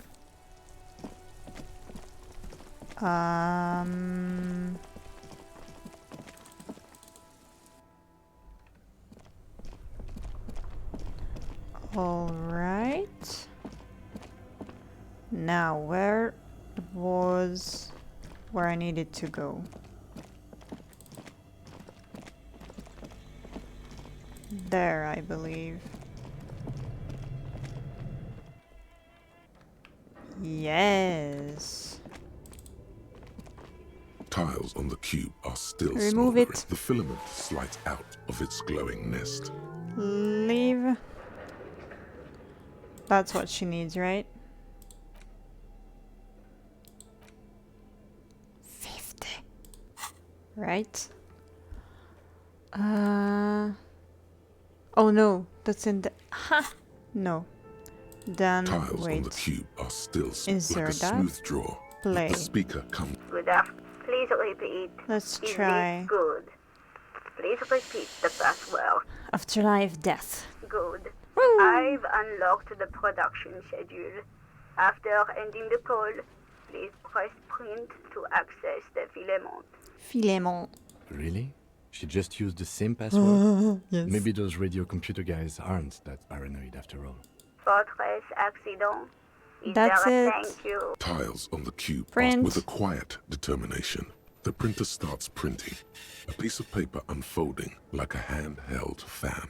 All right. Now, where was where I needed to go? There, I believe. Yes. tiles on the cube are still Remove smoldering. it. The filament slides out of its glowing nest. Leave. That's what she needs, right? 50. Right? Oh no, that's in the... Ha! No. Then, Tiles wait. on the cube are still like a Insert that. smooth draw. Play. The speaker comes. Good. Please repeat. Let's Is try. this good? Please repeat the password. Afterlife Death. Good. Woo! I've unlocked the production schedule. After ending the call, please press print to access the filament. Filament. Really? She just used the same password? Yes. Maybe those radio computer guys aren't that paranoid after all. Fortress accident. Is That's there a it. thank you? Tiles on the cube Print. with a quiet determination. The printer starts printing. A piece of paper unfolding like a handheld fan.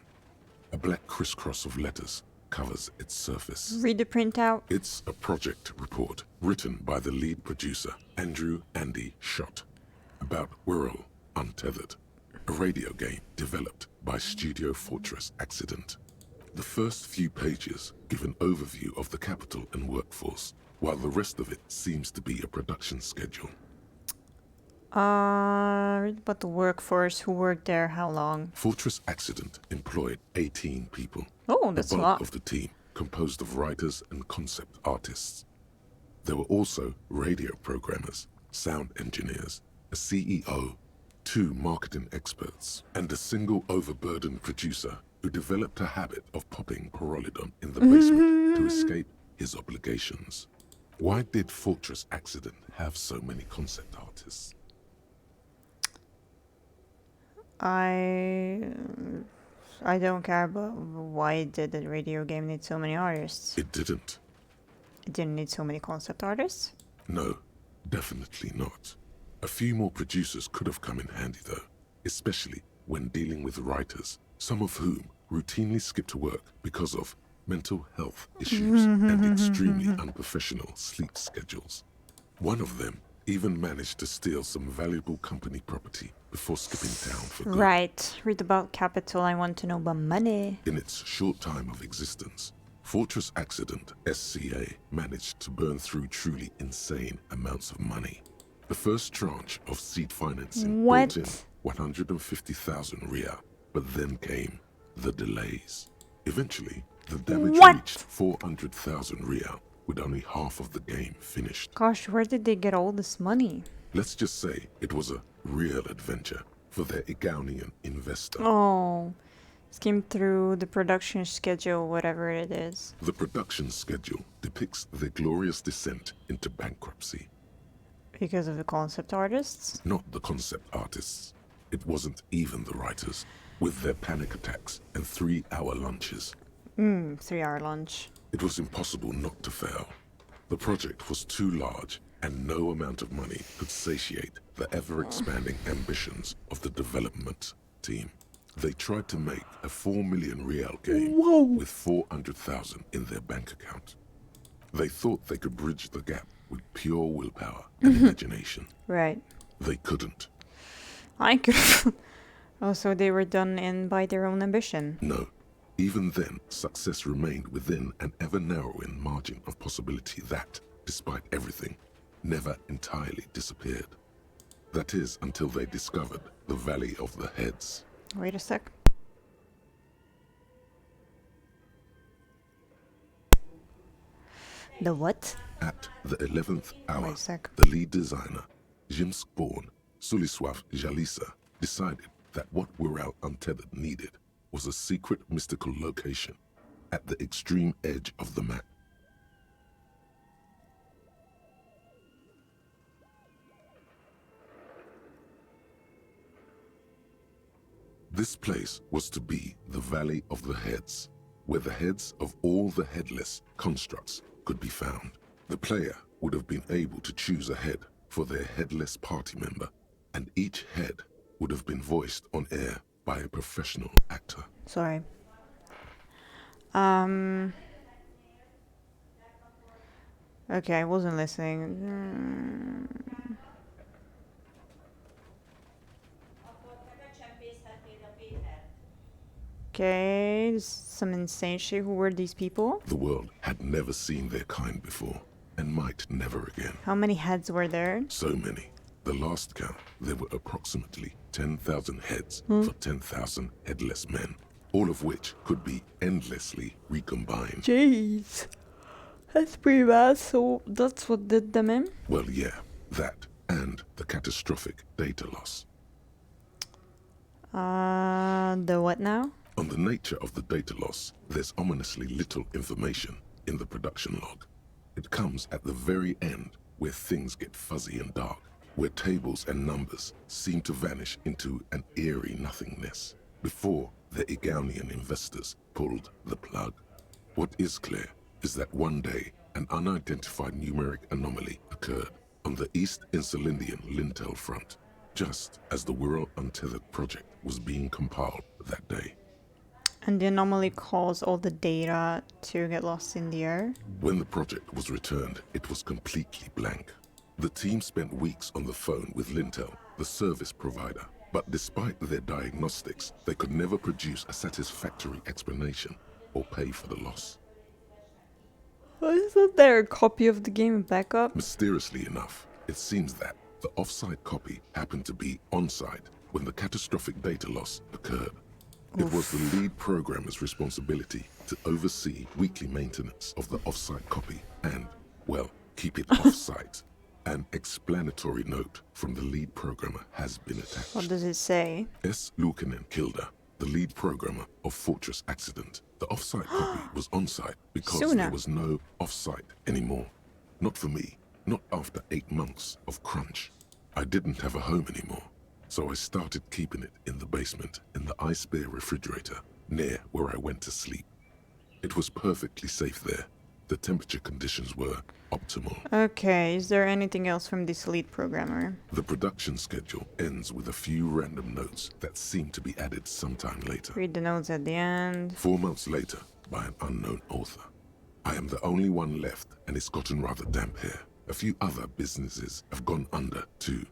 A black crisscross of letters covers its surface. Read the printout. It's a project report written by the lead producer, Andrew Andy Schott, about Whirl Untethered, a radio game developed by Studio Fortress Accident. The first few pages give an overview of the capital and workforce, while the rest of it seems to be a production schedule. Read about the workforce, who worked there, how long. Fortress Accident employed 18 people. Oh, that's the a bulk lot. of the team composed of writers and concept artists. There were also radio programmers, sound engineers, a CEO, 2 marketing experts, and a single overburdened producer who developed a habit of popping Pyrrolidon in the basement to escape his obligations. Why did Fortress Accident have so many concept artists? I don't care, but why did the radio game need so many artists? It didn't. It didn't need so many concept artists? No, definitely not. A few more producers could have come in handy though, especially when dealing with writers, some of whom routinely skip to work because of mental health issues and extremely unprofessional sleep schedules. One of them even managed to steal some valuable company property before skipping town for good. Right. Read about capital. I want to know about money. In its short time of existence, Fortress Accident SCA managed to burn through truly insane amounts of money. The first tranche of seed financing What? brought in 150,000 Riyal, but then came the delays. Eventually, the damage What? reached 400,000 Riyal, with only half of the game finished. Gosh, where did they get all this money? Let's just say it was a real adventure for their Igaunian investor. Oh, skim through the production schedule, whatever it is. The production schedule depicts their glorious descent into bankruptcy. Because of the concept artists? Not the concept artists. It wasn't even the writers, with their panic attacks and 3-hour lunches. 3-hour lunch. It was impossible not to fail. The project was too large and no amount of money could satiate the ever-expanding ambitions of the development team. They tried to make a 4 million real game with 400,000 in their bank account. They thought they could bridge the gap with pure willpower and imagination. Right. They couldn't. I could. Also, they were done in by their own ambition. No. Even then, success remained within an ever-narrowing margin of possibility that, despite everything, never entirely disappeared. That is, until they discovered the Valley of the Heads. Wait a sec. The what? At the 11th hour, Wait a sec. the lead designer, Jimsk-born Sulisław Jalisa, decided that what Wirral Untethered needed was a secret mystical location at the extreme edge of the map. This place was to be the Valley of the Heads, where the heads of all the headless constructs could be found. The player would have been able to choose a head for their headless party member, and each head would have been voiced on air by a professional actor. Sorry. Okay, I wasn't listening. Okay, some insane shit. Who were these people? The world had never seen their kind before, and might never again. How many heads were there? So many. The last count, there were approximately 10,000 heads for 10,000 headless men, all of which could be endlessly recombined. Jeez. That's pretty bad, so that's what did them in? Well, yeah, that, and the catastrophic data loss. The what now? On the nature of the data loss, there's ominously little information in the production log. It comes at the very end, where things get fuzzy and dark, where tables and numbers seem to vanish into an eerie nothingness, before the Egonian investors pulled the plug. What is clear is that one day, an unidentified numeric anomaly occurred on the East Insulindian Lintel front, just as the Wirral Untethered project was being compiled that day. And the anomaly caused all the data to get lost in the air? When the project was returned, it was completely blank. The team spent weeks on the phone with Lintel, the service provider, but despite their diagnostics, they could never produce a satisfactory explanation or pay for the loss. Isn't there a copy of the game backup? Mysteriously enough, it seems that the off-site copy happened to be on-site when the catastrophic data loss occurred. It was the lead programmer's responsibility to oversee weekly maintenance of the off-site copy and, well, keep it off-site. An explanatory note from the lead programmer has been attached. What does it say? S. Luukinen Kilda, the lead programmer of Fortress Accident. The off-site copy was on-site because there was no off-site anymore. Not for me, not after 8 months of crunch. I didn't have a home anymore, so I started keeping it in the basement in the ice bear refrigerator near where I went to sleep. It was perfectly safe there. The temperature conditions were optimal. Okay, is there anything else from this lead programmer? The production schedule ends with a few random notes that seem to be added sometime later. Read the notes at the end. 4 months later, by an unknown author. I am the only one left, and it's gotten rather damp here. A few other businesses have gone under, too.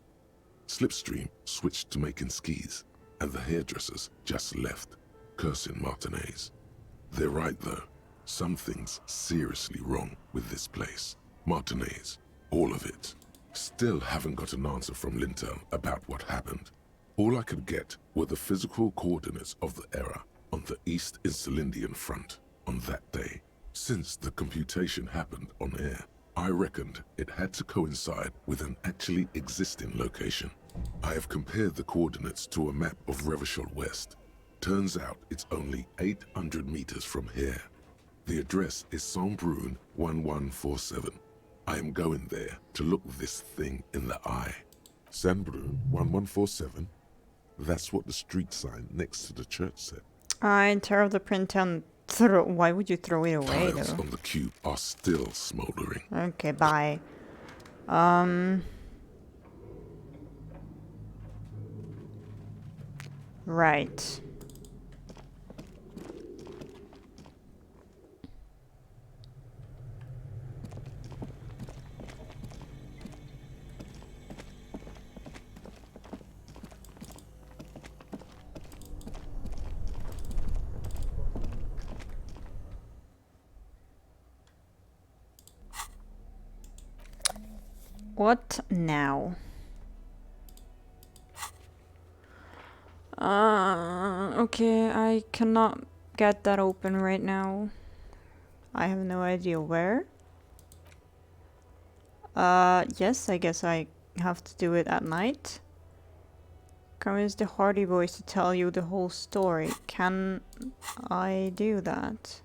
Slipstream switched to making skis, and the hairdressers just left, cursing Martinez. They're right, though. Something's seriously wrong with this place. Martinez, all of it. Still haven't got an answer from Lintel about what happened. All I could get were the physical coordinates of the error on the East Insulindian front on that day. Since the computation happened on air, I reckoned it had to coincide with an actually existing location. I have compared the coordinates to a map of Revachol West. Turns out it's only 800 meters from here. The address is Saint-Brun 1147. I am going there to look this thing in the eye. Saint-Brun 1147? That's what the street sign next to the church said. I tear off the print and throw. Why would you throw it away, Tiles though? on the cube are still smoldering. Okay, bye. Um. Right. What now? Okay, I cannot get that open right now. I have no idea where. Yes, I guess I have to do it at night. Convince the Hardy Boys to tell you the whole story. Can I do that?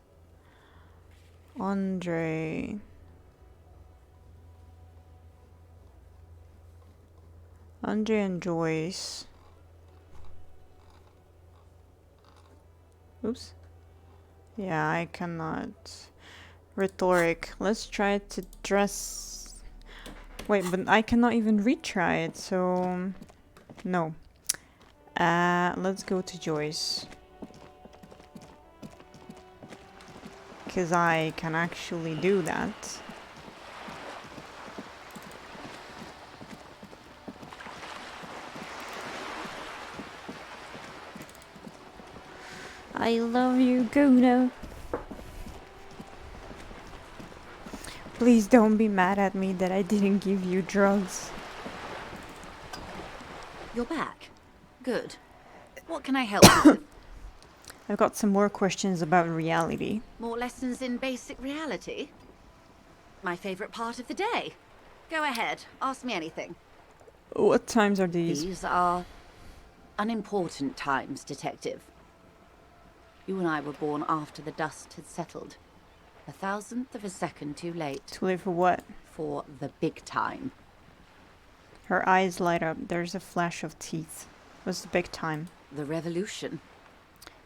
Andre. Andre and Joyce. Oops. Yeah, I cannot. Rhetoric. Let's try to dress. Wait, but I cannot even retry it, so. No. Let's go to Joyce. Because I can actually do that. I love you, Kuno. Please don't be mad at me that I didn't give you drugs. You're back. Good. What can I help you with? I've got some more questions about reality. More lessons in basic reality? My favorite part of the day. Go ahead, ask me anything. What times are these? These are unimportant times, Detective. You and I were born after the dust had settled. 1,000th of a second too late. Too late for what? For the big time. Her eyes light up. There's a flash of teeth. What's the big time? The revolution.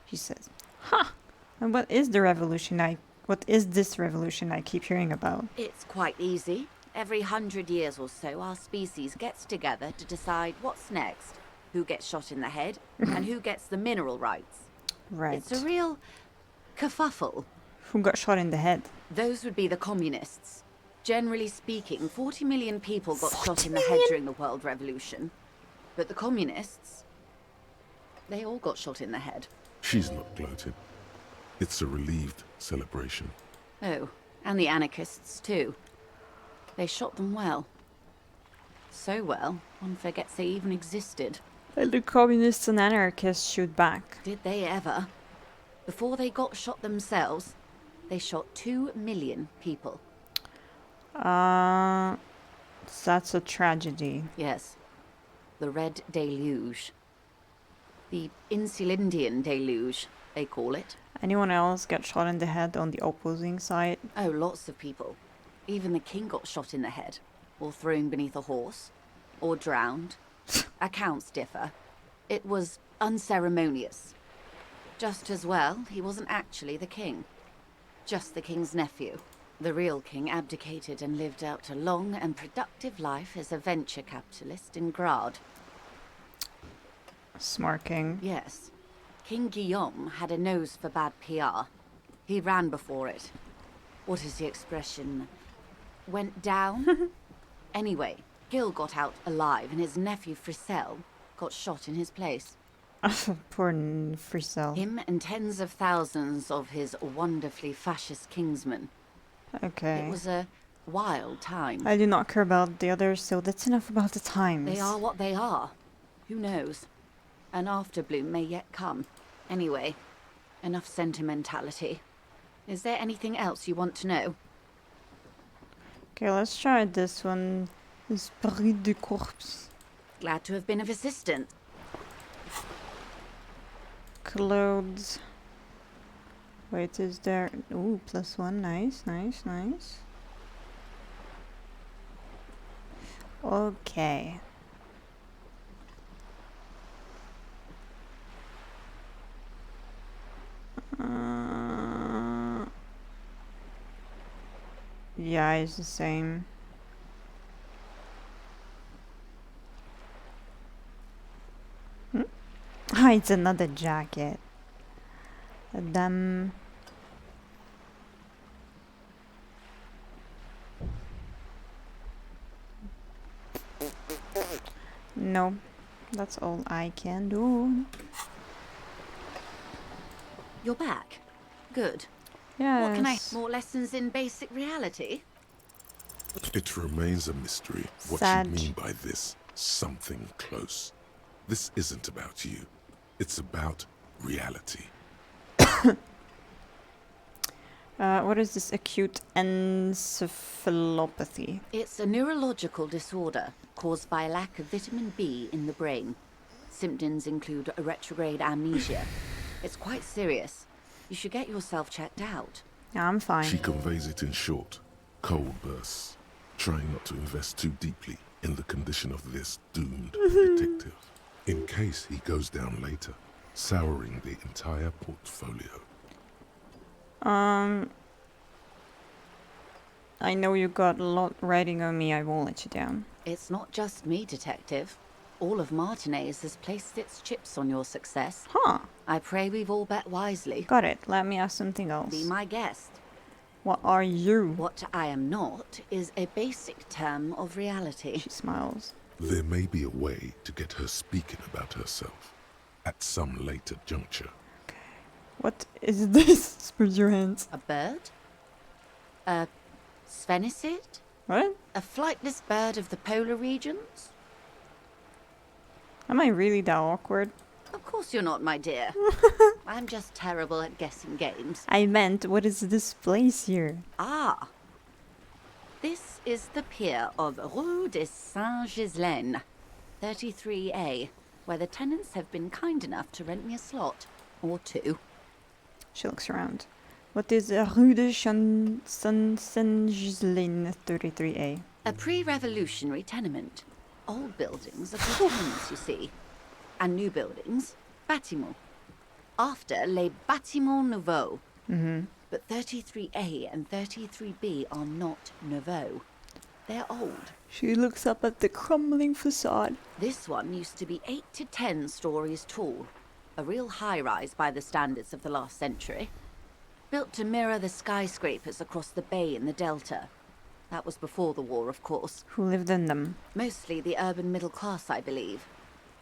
She says. Ha! And what is the revolution what is this revolution I keep hearing about? It's quite easy. Every 100 years or so, our species gets together to decide what's next. Who gets shot in the head, and who gets the mineral rights. Right. It's a real kerfuffle. Who got shot in the head? Those would be the communists. Generally speaking, 40 million people got shot in the head during the World Revolution. But the communists, they all got shot in the head. She's not gloating. It's a relieved celebration. Oh, and the anarchists too. They shot them well. So well, one forgets they even existed. And the communists and anarchists shoot back. Did they ever? Before they got shot themselves, they shot 2 million people. That's a tragedy. Yes. The Red Deluge. The Insulindian Deluge, they call it. Anyone else get shot in the head on the opposing side? Oh, lots of people. Even the king got shot in the head, or thrown beneath a horse, or drowned. Accounts differ. It was unceremonious. Just as well, he wasn't actually the king. Just the king's nephew. The real king abdicated and lived out a long and productive life as a venture capitalist in Grad. Smart king. Yes. King Guillaume had a nose for bad PR. He ran before it. What is the expression? Went down? Anyway, Gil got out alive and his nephew Frisell got shot in his place. Poor Frisell. Him and tens of thousands of his wonderfully fascist kingsmen. Okay. It was a wild time. I do not care about the others, so that's enough about the times. They are what they are. Who knows? An afterbloom may yet come. Anyway, enough sentimentality. Is there anything else you want to know? Okay, let's try this one. Esprit de corpse. Glad to have been of assistance. Clothes. Wait, is there... Ooh, +1. Nice, nice, nice. Okay. Yeah, it's the same. It's another jacket. Damn. No, that's all I can do. You're back. Good. Yes. What can I... More lessons in basic reality? It remains a mystery what Sad. you mean by this something close. This isn't about you. It's about reality. What is this acute encephalopathy? It's a neurological disorder caused by a lack of vitamin B in the brain. Symptoms include a retrograde amnesia. It's quite serious. You should get yourself checked out. Yeah, I'm fine. She conveys it in short, cold bursts, trying not to invest too deeply in the condition of this doomed detective, in case he goes down later, souring the entire portfolio. I know you got a lot riding on me. I won't let you down. It's not just me, Detective. All of Martinez has placed its chips on your success. Huh. I pray we've all bet wisely. Got it. Let me ask something else. Be my guest. What are you? What I am not is a basic term of reality. She smiles. There may be a way to get her speaking about herself at some later juncture. What is this? Spread your hands. A bird? A sphenicid? What? A flightless bird of the polar regions? Am I really that awkward? Of course you're not, my dear. I'm just terrible at guessing games. I meant, what is this place here? Ah. This is the pier of Rue de Saint-Ghislaine, 33A, where the tenants have been kind enough to rent me a slot. Or two. She looks around. What is Rue de Saint-Ghislaine 33A? A pre-revolutionary tenement. Old buildings are for tenants, you see. And new buildings, bâtiments. After, les bâtiments nouveaux. But 33A and 33B are not nouveaux. They're old. She looks up at the crumbling facade. This one used to be 8 to 10 stories tall. A real high-rise by the standards of the last century. Built to mirror the skyscrapers across the bay in the Delta. That was before the war, of course. Who lived in them? Mostly the urban middle class, I believe.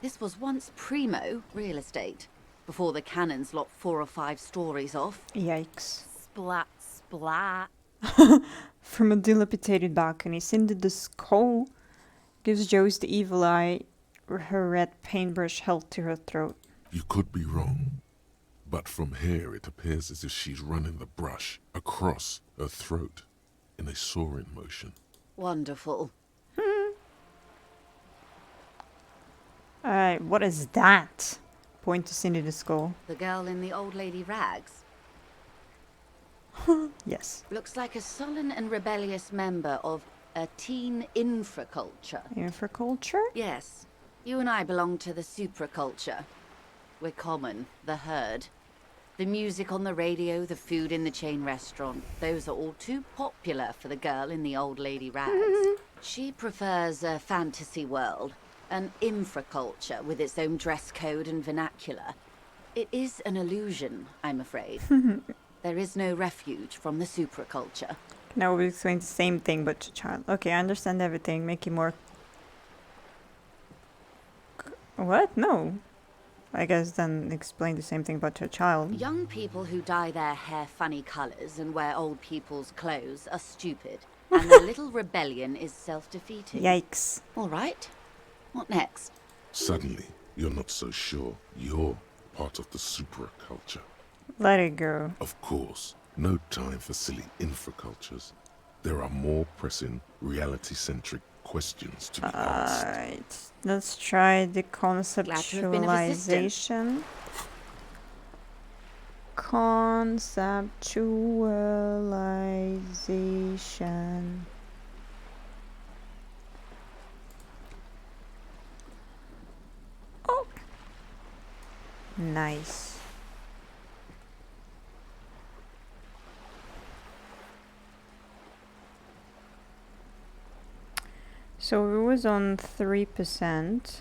This was once primo real estate, before the cannons lopped 4 or 5 stories off. Yikes. Splat, splat. From a dilapidated balcony, Cindy the skull gives Joyce the evil eye, her red paintbrush held to her throat. You could be wrong, but from here it appears as if she's running the brush across her throat in a soaring motion. Wonderful. What is that? Point to Cindy the skull. The girl in the old lady rags. Yes. Looks like a sullen and rebellious member of a teen infraculture. Infraculture? Yes. You and I belong to the supraculture. We're common, the herd. The music on the radio, the food in the chain restaurant, those are all too popular for the girl in the old lady rags. She prefers a fantasy world, an infraculture with its own dress code and vernacular. It is an illusion, I'm afraid. There is no refuge from the supraculture. Now we explain the same thing but to a child. Okay, I understand everything. Make it more... What? No. I guess then explain the same thing but to a child. Young people who dye their hair funny colours and wear old people's clothes are stupid. And their little rebellion is self-defeating. Yikes. All right. What next? Suddenly, you're not so sure you're part of the supraculture. Let it go. Of course, no time for silly infracultures. There are more pressing, reality-centric questions to be asked. Alright, let's try the Glad to have been of assistance. conceptualization. Conceptualization. Oh, nice. So it was on 3%.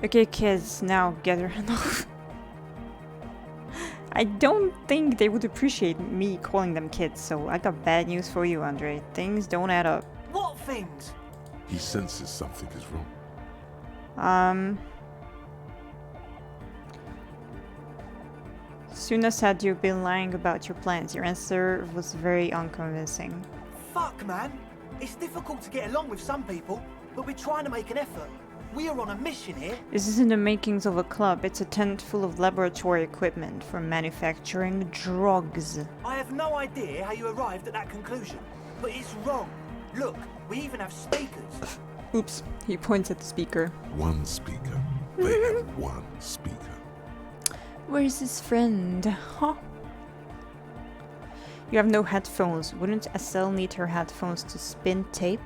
Okay, kids, now get her. I don't think they would appreciate me calling them kids, so I got bad news for you, Andre. Things don't add up. What things? He senses something is wrong. Suna said you've been lying about your plans. Your answer was very unconvincing. Fuck, man. It's difficult to get along with some people, but we're trying to make an effort. We are on a mission here. This isn't the makings of a club. It's a tent full of laboratory equipment for manufacturing drugs. I have no idea how you arrived at that conclusion, but it's wrong. Look, we even have speakers. Oops, he points at the speaker. One speaker. They have one speaker. Where's his friend? Huh? You have no headphones. Wouldn't Estelle need her headphones to spin tape?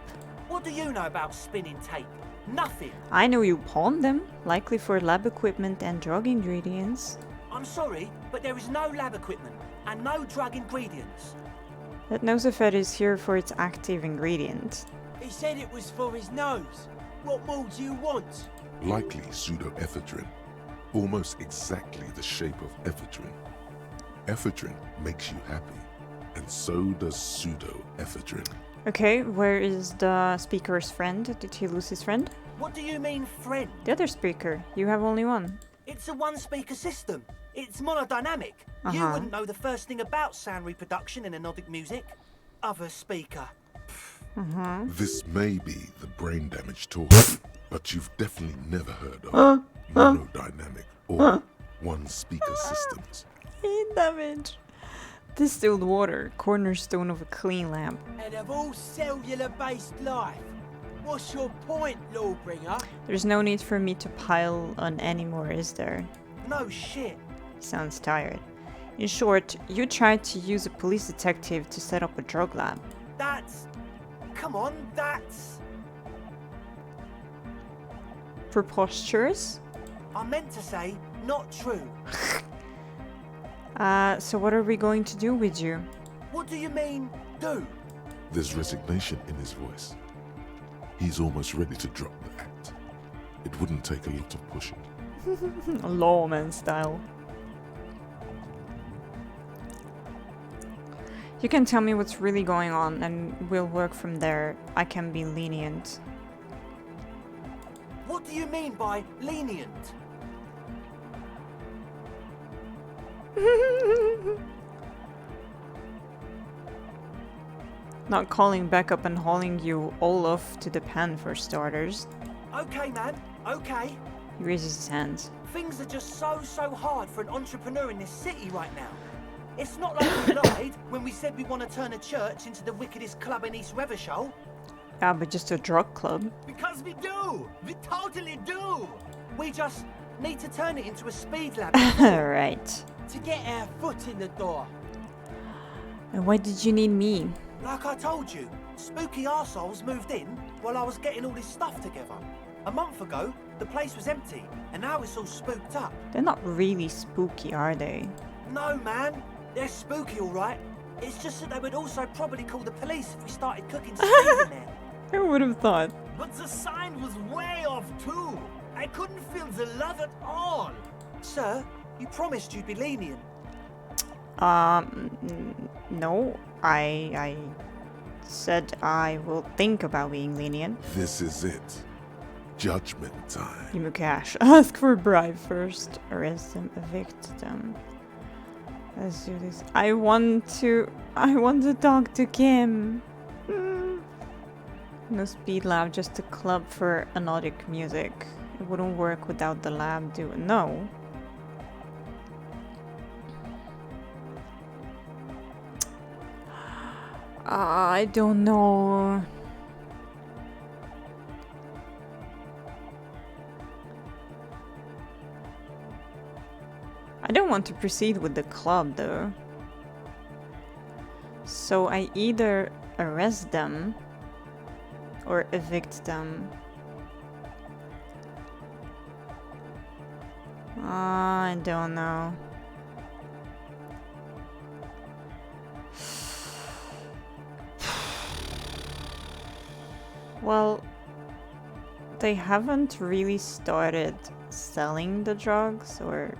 What do you know about spinning tape? Nothing. I know you pawned them, likely for lab equipment and drug ingredients. I'm sorry, but there is no lab equipment and no drug ingredients. That Nosefed is here for its active ingredient. He said it was for his nose. What more do you want? Likely pseudoephedrine. Almost exactly the shape of ephedrine. Ephedrine makes you happy, and so does pseudoephedrine. Okay, where is the speaker's friend? Did he lose his friend? What do you mean, friend? The other speaker. You have only one. It's a one-speaker system. It's monodynamic. You wouldn't know the first thing about sound reproduction in anodic music. Other speaker. This may be the brain damage talk, but you've definitely never heard of monodynamic or one-speaker systems. Brain damage. Distilled water, cornerstone of a clean lamp. And of all cellular-based life, what's your point, Lawbringer? There's no need for me to pile on anymore, is there? No shit. Sounds tired. In short, you tried to use a police detective to set up a drug lab. That's... Come on, that's... Preposterous? I meant to say, not true. So what are we going to do with you? What do you mean, do? There's resignation in his voice. He's almost ready to drop the act. It wouldn't take a lot of pushing. Lawman style. You can tell me what's really going on and we'll work from there. I can be lenient. What do you mean by lenient? Not calling back up and hauling you all off to the pen for starters. Okay, man, okay. He raises his hands. Things are just so hard for an entrepreneur in this city right now. It's not like we lied when we said we want to turn a church into the wickedest club in East Revachol. Yeah, but just a drug club. Because we do! We totally do! We just need to turn it into a speed lab. Right. To get our foot in the door. And why did you need me? Like I told you, spooky arseholes moved in while I was getting all this stuff together. A month ago, the place was empty, and now it's all spooked up. They're not really spooky, are they? No, man. They're spooky, all right. It's just that they would also probably call the police if we started cooking speed in there. Who would have thought? But the sign was way off, too. I couldn't feel the love at all. Sir, you promised you'd be lenient. No. I said I will think about being lenient. This is it. Judgment time. Give me cash. Ask for a bribe first. Arrest them. Evict them. Let's do this. I want to talk to Kim. No speed lab, just a club for anodic music. It wouldn't work without the lab, do it? No. I don't know. I don't want to proceed with the club though. So I either arrest them or evict them. I don't know. Well, they haven't really started selling the drugs or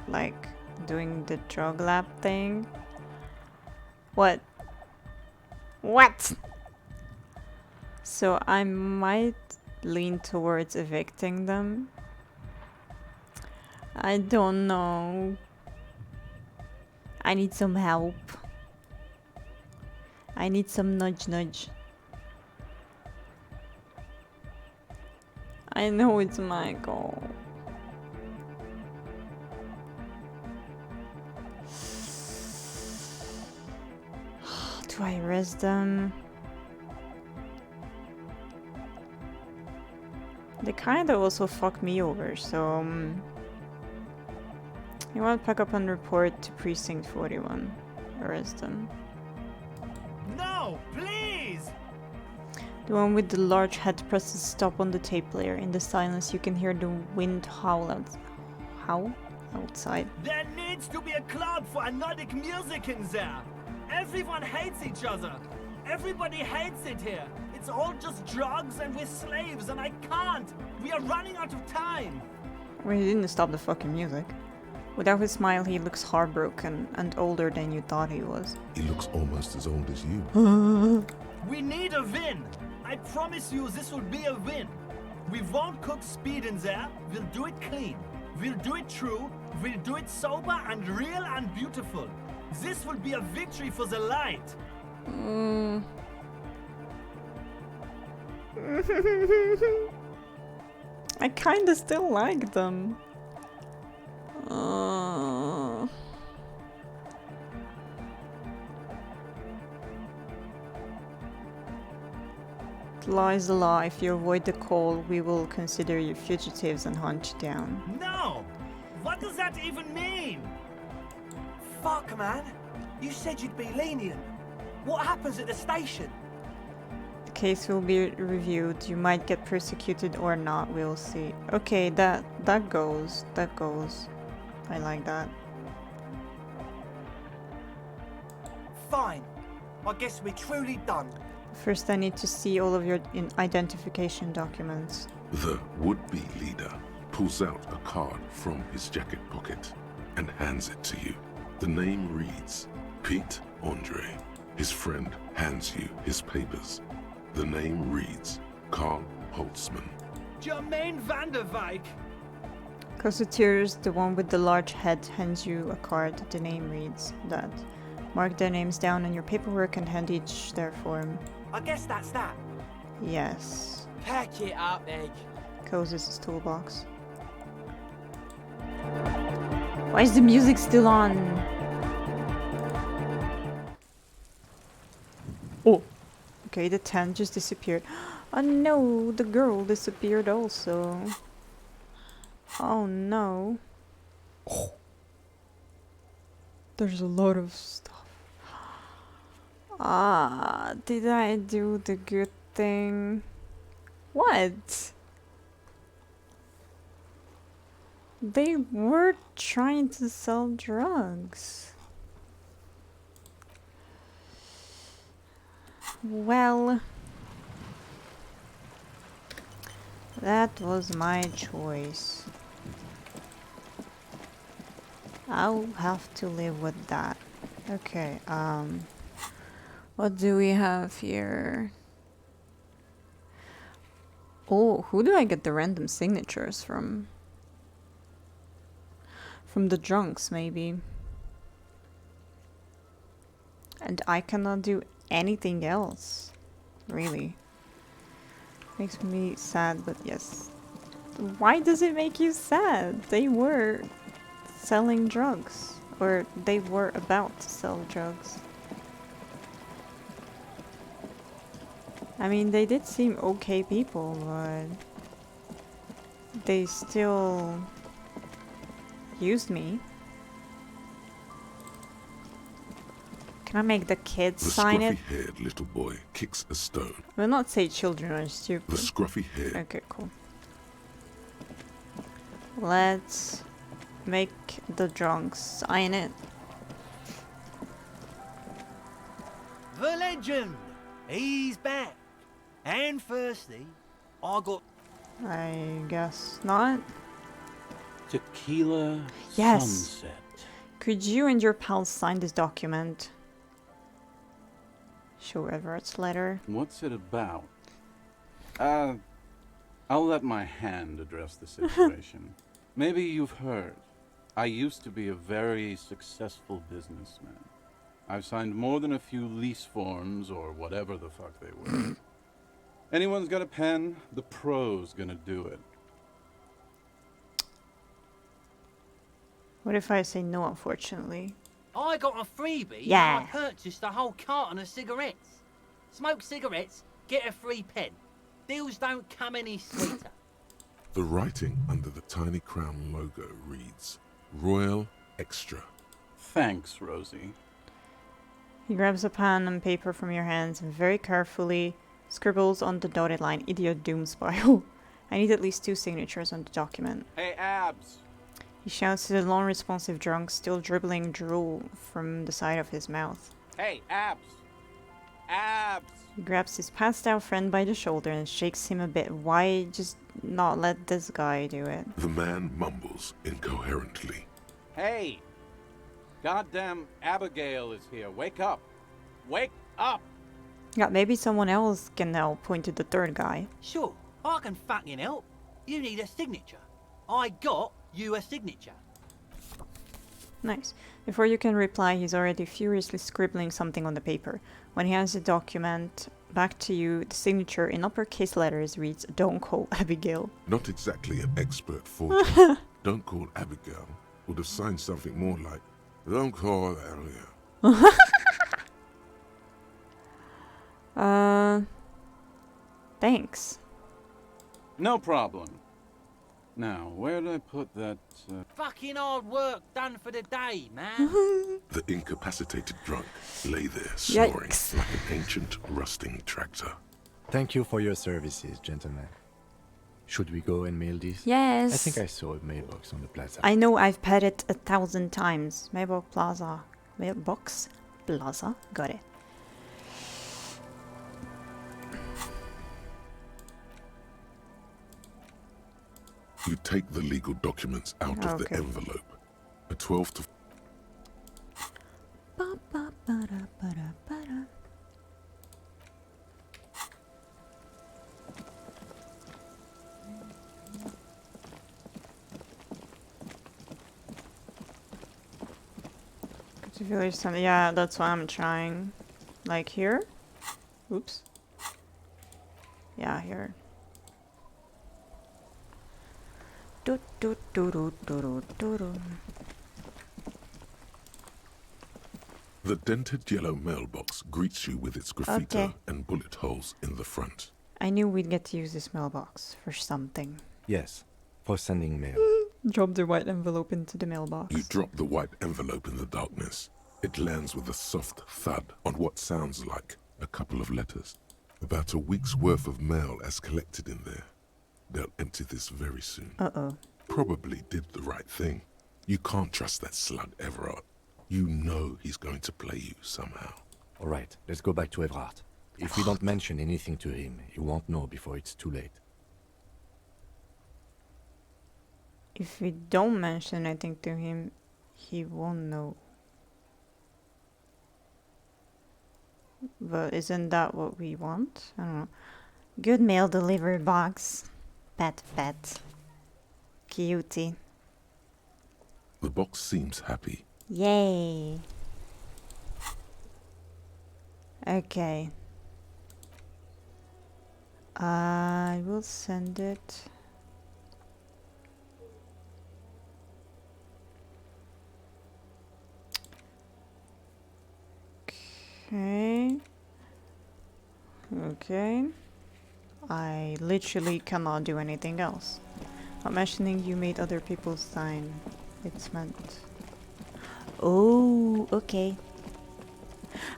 like doing the drug lab thing. What? What? So I might lean towards evicting them. I don't know. I need some help. I need some nudge nudge. I know it's my goal. Do I arrest them? They kinda also fucked me over, so you want to pack up and report to Precinct 41. Arrest them. No, please! The one with the large head presses stop on the tape player. In the silence, you can hear the wind howl outside. There needs to be a club for Nordic music in there. Everyone hates each other. Everybody hates it here. It's all just drugs and we're slaves and I can't. We are running out of time. Well, he didn't stop the fucking music. Without his smile, he looks heartbroken and older than you thought he was. He looks almost as old as you. We need a win. I promise you this will be a win. We won't cook speed in there. We'll do it clean. We'll do it true. We'll do it sober and real and beautiful. This will be a victory for the light. I kinda still like them. The law is the law. If you avoid the call, we will consider you fugitives and hunt you down. No! What does that even mean? Fuck, man. You said you'd be lenient. What happens at the station? The case will be reviewed. You might get persecuted or not. We'll see. Okay, that goes. That goes. I like that. Fine. I guess we're truly done. First, I need to see all of your identification documents. The would-be leader pulls out a card from his jacket pocket and hands it to you. The name reads Pete Andre. His friend hands you his papers. The name reads Carl Holtzman. Jermaine van der Wijk. Constitutors, the one with the large head, hands you a card. The name reads that. Mark their names down on your paperwork and hand each their form. I guess that's that. Yes. Pack it up, Egg. Closes his toolbox. Why is the music still on? Oh. Okay, the tent just disappeared. Oh no, the girl disappeared also. Oh no. Oh. There's a lot of stuff. Ah, did I do the good thing? What? They were trying to sell drugs. Well, that was my choice. I'll have to live with that. Okay, what do we have here? Oh, who do I get the random signatures from? From the drunks, maybe. And I cannot do anything else. Really. Makes me sad, but yes. Why does it make you sad? They were selling drugs. Or they were about to sell drugs. I mean, they did seem okay people, but they still used me. Can I make the kids sign it? The scruffy-haired little boy kicks a stone. We'll not say children are stupid. The scruffy-haired. Okay, cool. Let's make the drunks sign it. The legend! He's back. And firstly, I got... I guess not. Tequila Yes. sunset. Could you and your pals sign this document? Show Everett's letter. What's it about? I'll let my hand address the situation. Maybe you've heard. I used to be a very successful businessman. I've signed more than a few lease forms or whatever the fuck they were. Anyone's got a pen, the pro's gonna do it. What if I say no, unfortunately? I got a freebie Yeah. and I purchased a whole carton of cigarettes. Smoke cigarettes, get a free pen. Deals don't come any sweeter. The writing under the tiny crown logo reads, Royal Extra. Thanks, Rosie. He grabs a pen and paper from your hands and very carefully scribbles on the dotted line, Idiot Doomspile. I need at least 2 signatures on the document. Hey, Abs. He shouts to the non-responsive drunk, still dribbling drool from the side of his mouth. Hey, Abs. Abs. He grabs his passed-out friend by the shoulder and shakes him a bit. Why just not let this guy do it? The man mumbles incoherently. Hey. Goddamn Abigail is here. Wake up. Wake up. Yeah, maybe someone else can help, point to the third guy. Sure, I can fucking help. You need a signature. I got you a signature. Nice. Before you can reply, he's already furiously scribbling something on the paper. When he hands the document back to you, the signature in uppercase letters reads, "Don't call Abigail." Not exactly an expert forger. Don't call Abigail would have signed something more like, Don't call Abigail. Thanks. No problem. Now, where did I put that? Fucking hard work done for the day, man. The incapacitated drunk lay there snoring like an ancient rusting tractor. Thank you for your services, gentlemen. Should we go and mail this? Yes. I think I saw a mailbox on the plaza. I know I've pet it 1,000 times. Mailbox Plaza. Mailbox Plaza. Got it. You take the legal documents out of the envelope. A 12 to... Yeah, that's what I'm trying. Like here? Oops. Yeah, here. The dented yellow mailbox greets you with its graffito and bullet holes in the front. I knew we'd get to use this mailbox for something. Yes, for sending mail. Drop the white envelope into the mailbox. You drop the white envelope in the darkness. It lands with a soft thud on what sounds like a couple of letters. About a week's worth of mail as collected in there. They'll empty this very soon. Uh-oh. Probably did the right thing. You can't trust that slug Everard. You know he's going to play you somehow. All right, let's go back to Everard. If we don't mention anything to him, he won't know before it's too late. If we don't mention anything to him, he won't know. But isn't that what we want? I don't know. Good mail delivery box. Pet. Cutie. The box seems happy. Yay. Okay. I will send it. Okay. I literally cannot do anything else. Not mentioning you made other people sign. It's meant. Oh, okay.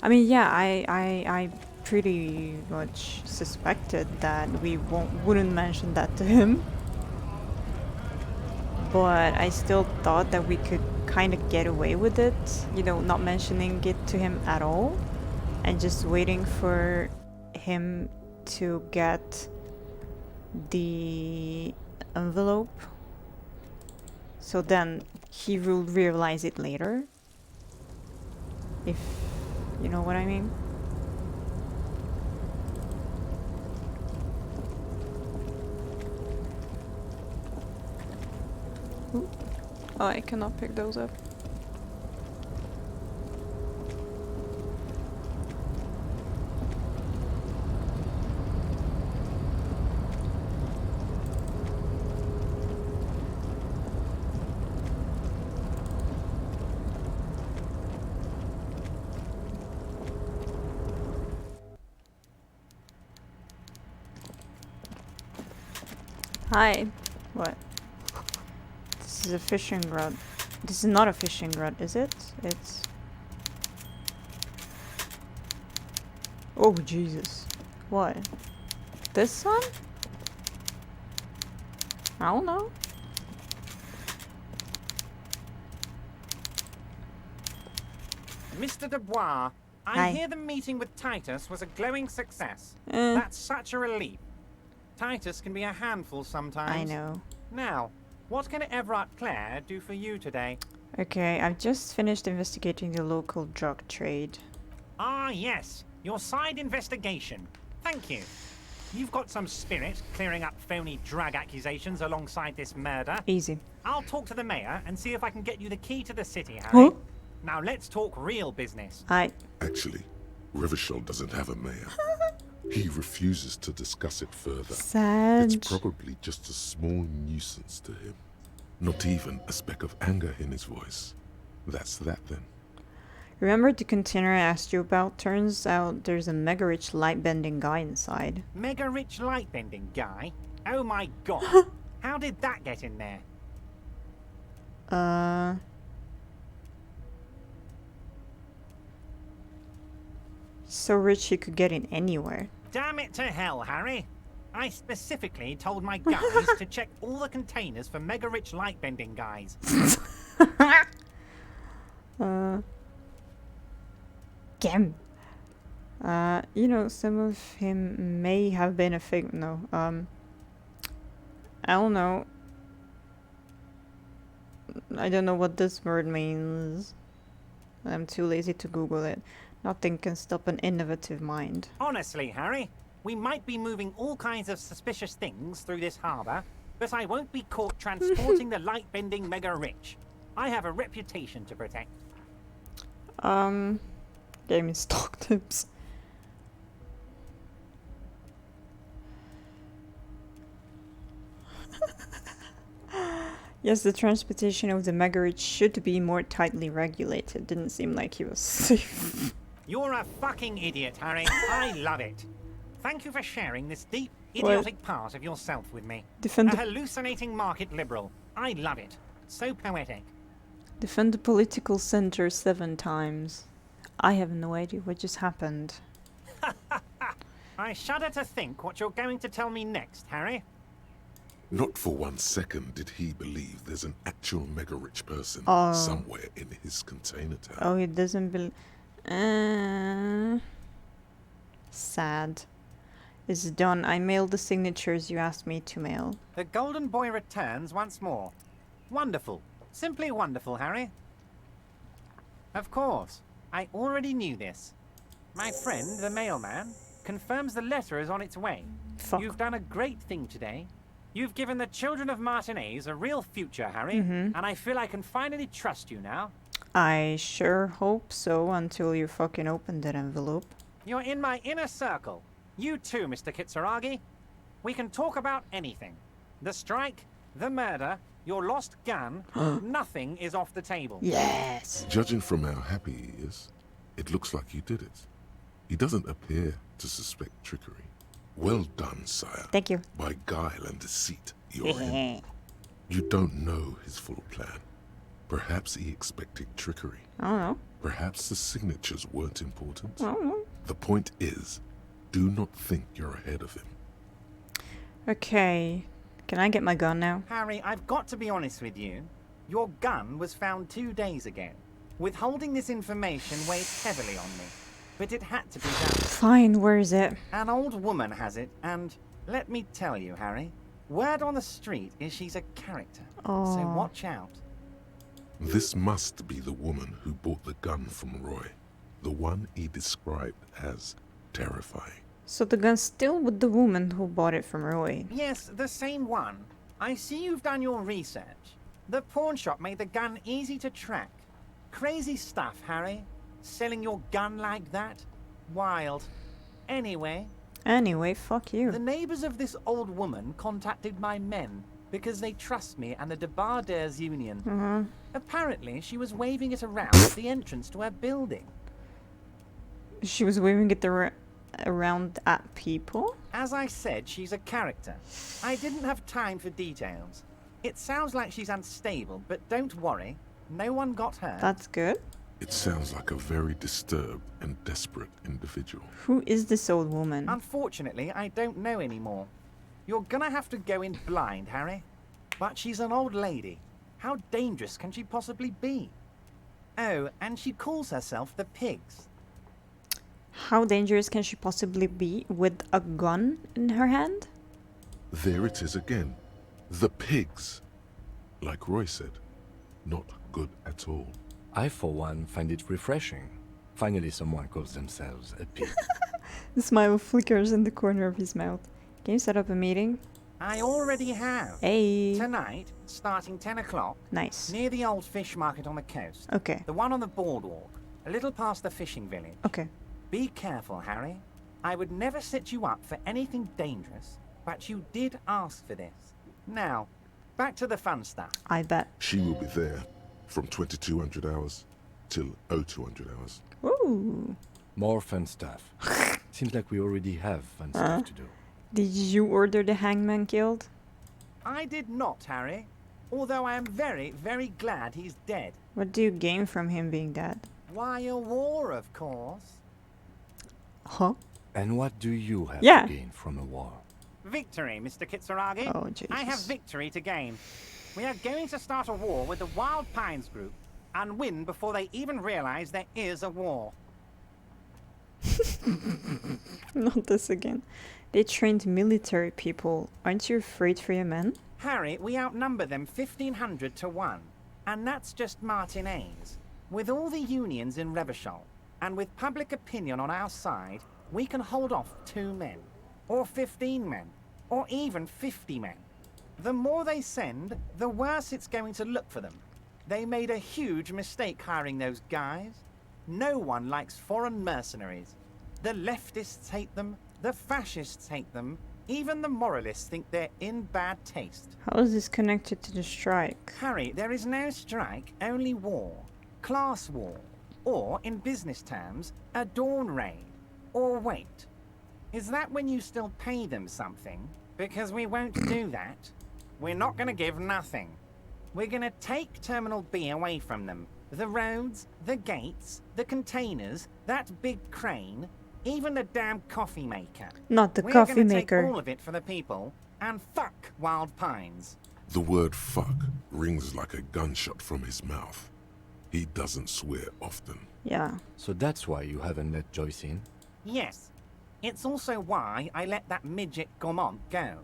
I mean, yeah, I pretty much suspected that we wouldn't mention that to him. But I still thought that we could kind of get away with it, you know, not mentioning it to him at all and just waiting for him to get the envelope so then he will realize it later. If you know what I mean. Ooh. Oh, I cannot pick those up. Hi. What? This is a fishing rod. This is not a fishing rod, is it? It's... Oh, Jesus. What? This one? I don't know. Mr. Dubois, I Hi. hear the meeting with Titus was a glowing success. Eh. That's such a relief. Titus can be a handful sometimes. I know. Now, what can Everard Clare do for you today? Okay, I've just finished investigating the local drug trade. Ah, yes. Your side investigation. Thank you. You've got some spirit clearing up phony drug accusations alongside this murder. Easy. I'll talk to the mayor and see if I can get you the key to the city, Harry. Huh? Now let's talk real business. Actually, Rivershell doesn't have a mayor. He refuses to discuss it further. Sad. It's probably just a small nuisance to him. Not even a speck of anger in his voice. That's that then. Remember the container I asked you about? Turns out there's a mega rich light bending guy inside. Mega rich light bending guy? Oh my god. How did that get in there? So rich he could get in anywhere. Damn it to hell, Harry. I specifically told my guys to check all the containers for mega rich light bending guys. Damn. You know, some of him may have been a fig. No, I don't know. I don't know what this word means. I'm too lazy to Google it. Nothing can stop an innovative mind. Honestly, Harry, we might be moving all kinds of suspicious things through this harbour, but I won't be caught transporting the light bending mega rich. I have a reputation to protect. Gave me stock tips. Yes, the transportation of the mega rich should be more tightly regulated. Didn't seem like he was safe. You're a fucking idiot, Harry. I love it. Thank you for sharing this deep, idiotic part of yourself with me. Defend a the- hallucinating market liberal. I love it. So poetic. Defend the political center 7 times. I have no idea what just happened. I shudder to think what you're going to tell me next, Harry. Not for 1 second did he believe there's an actual mega rich person somewhere in his container town. Oh, he doesn't believe. Sad. It's done. I mailed the signatures you asked me to mail. The golden boy returns once more. Wonderful. Simply wonderful, Harry. Of course. I already knew this. My friend, the mailman, confirms the letter is on its way. Fuck. You've done a great thing today. You've given the children of Martinez a real future, Harry, and I feel I can finally trust you now. I sure hope so until you fucking open that envelope. You're in my inner circle. You too, Mr. Kitsuragi. We can talk about anything. The strike, the murder, your lost gun, nothing is off the table. Yes. Judging from how happy he is, it looks like you did it. He doesn't appear to suspect trickery. Well done, sire. Thank you. By guile and deceit, you're in. You don't know his full plan. Perhaps he expected trickery. I don't know. Perhaps the signatures weren't important. I don't know. The point is, do not think you're ahead of him. Okay. Can I get my gun now? Harry, I've got to be honest with you. Your gun was found 2 days ago. Withholding this information weighs heavily on me. But it had to be done. Fine, where is it? An old woman has it, and let me tell you, Harry, Word on the street is she's a character, so Oh. watch out. This must be the woman who bought the gun from Roy. The one he described as terrifying. So the gun's still with the woman who bought it from Roy. Yes, the same one. I see you've done your research. The pawn shop made the gun easy to track. Crazy stuff, Harry. Selling your gun like that? Wild. Anyway, Fuck you. the neighbors of this old woman contacted my men because they trust me and the Debarders Union. Apparently, she was waving it around at the entrance to her building. She was waving it around at people? As I said, she's a character. I didn't have time for details. It sounds like she's unstable, but don't worry. No one got hurt. That's good. It sounds like a very disturbed and desperate individual. Who is this old woman? Unfortunately, I don't know anymore. You're gonna have to go in blind, Harry. But she's an old lady. How dangerous can she possibly be? Oh, and she calls herself the Pigs. How dangerous can she possibly be with a gun in her hand? There it is again. The pigs. Like Roy said, not good at all. I, for one, find it refreshing. Finally, someone calls themselves a pig. The smile flickers in the corner of his mouth. Can you set up a meeting? I already have. Hey. Tonight, starting 10 o'clock. Nice. Near the old fish market on the coast. Okay. The one on the boardwalk. A little past the fishing village. Okay. Be careful, Harry. I would never set you up for anything dangerous, but you did ask for this. Now, back to the fun stuff. I bet. She will be there from 2200 hours till 0200 hours. Ooh. More fun stuff. Seems like we already have fun stuff to do. Did you order the hangman killed? I did not, Harry. Although I am very, very glad he's dead. What do you gain from him being dead? Why, a war, of course. Huh? And what do you have Yeah. to gain from a war? Victory, Mr. Kitsuragi. Oh, Jesus. I have victory to gain. We are going to start a war with the Wild Pines group and win before they even realize there is a war. Not this again. They trained military people. Aren't you afraid for your men? Harry, we outnumber them 1,500 to 1. And that's just Martinez. With all the unions in Revachol, and with public opinion on our side, we can hold off 2 men, or 15 men, or even 50 men. The more they send, the worse it's going to look for them. They made a huge mistake hiring those guys. No one likes foreign mercenaries. The leftists hate them, the fascists hate them, even the moralists think they're in bad taste. How is this connected to the strike? Harry, there is no strike, only war. Class war. Or, in business terms, a dawn raid. Or wait. Is that when you still pay them something? Because we won't do that. We're not going to give nothing. We're going to take Terminal B away from them. The roads, the gates, the containers, that big crane, even the damn coffee maker. Not the We're coffee gonna maker. take all of it for the people, and fuck Wild Pines. The word fuck rings like a gunshot from his mouth. He doesn't swear often. Yeah. So that's why you haven't let Joyce in? Yes. It's also why I let that midget Gaumont go.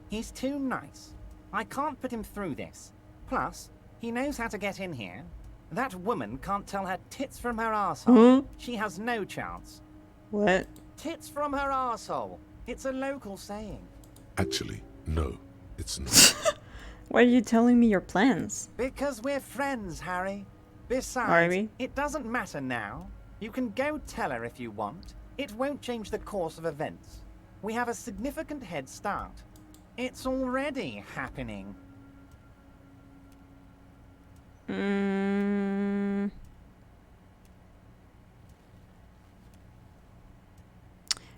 He's too nice. I can't put him through this. Plus, he knows how to get in here. That woman can't tell her tits from her arsehole. She has no chance. What? Tits from her arsehole. It's a local saying. Actually, no, it's not. Why are you telling me your plans? Because we're friends, Harry. Besides, Are we? it doesn't matter now. You can go tell her if you want. It won't change the course of events. We have a significant head start. It's already happening.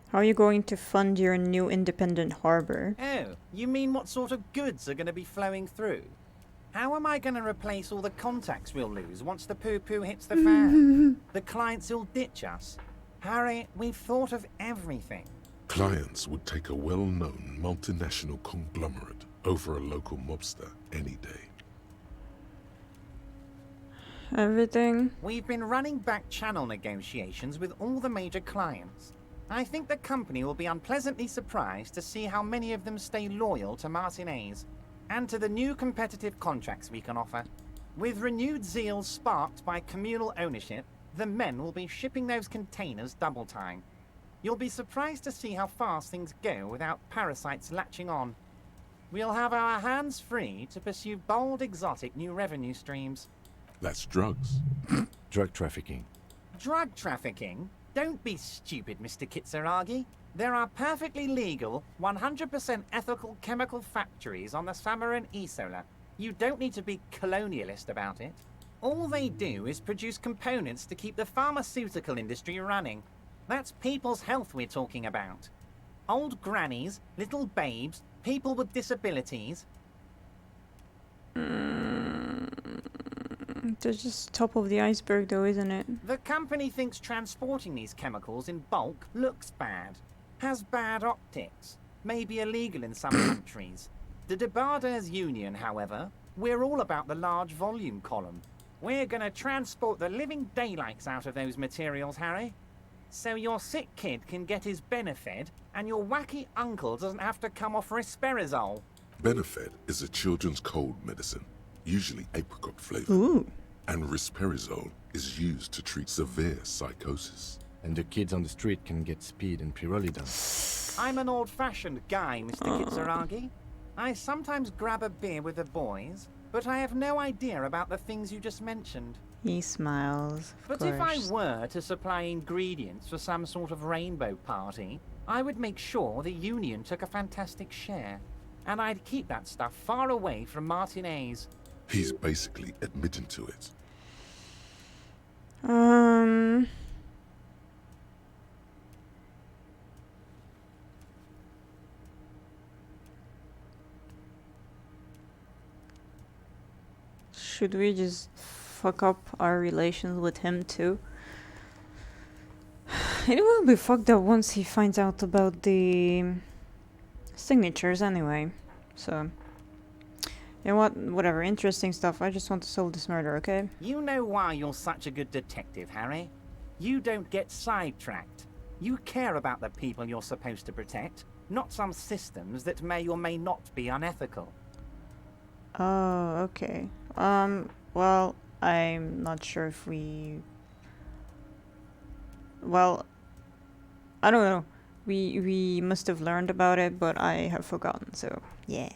How are you going to fund your new independent harbor? Oh, you mean what sort of goods are going to be flowing through? How am I going to replace all the contacts we'll lose once the poo-poo hits the fan? The clients will ditch us. Harry, we've thought of everything. Clients would take a well-known multinational conglomerate over a local mobster any day. Everything? We've been running back channel negotiations with all the major clients. I think the company will be unpleasantly surprised to see how many of them stay loyal to Martinez and to the new competitive contracts we can offer. With renewed zeal sparked by communal ownership, the men will be shipping those containers double time. You'll be surprised to see how fast things go without parasites latching on. We'll have our hands free to pursue bold, exotic new revenue streams. That's drugs. Drug trafficking. Drug trafficking? Don't be stupid, Mr. Kitsuragi. There are perfectly legal, 100% ethical chemical factories on the Samaran Isola. You don't need to be colonialist about it. All they do is produce components to keep the pharmaceutical industry running. That's people's health we're talking about. Old grannies, little babes, people with disabilities. That's just top of the iceberg though, isn't it? The company thinks transporting these chemicals in bulk looks bad, has bad optics, may be illegal in some countries. The Debarders Union, however, we're all about the large volume column. We're gonna transport the living daylights out of those materials, Harry. So your sick kid can get his Benefed, and your wacky uncle doesn't have to come off risperidone. Benefed is a children's cold medicine, usually apricot flavored. Ooh. And risperidone is used to treat severe psychosis. And the kids on the street can get speed and pyrrolidone. I'm an old-fashioned guy, Mr. Kitsuragi. I sometimes grab a beer with the boys, but I have no idea about the things you just mentioned. He smiles. But if I were to supply ingredients for some sort of rainbow party, I would make sure the Union took a fantastic share. And I'd keep that stuff far away from Martinez. He's basically admitting to it. Should we just fuck up our relations with him too? It will be fucked up once he finds out about the signatures anyway. So, you know what? Whatever, interesting stuff. I just want to solve this murder, okay? You know why you're such a good detective, Harry. You don't get sidetracked. You care about the people you're supposed to protect, not some systems that may or may not be unethical. Oh, okay. Well, I'm not sure if we... Well, I don't know. We must have learned about it, but I have forgotten, so yeah.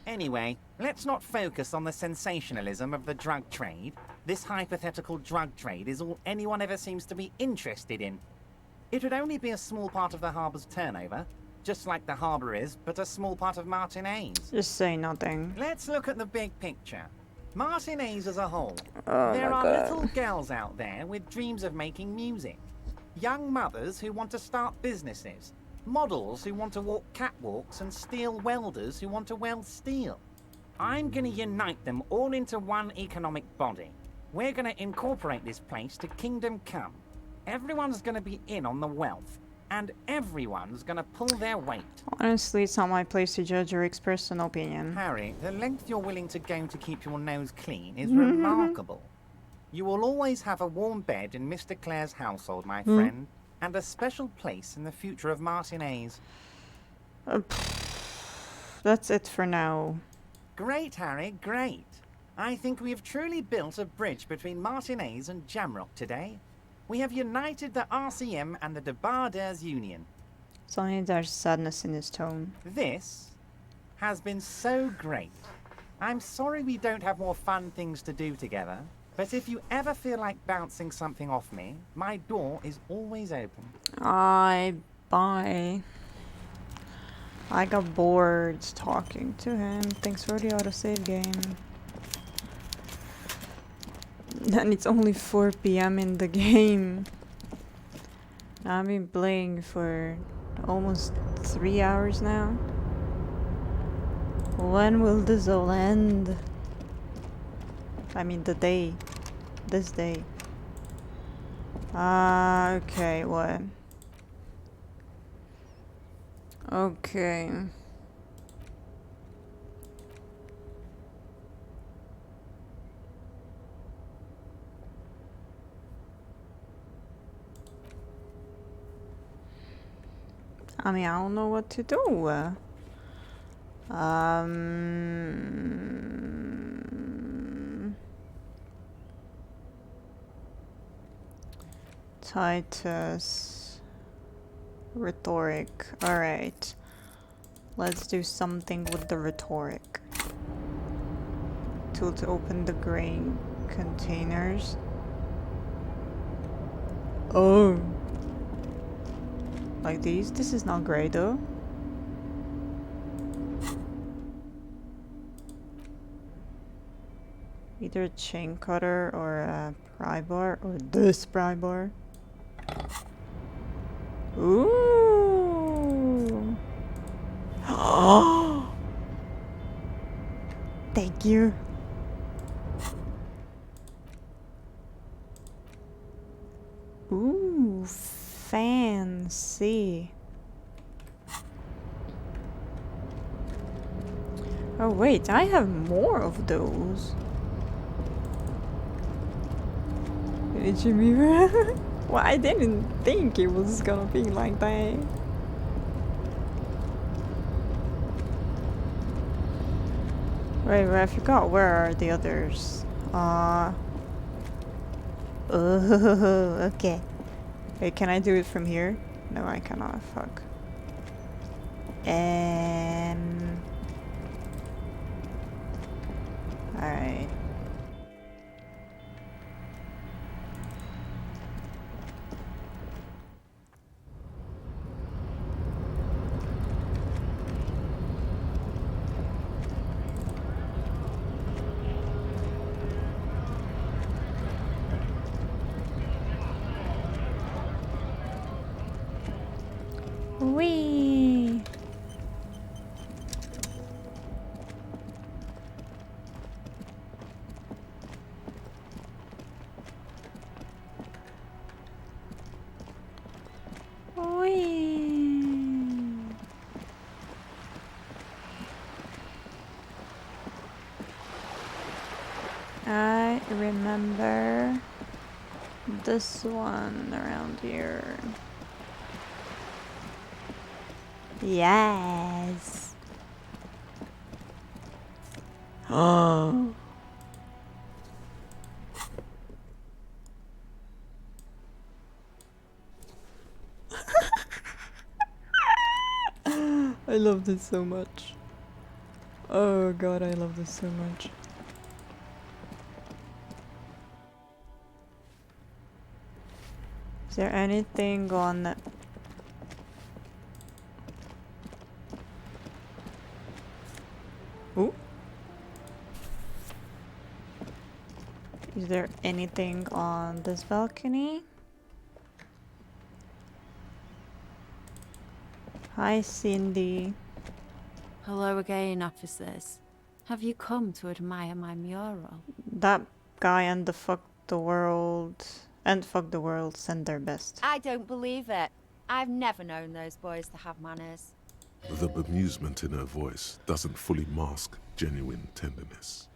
Anyway, let's not focus on the sensationalism of the drug trade. This hypothetical drug trade is all anyone ever seems to be interested in. It would only be a small part of the harbor's turnover, just like the harbor is, but a small part of Martinez. Just say nothing. Let's look at the big picture. Martinez as a whole. Oh There my are God. little girls out there with dreams of making music. Young mothers who want to start businesses. Models who want to walk catwalks and steel welders who want to weld steel. I'm going to unite them all into one economic body. We're going to incorporate this place to Kingdom Come. Everyone's going to be in on the wealth, and everyone's going to pull their weight. Honestly, it's not my place to judge or express an opinion. Harry, the length you're willing to go to keep your nose clean is remarkable. You will always have a warm bed in Mr. Clare's household, my friend, and a special place in the future of Martinez. That's it for now. Great, Harry, great. I think we have truly built a bridge between Martinez and Jamrock today. We have united the RCM and the Debarders Union. Suddenly there's sadness in his tone. This has been so great. I'm sorry we don't have more fun things to do together, but if you ever feel like bouncing something off me, my door is always open. Bye. I got bored talking to him. Thanks for the autosave game. And it's only 4 PM in the game. I've been playing for almost 3 hours now. When will this all end? I mean the day. This day. Okay, what? Okay. I mean, I don't know what to do. Titus. Rhetoric. Alright. Let's do something with the rhetoric. Tool to open the grain containers. Oh. Like these? This is not great though. Either a chain cutter or a pry bar, or this pry bar. Ooh! Thank you. Ooh, fancy. Oh wait, I have more of those. Jimmy, well, I didn't think it was gonna be like that. Wait, I forgot. Where are the others? Oh, okay. Wait, can I do it from here? No, I cannot. Fuck. Alright. Whee! I remember this one around here. Yes. Oh. I love this so much. Oh god, I love this so much. Is there anything on... Ooh? Is there anything on this balcony? Hi, Cindy. Hello again, officers. Have you come to admire my mural? That guy and the fuck the world send their best. I don't believe it. I've never known those boys to have manners. The bemusement in her voice doesn't fully mask genuine tenderness.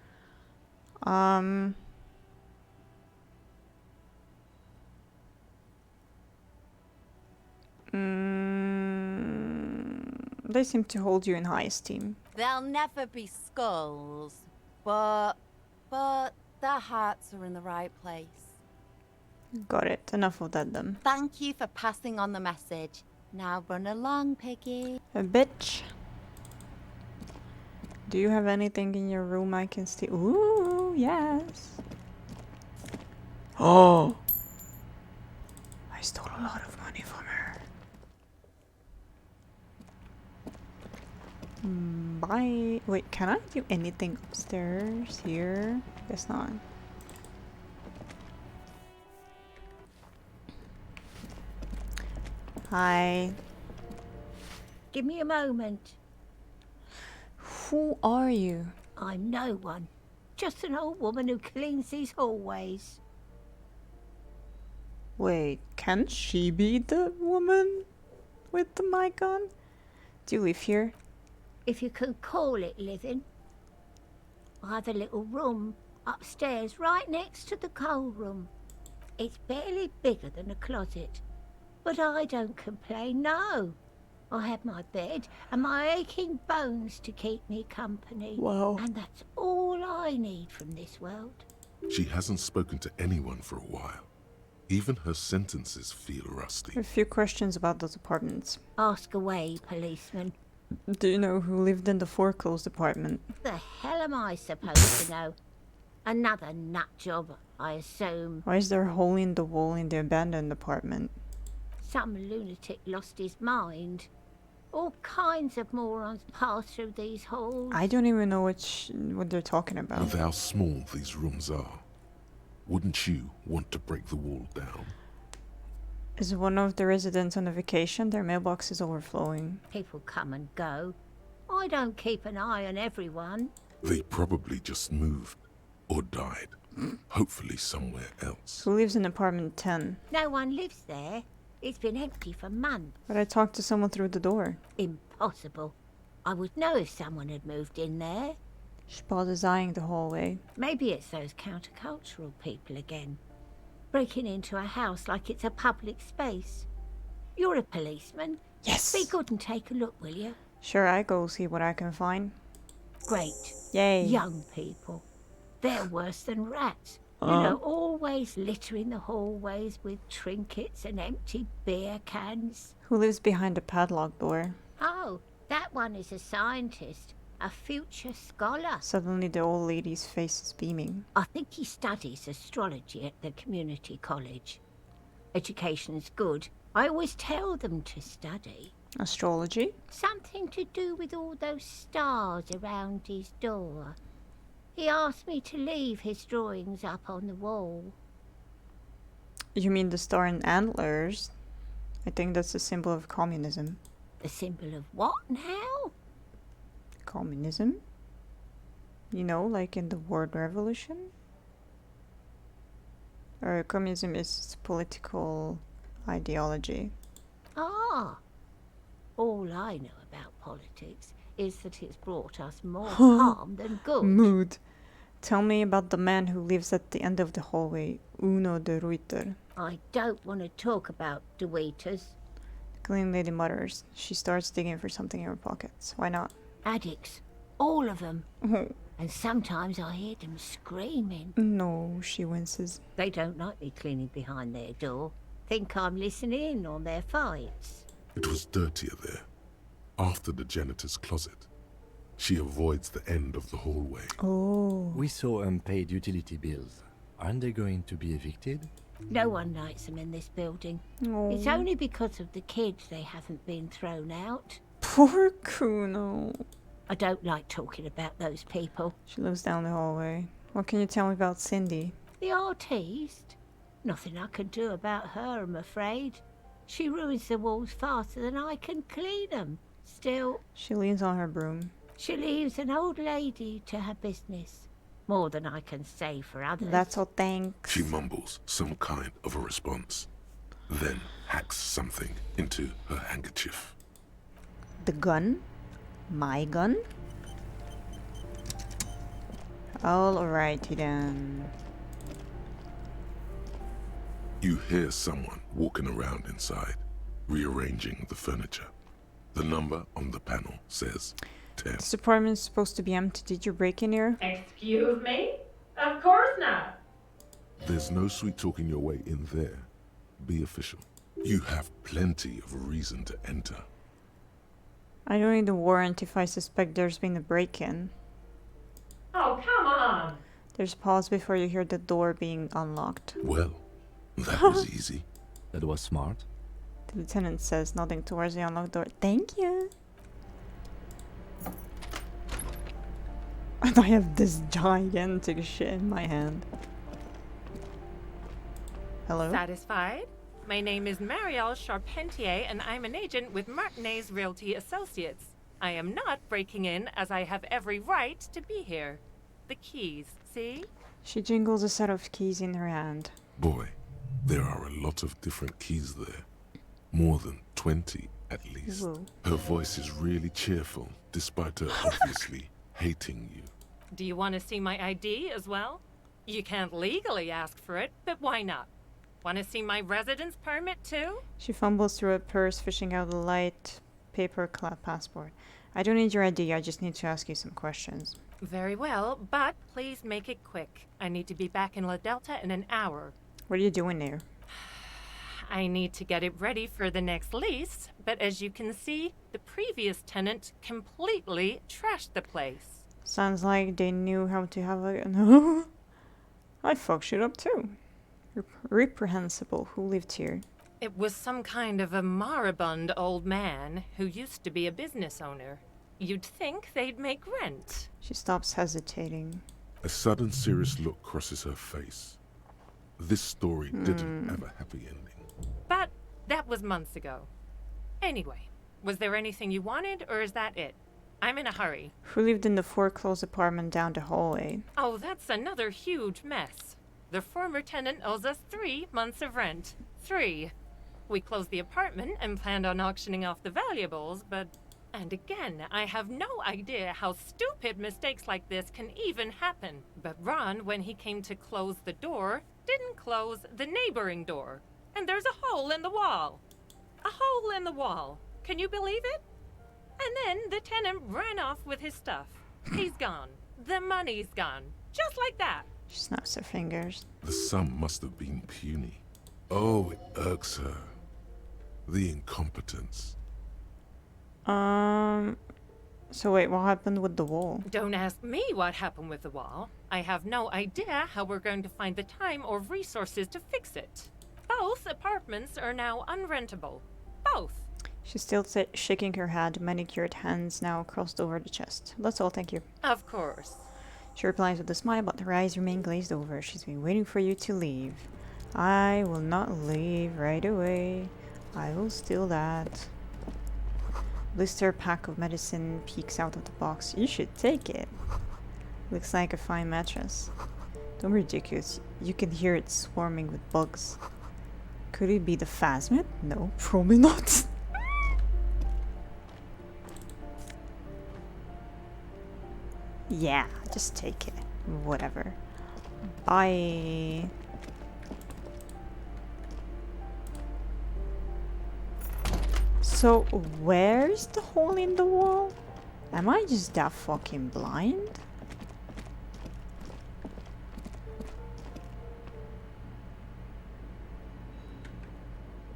They seem to hold you in high esteem. They'll never be skulls, but their hearts are in the right place. Got it. Enough of that then. Thank you for passing on the message. Now run along, Piggy. A bitch. Do you have anything in your room I can steal? Ooh, yes. Oh! I stole a lot of money from her. Bye. Wait, can I do anything upstairs here? Guess not. Hi. Give me a moment. Who are you? I'm no one. Just an old woman who cleans these hallways. Wait, can she be the woman with the mic on? Do you live here? If you can call it living. I have a little room upstairs right next to the coal room. It's barely bigger than a closet. But I don't complain, no. I have my bed and my aching bones to keep me company. Wow. And that's all I need from this world. She hasn't spoken to anyone for a while. Even her sentences feel rusty. A few questions about those apartments. Ask away, policeman. Do you know who lived in the foreclosed apartment? The hell am I supposed to know? Another nut job, I assume. Why is there a hole in the wall in the abandoned apartment? Some lunatic lost his mind. All kinds of morons pass through these halls. I don't even know what they're talking about. With how small these rooms are, wouldn't you want to break the wall down? Is one of the residents on a vacation? Their mailbox is overflowing. People come and go. I don't keep an eye on everyone. They probably just moved or died. Hopefully somewhere else. Who lives in apartment 10? No one lives there. It's been empty for months. But I talked to someone through the door. Impossible. I would know if someone had moved in there. Spot is eyeing the hallway. Maybe it's those countercultural people again. Breaking into a house like it's a public space. You're a policeman. Yes. Be good and take a look, will you? Sure, I go see what I can find. Great. Yay. Young people. They're worse than rats. You know, always littering the hallways with trinkets and empty beer cans. Who lives behind the padlocked door? Oh, that one is a scientist. A future scholar. Suddenly the old lady's face is beaming. I think he studies astrology at the community college. Education's good. I always tell them to study. Astrology? Something to do with all those stars around his door. He asked me to leave his drawings up on the wall. You mean the star and antlers? I think that's a symbol of communism. The symbol of what now? Communism? You know, like in the World Revolution? Or communism is political ideology. Ah. All I know about politics is that it's brought us more harm than good. Mood. Tell me about the man who lives at the end of the hallway, Uno de Ruiter. I don't want to talk about De Waiters. The clean lady mutters. She starts digging for something in her pockets. Why not? Addicts. All of them. Oh. And sometimes I hear them screaming. No, she winces. They don't like me cleaning behind their door. Think I'm listening in on their fights. It was dirtier there, after the janitor's closet. She avoids the end of the hallway. Oh. We saw unpaid utility bills. Aren't they going to be evicted? No one likes them in this building. Oh. It's only because of the kids they haven't been thrown out. Poor Kuno. I don't like talking about those people. She looks down the hallway. What can you tell me about Cindy? The artiste? Nothing I can do about her, I'm afraid. She ruins the walls faster than I can clean them. Still... She leans on her broom. She leaves an old lady to her business. More than I can say for others. That's all, thanks. She mumbles some kind of a response, then hacks something into her handkerchief. The gun? My gun? Alrighty then. You hear someone walking around inside, rearranging the furniture. The number on the panel says 10. This apartment's supposed to be empty. Did you break in here? Excuse me? Of course not. There's no sweet talking your way in there. Be official. You have plenty of reason to enter. I don't need a warrant if I suspect there's been a break-in. Oh, come on. There's a pause before you hear the door being unlocked. Well, that was easy. That was smart. The lieutenant says, nodding towards the unlocked door. Thank you. And I have this gigantic shit in my hand. Hello? Satisfied? My name is Marielle Charpentier, and I'm an agent with Martinez Realty Associates. I am not breaking in, as I have every right to be here. The keys, see? She jingles a set of keys in her hand. Boy, there are a lot of different keys there. More than 20, at least. Whoa. Her voice is really cheerful, despite her obviously hating you. Do you want to see my ID as well? You can't legally ask for it, but why not? Want to see my residence permit too? She fumbles through her purse, fishing out a light paper clad passport. I don't need your ID, I just need to ask you some questions. Very well, but please make it quick. I need to be back in La Delta in an hour. What are you doing there? I need to get it ready for the next lease, but as you can see, the previous tenant completely trashed the place. Sounds like they knew how to have a... No. I fucked shit up too. Reprehensible. Who lived here? It was some kind of a moribund old man who used to be a business owner. You'd think they'd make rent. She stops hesitating. A sudden serious look crosses her face. This story didn't have a happy ending. But that was months ago. Anyway, was there anything you wanted, or is that it? I'm in a hurry. Who lived in the foreclosed apartment down the hallway? Oh, that's another huge mess. The former tenant owes us 3 months of rent. 3. We closed the apartment and planned on auctioning off the valuables, but... And again, I have no idea how stupid mistakes like this can even happen. But Ron, when he came to close the door, didn't close the neighboring door. And there's a hole in the wall. A hole in the wall. Can you believe it? And then the tenant ran off with his stuff. He's gone. The money's gone. Just like that. She snaps her fingers. The sum must have been puny. Oh, it irks her. The incompetence. So wait, what happened with the wall? Don't ask me what happened with the wall. I have no idea how we're going to find the time or resources to fix it. Both apartments are now unrentable. Both. She's still shaking her head, manicured hands now crossed over the chest. That's all, thank you. Of course. She replies with a smile, but her eyes remain glazed over. She's been waiting for you to leave. I will not leave right away. I will steal that. Blister pack of medicine peeks out of the box. You should take it. Looks like a fine mattress. Don't be ridiculous. You can hear it swarming with bugs. Could it be the phasmid? No, probably not. Yeah, just take it. Whatever. Bye. So, where's the hole in the wall? Am I just that fucking blind?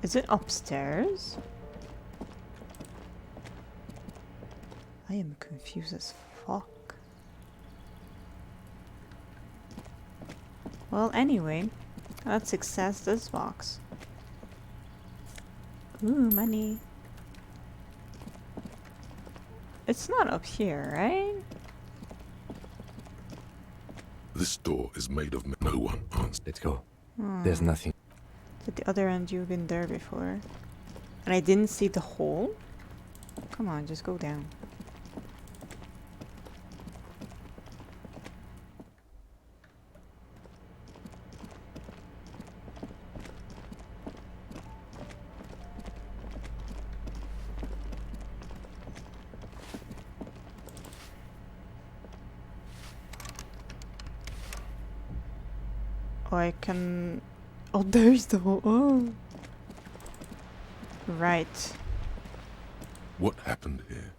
Is it upstairs? I am confused as fuck. Well, anyway, let's access this box. Ooh, money. It's not up here, right? This door is made of no one answers. Let's go. There's nothing. At the other end, you've been there before. And I didn't see the hole? Come on, just go down. Oh, I can... Oh, there's the hole. Oh. Right. What happened here?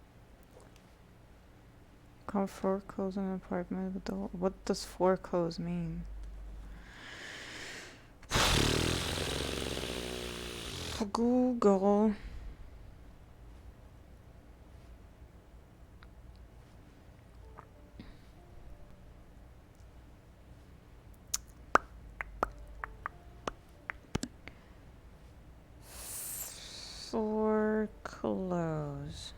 Come foreclose an apartment with the hole. What does foreclose mean? Google. Foreclose.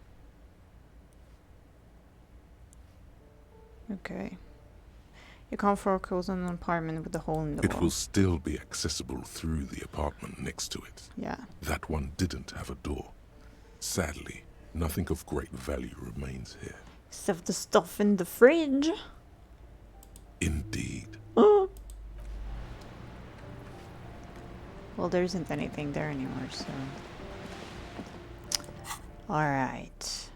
Okay. You can't foreclose on an apartment with a hole in the wall. It will still be accessible through the apartment next to it. Yeah. That one didn't have a door. Sadly, nothing of great value remains here. Except the stuff in the fridge. Indeed. Well, there isn't anything there anymore, so... Alright.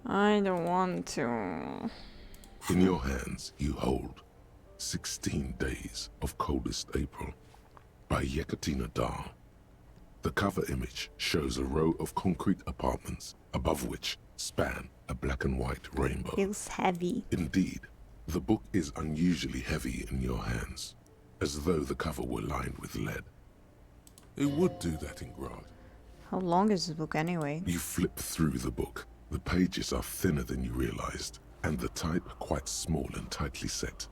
I don't want to... In your hands, you hold 16 Days of Coldest April by Yekatina Dahl. The cover image shows a row of concrete apartments, above which span a black and white rainbow. Feels heavy. Indeed, the book is unusually heavy in your hands, as though the cover were lined with lead. It would do that in Grad. How long is this book anyway? You flip through the book. The pages are thinner than you realized, and the type quite small and tightly set.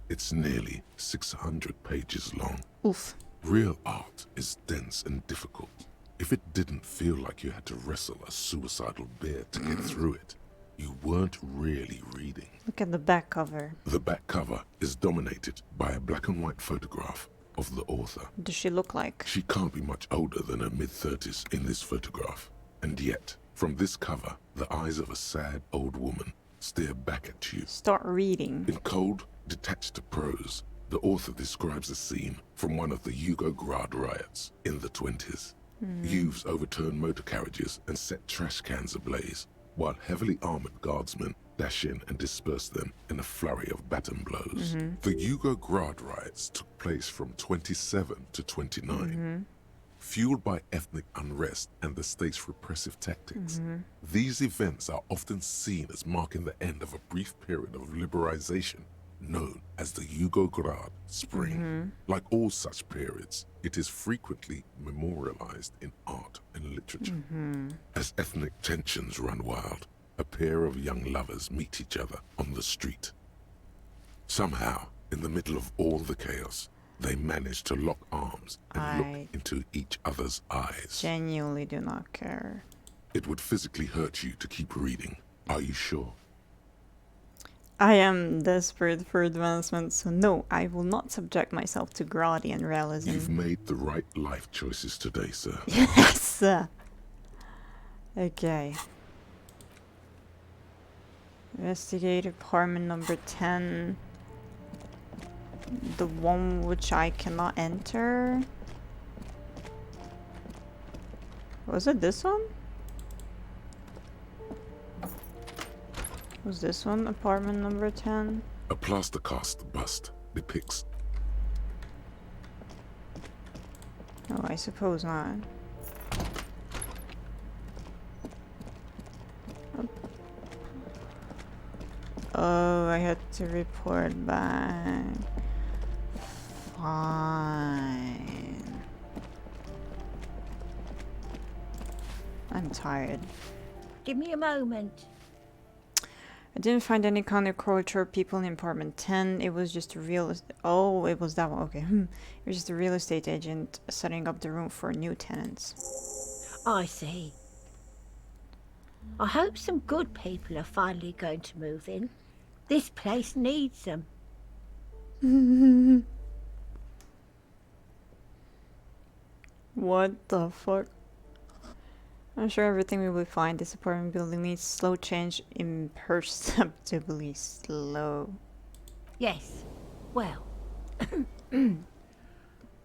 It's nearly 600 pages long. Oof. Real art is dense and difficult. If it didn't feel like you had to wrestle a suicidal bear to get through it, you weren't really reading. Look at the back cover. The back cover is dominated by a black and white photograph of the author. What does she look like? She can't be much older than her mid-30s in this photograph. And yet, from this cover, the eyes of a sad old woman stare back at you. Start reading. In cold, detached prose, the author describes a scene from one of the Yugoslavia riots in the 20s. Youths overturned motor carriages and set trash cans ablaze, while heavily armored guardsmen dash in and disperse them in a flurry of baton blows. The Yugoslavia riots took place from 27 to 29. Fueled by ethnic unrest and the state's repressive tactics, these events are often seen as marking the end of a brief period of liberalization known as the Yugoslavia Spring. Like all such periods, it is frequently memorialized in art and literature. As ethnic tensions run wild, a pair of young lovers meet each other on the street. Somehow, in the middle of all the chaos, they manage to lock arms and look into each other's eyes. Genuinely do not care. It would physically hurt you to keep reading. Are you sure? I am desperate for advancement, so no, I will not subject myself to Gradian realism. You've made the right life choices today, sir. Yes! Okay. Investigate apartment number 10. The one which I cannot enter. Was it this one? Was this one apartment number 10? A plaster cast bust depicts. No, I suppose not. Oh, I had to report back. Fine. I'm tired. Give me a moment. I didn't find any kind of culture people in apartment 10. It was just a real... Oh, it was that one. Okay. It was just a real estate agent setting up the room for new tenants. I see. I hope some good people are finally going to move in. This place needs them. What the fuck? I'm sure everything will be fine. This apartment building needs slow change, imperceptibly slow. Yes. Well.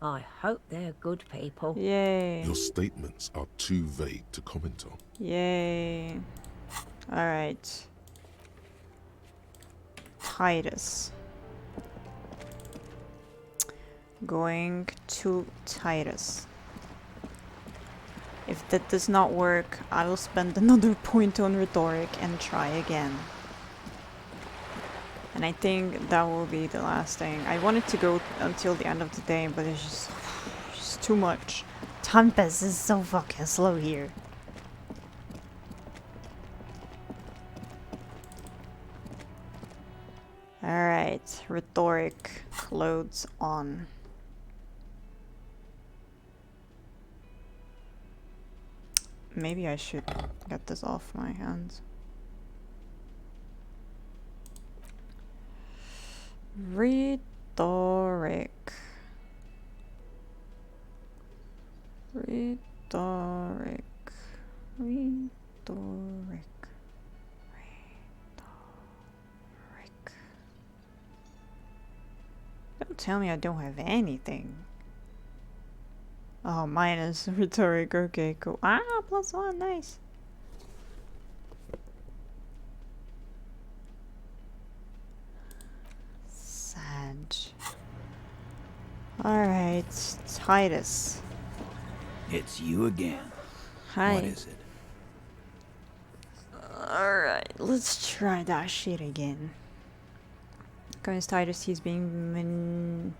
I hope they're good people. Yay. Your statements are too vague to comment on. Yay. Alright. Titus. Going to Titus. If that does not work, I will spend another point on rhetoric and try again. And I think that will be the last thing. I wanted to go until the end of the day, but it's just too much. Tempest is so fucking slow here. Alright, rhetoric, clothes on. Maybe I should get this off my hands. Rhetoric. Rhetoric. Rhetoric. Rhetoric. Don't tell me I don't have anything. Oh, minus rhetoric. Okay, cool. Ah, +1. Nice. Sag. Alright, Titus. It's you again. Hi. What is it? Alright, let's try that shit again. Because Titus, he's being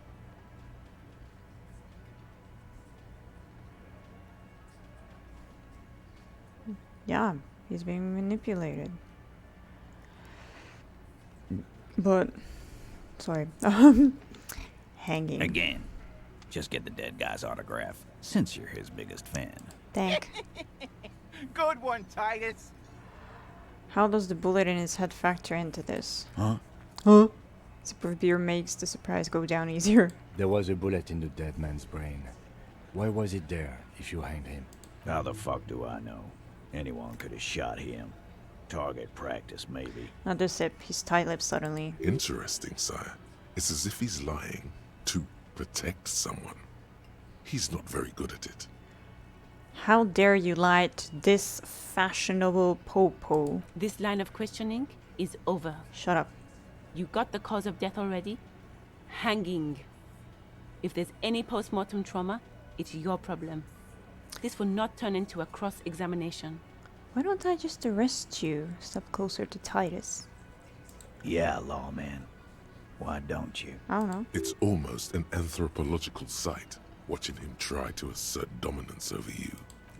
yeah, he's being manipulated. But, sorry, hanging. Again. Just get the dead guy's autograph, since you're his biggest fan. Thank. Good one, Titus. How does the bullet in his head factor into this? Huh? Huh? Super beer makes the surprise go down easier. There was a bullet in the dead man's brain. Why was it there if you hanged him? How the fuck do I know? Anyone could have shot him. Target practice, maybe. Not the sip, he's tight-lipped suddenly. Interesting, sire. It's as if he's lying to protect someone. He's not very good at it. How dare you lie to this fashionable popo? This line of questioning is over. Shut up. You got the cause of death already? Hanging. If there's any post-mortem trauma, it's your problem. This will not turn into a cross-examination. Why don't I just arrest you? Step closer to Titus. Yeah, lawman. Why don't you? I don't know. It's almost an anthropological sight, watching him try to assert dominance over you.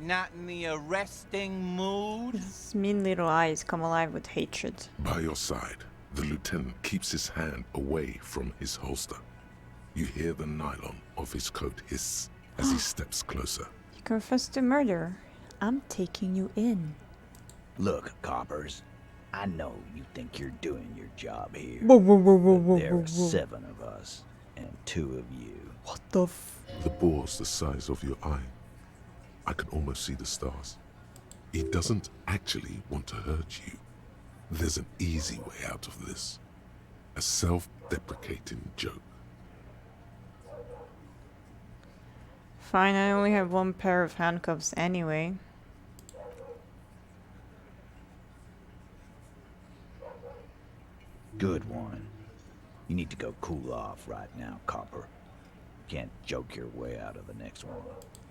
Not in the arresting mood? His mean little eyes come alive with hatred. By your side, the lieutenant keeps his hand away from his holster. You hear the nylon of his coat hiss as he steps closer. You confessed to murder. I'm taking you in. Look, coppers. I know you think you're doing your job here. Whoa, whoa, whoa, whoa, whoa, but there whoa, are whoa. 7 of us, and 2 of you. What the f... The bore's the size of your eye. I can almost see the stars. He doesn't actually want to hurt you. There's an easy way out of this. A self-deprecating joke. Fine, I only have 1 pair of handcuffs anyway. Good one. You need to go cool off right now, copper. Can't joke your way out of the next one.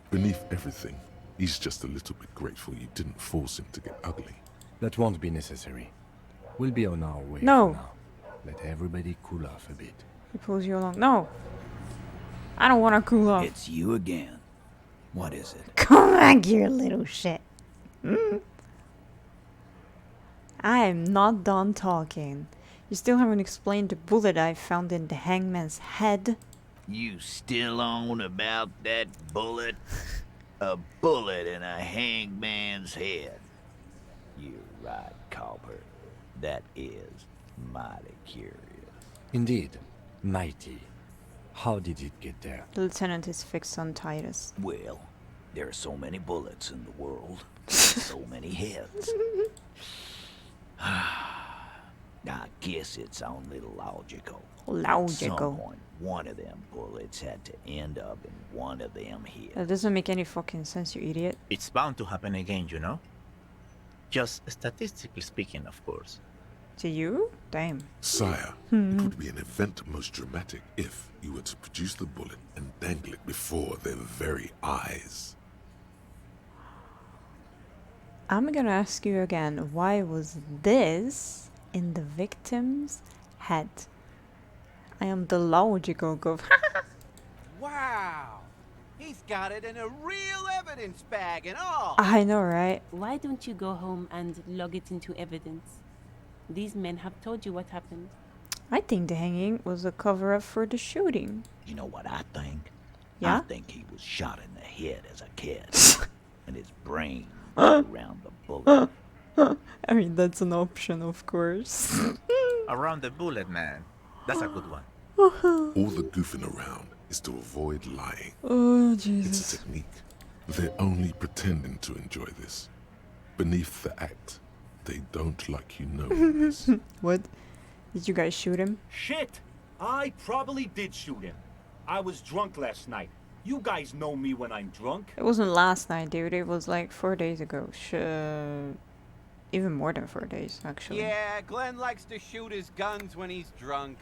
Beneath everything, he's just a little bit grateful you didn't force him to get ugly. That won't be necessary. We'll be on our way No. for now. Let everybody cool off a bit. He pulls you along. No! I don't want to cool off. It's you again. What is it? Come back here, little shit. I am not done talking. You still haven't explained the bullet I found in the hangman's head. You still on about that bullet? A bullet in a hangman's head. You're right, copper. That is mighty curious. Indeed, mighty. How did it get there? The lieutenant is fixed on Titus. Well, there are so many bullets in the world. So many heads. I guess it's only logical. Logical. At some point, one of them bullets had to end up in one of them heads. That doesn't make any fucking sense, you idiot. It's bound to happen again, you know? Just statistically speaking, of course. To you? Damn. Sire, it would be an event most dramatic if you were to produce the bullet and dangle it before their very eyes. I'm gonna ask you again, why was this in the victim's head? I am the logical gov. Wow! He's got it in a real evidence bag and all! I know, right? Why don't you go home and log it into evidence? These men have told you what happened. I think the hanging was a cover-up for the shooting. You know what I think? Yeah? I think he was shot in the head as a kid. And his brain was around the bullet. I mean, that's an option, of course. Around the bullet, man. That's a good one. All the goofing around is to avoid lying. Oh, Jesus. It's a technique. They're only pretending to enjoy this. Beneath the act, they don't like you knowing this. What? Did you guys shoot him? Shit! I probably did shoot him. I was drunk last night. You guys know me when I'm drunk. It wasn't last night, dude. It was like 4 days ago. Even more than 4 days, actually. Yeah, Glenn likes to shoot his guns when he's drunk.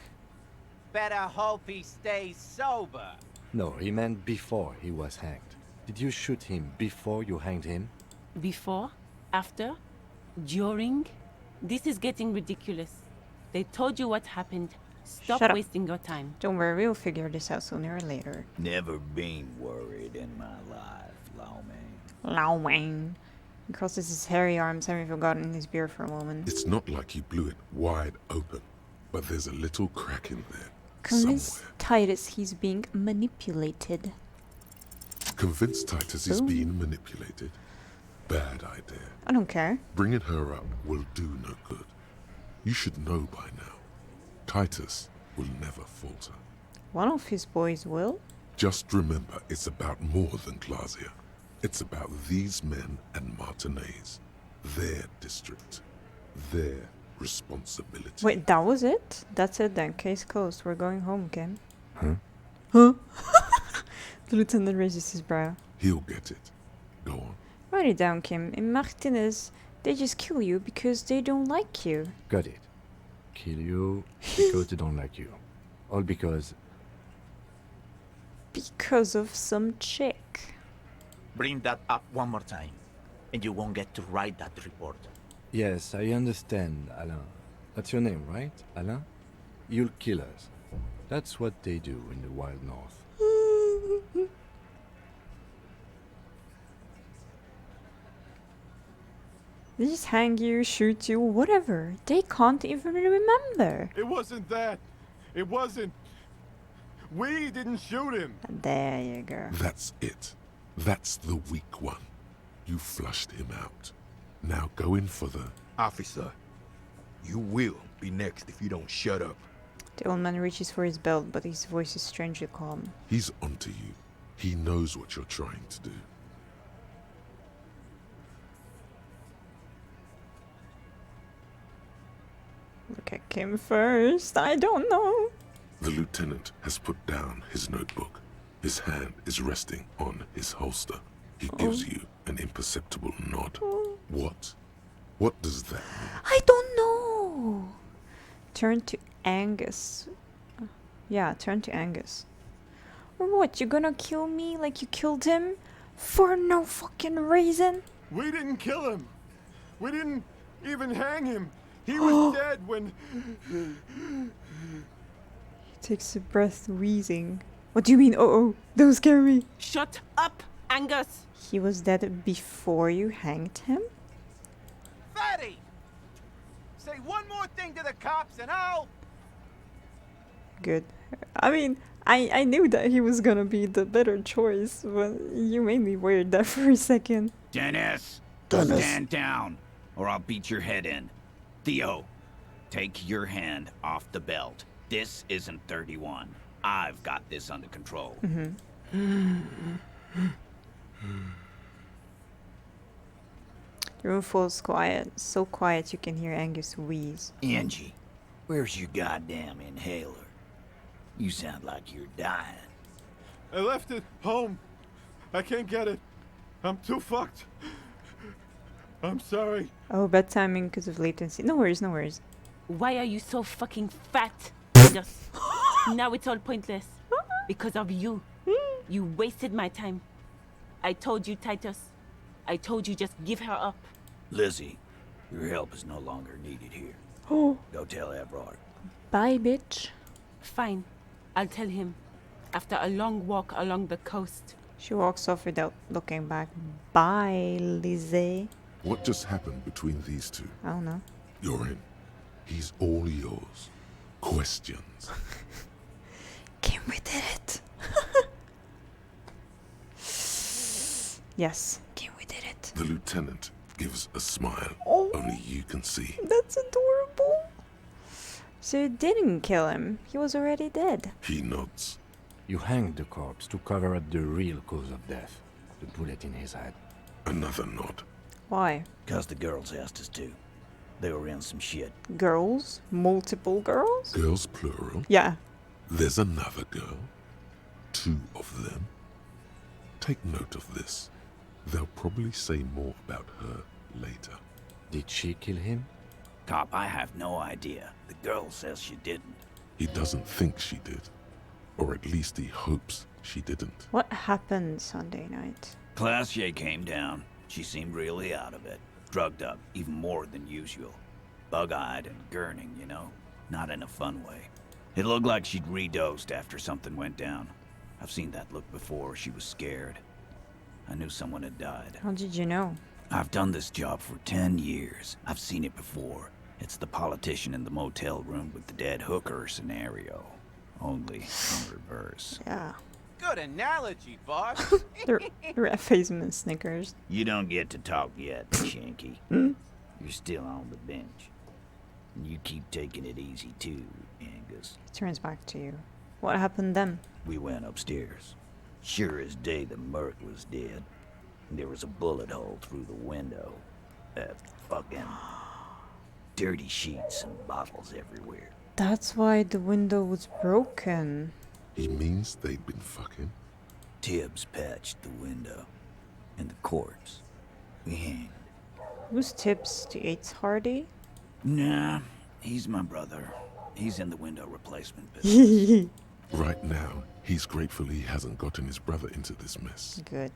Better hope he stays sober. No, he meant before he was hanged. Did you shoot him before you hanged him? Before? After? During? This is getting ridiculous. They told you what happened. Stop Shut up. wasting your time. Don't worry, we'll figure this out sooner or later. Never been worried in my life, Lawman. Lao Wang. He crosses his hairy arms, having forgotten his beer for a moment. It's not like you blew it wide open, but there's a little crack in there. Convince Somewhere. Titus he's being manipulated. Convince Titus is being manipulated. Bad idea. I don't care. Bringing her up will do no good. You should know by now. Titus will never falter. One of his boys will. Just remember, it's about more than Glasia. It's about these men and Martinez. Their district. Their responsibility. Wait, that was it? That's it then. Case closed. We're going home, Kim. Huh? Huh? The lieutenant raises his brow. He'll get it. Go on. Write it down, Kim. In Martinez, they just kill you because they don't like you. Got it. Kill you because they don't like you. All because... Because of some chick. Bring that up one more time, and you won't get to write that report. Yes, I understand, Alain. That's your name, right, Alain? You'll kill us. That's what they do in the wild north. They just hang you, shoot you, whatever. They can't even remember. It wasn't that. It wasn't. We didn't shoot him. There you go. That's it. That's the weak one. You flushed him out. Now go in for the... Officer, you will be next if you don't shut up. The old man reaches for his belt, but his voice is strangely calm. He's onto you. He knows what you're trying to do. Look at Kim first. I don't know. The lieutenant has put down his notebook. His hand is resting on his holster. He gives you an imperceptible nod. What? What does that mean? I don't know. Turn to Angus. Yeah, turn to Angus. Or what? You're gonna kill me like you killed him? For no fucking reason? We didn't kill him. We didn't even hang him. He was dead when... He takes a breath, wheezing. What do you mean? Oh, don't scare me. Shut up, Angus! He was dead before you hanged him? Fatty! Say one more thing to the cops and I'll... Good. I mean, I knew that he was gonna be the better choice, but you made me weird there for a second. Dennis! Dennis. Stand down, or I'll beat your head in. Theo, take your hand off the belt. This isn't 31. I've got this under control. The room falls quiet. So quiet you can hear Angus wheeze. Angie, where's your goddamn inhaler? You sound like you're dying. I left it home. I can't get it. I'm too fucked. I'm sorry. Oh, bad timing because of latency. No worries, no worries. Why are you so fucking fat? Just now it's all pointless. Because of you. You wasted my time. I told you, Titus. I told you just give her up. Lizzie, your help is no longer needed here. Oh. Go tell Evrard. Bye, bitch. Fine. I'll tell him. After a long walk along the coast. She walks off without looking back. Bye, Lizzie. What just happened between these two? I don't know. You're in. He's all yours. Questions. Kim, we did it. Yes, Kim, we did it. The lieutenant gives a smile. Oh. Only you can see. That's adorable. So you didn't kill him. He was already dead. He nods. You hanged the corpse to cover up the real cause of death. The bullet in his head. Another nod. Why? Because the girls asked us to. They were in some shit. Girls? Multiple girls? Girls plural. Yeah. There's another girl. 2 of them. Take note of this. They'll probably say more about her later. Did she kill him? Cop, I have no idea. The girl says she didn't. He doesn't think she did. Or at least he hopes she didn't. What happened Sunday night? Classier came down. She seemed really out of it. Drugged up, even more than usual. Bug-eyed and gurning, you know? Not in a fun way. It looked like she'd redosed after something went down. I've seen that look before. She was scared. I knew someone had died. How did you know? I've done this job for 10 years. I've seen it before. It's the politician in the motel room with the dead hooker scenario. Only in reverse. Yeah. Good analogy, boss. The effacement Snickers. You don't get to talk yet, Shanky. You're still on the bench. And you keep taking it easy too, Angus. He turns back to you. What happened then? We went upstairs. Sure as day the Merc was dead. There was a bullet hole through the window. Fucking dirty sheets and bottles everywhere. That's why the window was broken. He means they'd been fucking? Tibbs patched the window. And the corpse. We hanged. Who's Tibbs? The 8th Hardy? Nah, he's my brother. He's in the window replacement business. Right now, he's grateful he hasn't gotten his brother into this mess. Good.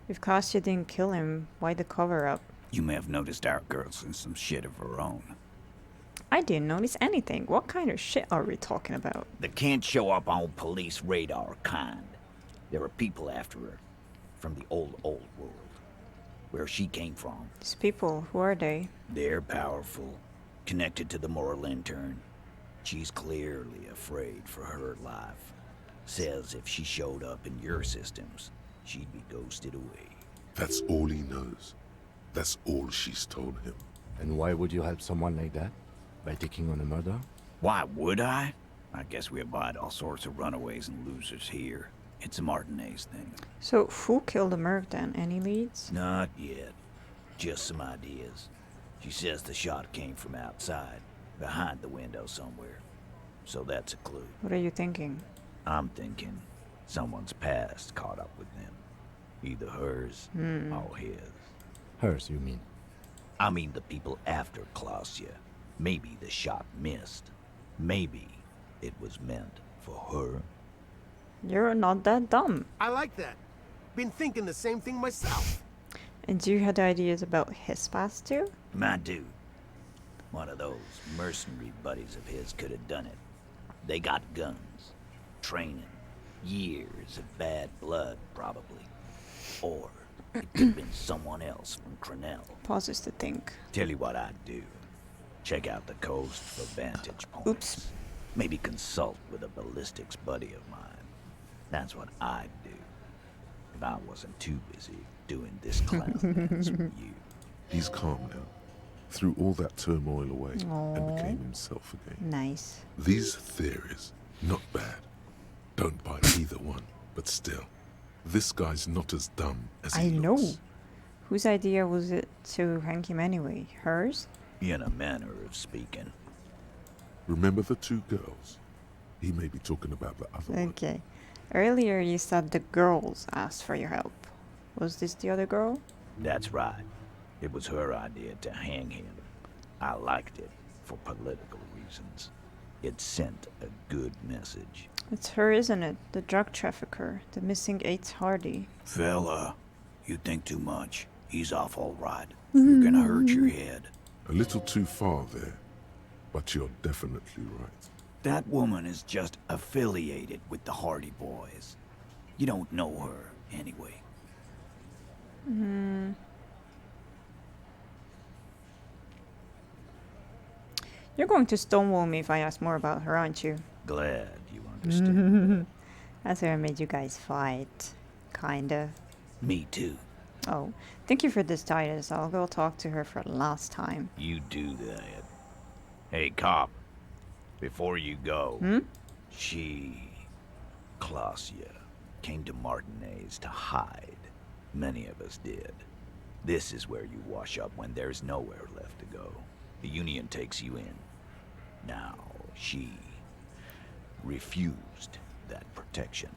If Kostya didn't kill him, why the cover-up? You may have noticed our girl's in some shit of her own. I didn't notice anything. What kind of shit are we talking about? They can't show up on police radar kind. There are people after her. From the old world. Where she came from. These people, who are they? They're powerful. Connected to the moral intern. She's clearly afraid for her life. Says if she showed up in your systems, she'd be ghosted away. That's all he knows. That's all she's told him. And why would you help someone like that? By taking on a murder? Why would I? I guess we abide all sorts of runaways and losers here. It's a Martinez thing. So, who killed the Merc then? Any leads? Not yet. Just some ideas. She says the shot came from outside, behind the window somewhere. So that's a clue. What are you thinking? I'm thinking someone's past caught up with them. Either hers or his. Hers, you mean? I mean the people after Klausya. Maybe the shot missed. Maybe it was meant for her. You're not that dumb. I like that. Been thinking the same thing myself. And you had ideas about his past too? My dude. One of those mercenary buddies of his could have done it. They got guns, training, years of bad blood, probably. Or it could have been someone else from Crenell. Pauses to think. Tell you what I'd do. Check out the coast for vantage points. Oops. Maybe consult with a ballistics buddy of mine. That's what I'd do. If I wasn't too busy doing this clown dance with you. He's calm now. Threw all that turmoil away and Aww. became himself again. Nice. These theories, not bad. Don't buy either one, but still, this guy's not as dumb as he know. looks. Whose idea was it to hang him anyway? Hers? In a manner of speaking. Remember the 2 girls? He may be talking about the other one. Okay. Earlier you said the girls asked for your help. Was this the other girl? That's right. It was her idea to hang him. I liked it for political reasons. It sent a good message. It's her, isn't it? The drug trafficker. The missing 8th Hardy. Fella, you think too much. He's off all right. You're gonna hurt your head. A little too far there, but you're definitely right. That woman is just affiliated with the Hardy Boys. You don't know her, anyway. You're going to stonewall me if I ask more about her, aren't you? Glad you understand. That's why I made you guys fight. Kinda. Me too. Oh, thank you for this, Titus. I'll go talk to her for the last time. You do that. Hey, cop. Before you go, Klausya, came to Martinez to hide. Many of us did. This is where you wash up when there's nowhere left to go. The Union takes you in. Now, she refused that protection.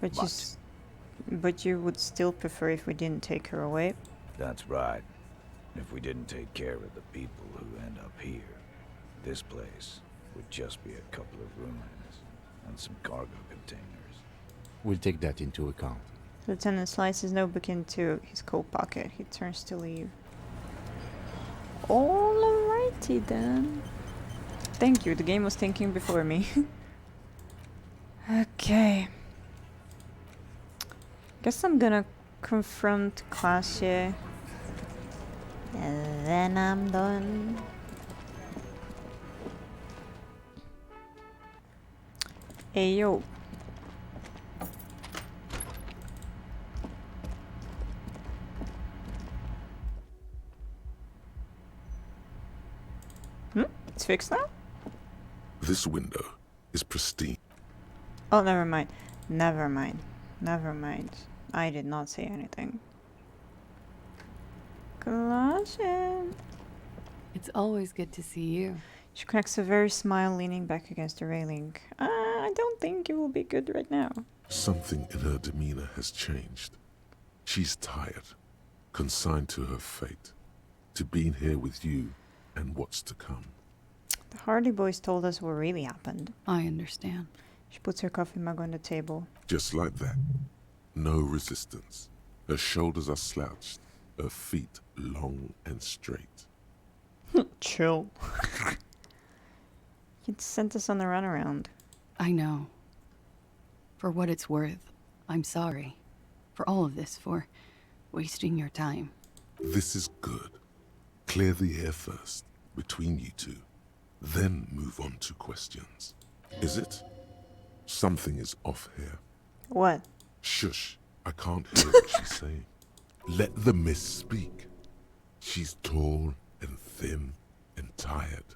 But you would still prefer if we didn't take her away? That's right. If we didn't take care of the people who end up here, this place would just be a couple of ruins and some cargo containers. We'll take that into account. Lieutenant slides his notebook into his coat pocket. He turns to leave. Alrighty then. Thank you, the game was thinking before me. Okay. Guess I'm gonna confront Klaasje. And then I'm done. Hey yo. It's fixed now? This window is pristine. Oh, never mind. Never mind. Never mind. I did not say anything. Klaasje. It's always good to see you. She cracks a very smile, leaning back against the railing. I don't think you will be good right now. Something in her demeanor has changed. She's tired, consigned to her fate, to being here with you and what's to come. The Hardy Boys told us what really happened. I understand. She puts her coffee mug on the table. Just like that. No resistance. Her shoulders are slouched, her feet long and straight. Chill. You sent us on the runaround. I know. For what it's worth, I'm sorry. For all of this, for wasting your time. This is good. Clear the air first, between you two. Then move on to questions. Is it? Something is off here. What? Shush. I can't hear what she's saying. Let the miss speak. She's tall and thin and tired.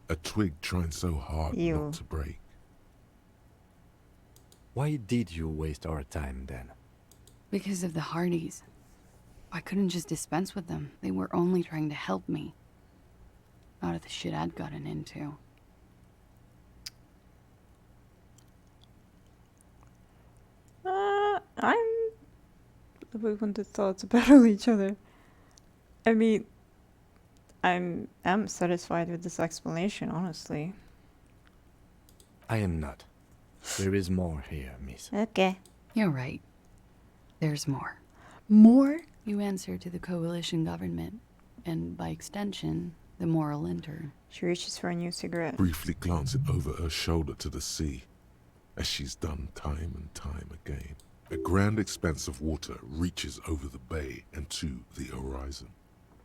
A twig trying so hard not to break. Why did you waste our time then? Because of the Hardys. I couldn't just dispense with them. They were only trying to help me. Out of the shit I'd gotten into. We wanted thoughts battle each other. I mean, I'm satisfied with this explanation, honestly. I am not. There is more here, miss. Okay. You're right. There's more. More? You answer to the coalition government, and by extension, the moral intern. She reaches for a new cigarette. Briefly glancing over her shoulder to the sea, as she's done time and time again. A grand expanse of water reaches over the bay and to the horizon,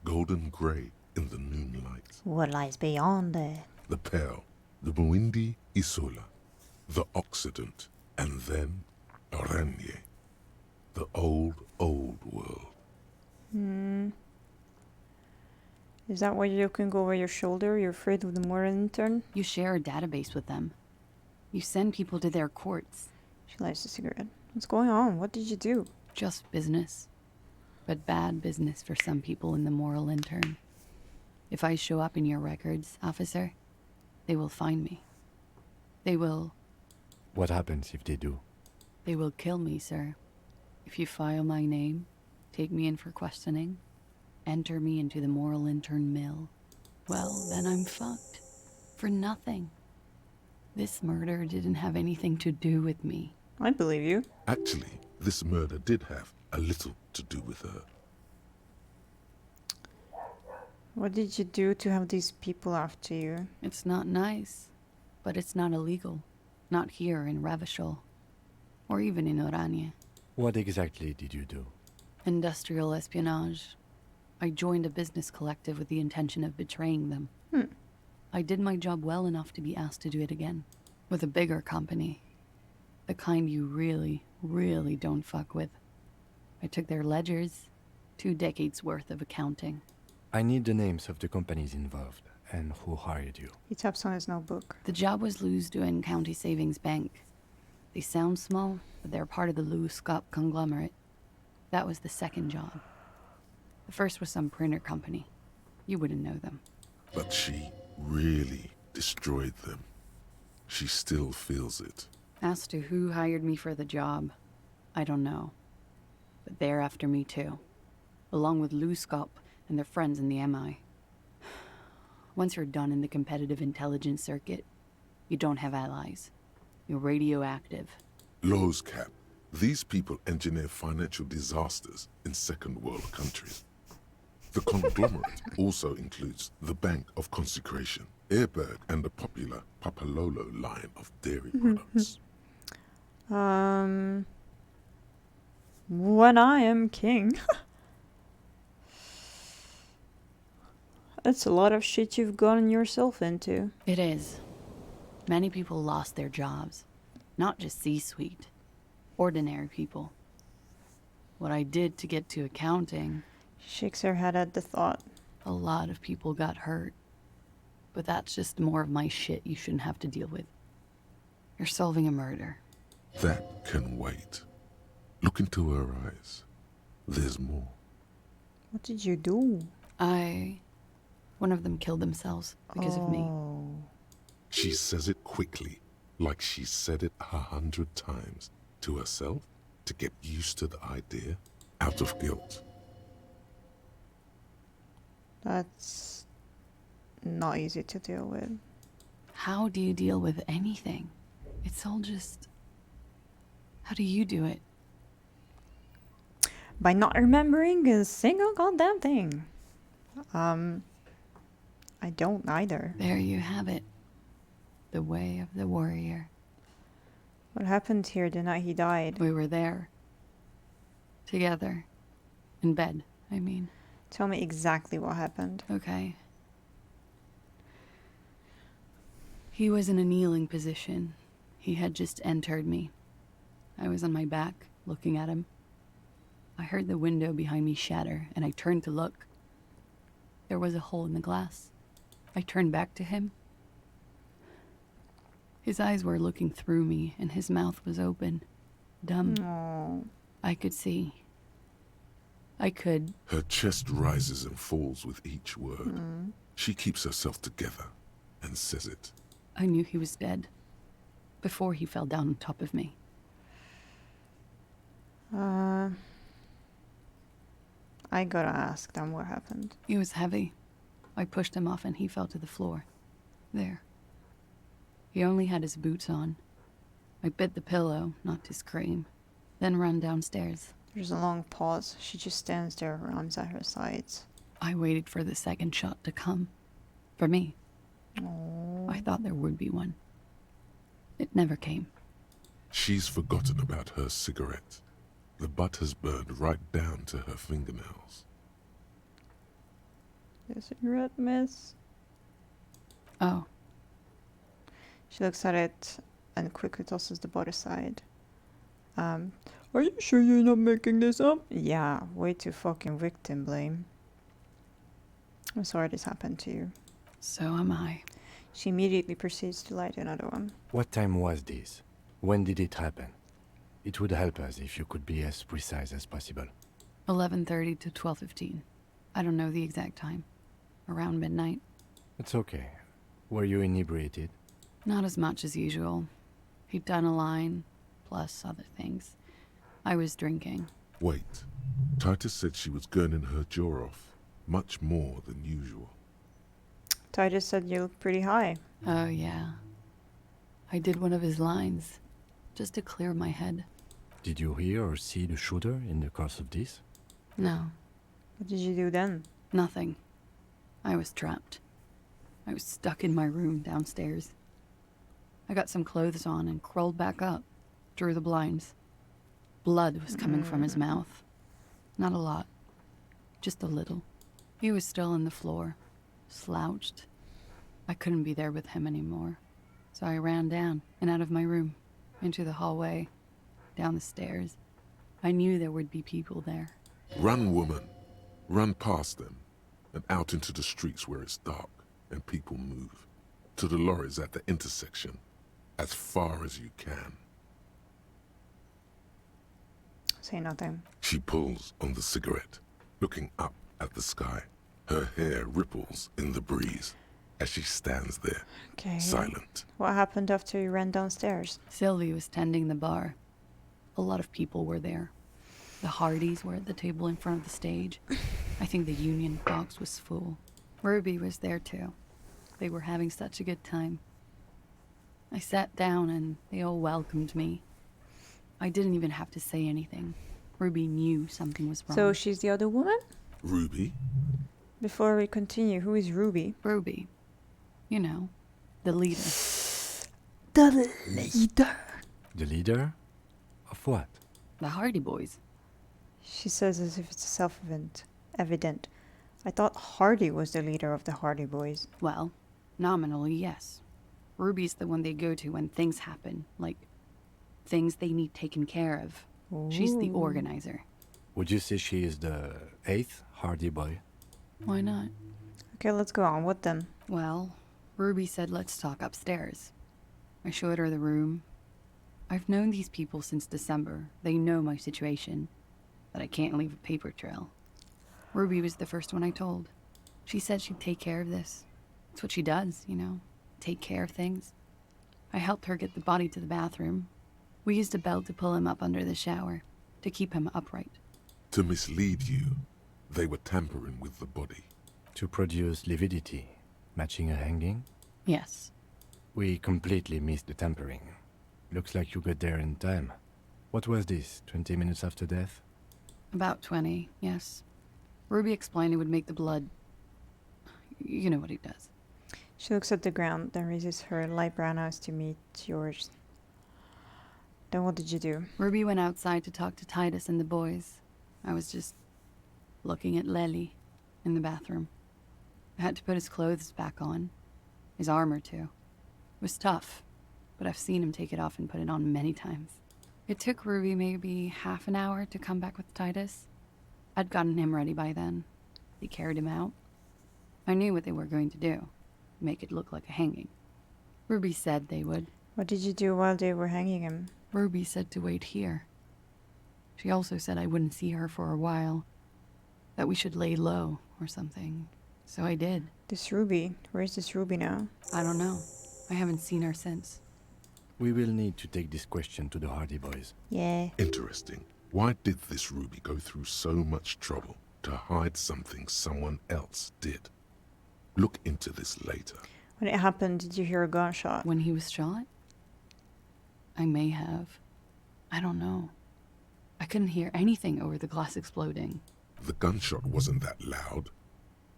golden grey in the noonlight. What lies beyond there? The Pearl, the Muindi Isola, the Occident, and then Oranje, the old world. Is that why you're looking over your shoulder? You're afraid of the moral intern? You share a database with them. You send people to their courts. She lights the cigarette. What's going on? What did you do? Just business. But bad business for some people in the moral intern. If I show up in your records, officer, they will find me. They will... What happens if they do? They will kill me, sir. If you file my name, take me in for questioning, enter me into the moral intern mill, well, then I'm fucked. For nothing. This murder didn't have anything to do with me. I believe you. Actually, this murder did have a little to do with her. What did you do to have these people after you? It's not nice, but it's not illegal. Not here in Ravishol, or even in Oranje. What exactly did you do? Industrial espionage. I joined a business collective with the intention of betraying them. I did my job well enough to be asked to do it again. With a bigger company. The kind you really, really don't fuck with. I took their ledgers, 2 decades worth of accounting. I need the names of the companies involved and who hired you. He taps on his notebook. The job was Lou's-Duin County Savings Bank. They sound small, but they're part of the Lou-Scop conglomerate. That was the second job. The first was some printer company. You wouldn't know them. But she really destroyed them. She still feels it. As to who hired me for the job, I don't know. But they're after me too. Along with Lou-Scop and their friends in the MI. Once you're done in the competitive intelligence circuit, you don't have allies. You're radioactive. Lowe's Cap. These people engineer financial disasters in second world countries. The conglomerate also includes the Bank of Consecration, Airbag, and the popular Papalolo line of dairy products. When I am king. That's a lot of shit you've gotten yourself into. It is. Many people lost their jobs. Not just C-suite. Ordinary people. What I did to get to accounting... Shakes her head at the thought. A lot of people got hurt. But that's just more of my shit you shouldn't have to deal with. You're solving a murder. That can wait. Look into her eyes. There's more. What did you do? One of them killed themselves because of me. She says it quickly, like she said it 100 times. To herself, to get used to the idea, out of guilt. That's not easy to deal with. How do you deal with anything? It's all just... How do you do it? By not remembering a single goddamn thing. I don't either. There you have it. The way of the warrior. What happened here the night he died? We were there. Together. In bed, I mean. Tell me exactly what happened. Okay. He was in a kneeling position. He had just entered me. I was on my back, looking at him. I heard the window behind me shatter, and I turned to look. There was a hole in the glass. I turned back to him. His eyes were looking through me, and his mouth was open. Dumb. Aww. I could see. I could... Her chest rises and falls with each word. She keeps herself together and says it. I knew he was dead. Before he fell down on top of me. I gotta ask them what happened. He was heavy. I pushed him off and he fell to the floor. There. He only had his boots on. I bit the pillow, not to scream, then ran downstairs. There's a long pause. She just stands there, her arms at her sides. I waited for the second shot to come. For me. Aww. I thought there would be one. It never came. She's forgotten about her cigarette. The butt has burned right down to her fingernails. The cigarette, miss? Oh. She looks at it and quickly tosses the butt aside. Are you sure you're not making this up? Yeah, way too fucking victim blame. I'm sorry this happened to you. So am I. She immediately proceeds to light another one. What time was this? When did it happen? It would help us if you could be as precise as possible. 11:30 to 12:15. I don't know the exact time. Around midnight. It's okay. Were you inebriated? Not as much as usual. He'd done a line, plus other things. I was drinking. Wait. Titus said she was gurning her jaw off. Much more than usual. Titus said you look pretty high. Oh, yeah. I did one of his lines, just to clear my head. Did you hear or see the shooter in the course of this? No. What did you do then? Nothing. I was trapped. I was stuck in my room downstairs. I got some clothes on and crawled back up, drew the blinds. Blood was coming from his mouth. Not a lot. Just a little. He was still on the floor, slouched. I couldn't be there with him anymore. So I ran down and out of my room, into the hallway, down the stairs. I knew there would be people there. Run, woman. Run past them and out into the streets where it's dark and people move. To the lorries at the intersection. As far as you can. Say nothing. She pulls on the cigarette, looking up at the sky. Her hair ripples in the breeze as she stands there, silent. What happened after you ran downstairs? Sylvie was tending the bar. A lot of people were there. The Hardys were at the table in front of the stage. I think the Union box was full. Ruby was there too. They were having such a good time. I sat down and they all welcomed me. I didn't even have to say anything. Ruby knew something was wrong. So she's the other woman? Ruby? Before we continue, who is Ruby? Ruby. You know, the leader. The leader. The leader? Of what? The Hardy Boys. She says as if it's self-evident. I thought Hardy was the leader of the Hardy Boys. Well, nominally, yes. Ruby's the one they go to when things happen, like things they need taken care of. She's the Ooh. organizer. Would you say she is the 8th Hardy Boy? Why not? Okay, let's go on. What then? Well, Ruby said let's talk upstairs. I showed her the room. I've known these people since December. They know my situation, that I can't leave a paper trail. Ruby was the first one I told. She said she'd take care of this. It's what she does, you know, take care of things. I helped her get the body to the bathroom. We used a belt to pull him up under the shower, to keep him upright. To mislead you, they were tampering with the body. To produce lividity, matching a hanging? Yes. We completely missed the tampering. Looks like you got there in time. What was this, 20 minutes after death? About 20, yes. Ruby explained it would make the blood... You know what he does. She looks at the ground, then raises her light brown eyes to meet yours. Then what did you do? Ruby went outside to talk to Titus and the boys. I was just looking at Lely in the bathroom. I had to put his clothes back on. His armor, too. It was tough, but I've seen him take it off and put it on many times. It took Ruby maybe half an hour to come back with Titus. I'd gotten him ready by then. They carried him out. I knew what they were going to do. Make it look like a hanging. Ruby said they would. What did you do while they were hanging him? Ruby said to wait here. She also said I wouldn't see her for a while. That we should lay low or something. So I did. This Ruby. Where's this Ruby now? I don't know. I haven't seen her since. We will need to take this question to the Hardy Boys. Yeah. Interesting. Why did this Ruby go through so much trouble to hide something someone else did? Look into this later. When it happened, did you hear a gunshot? When he was shot? I may have. I don't know. I couldn't hear anything over the glass exploding. The gunshot wasn't that loud.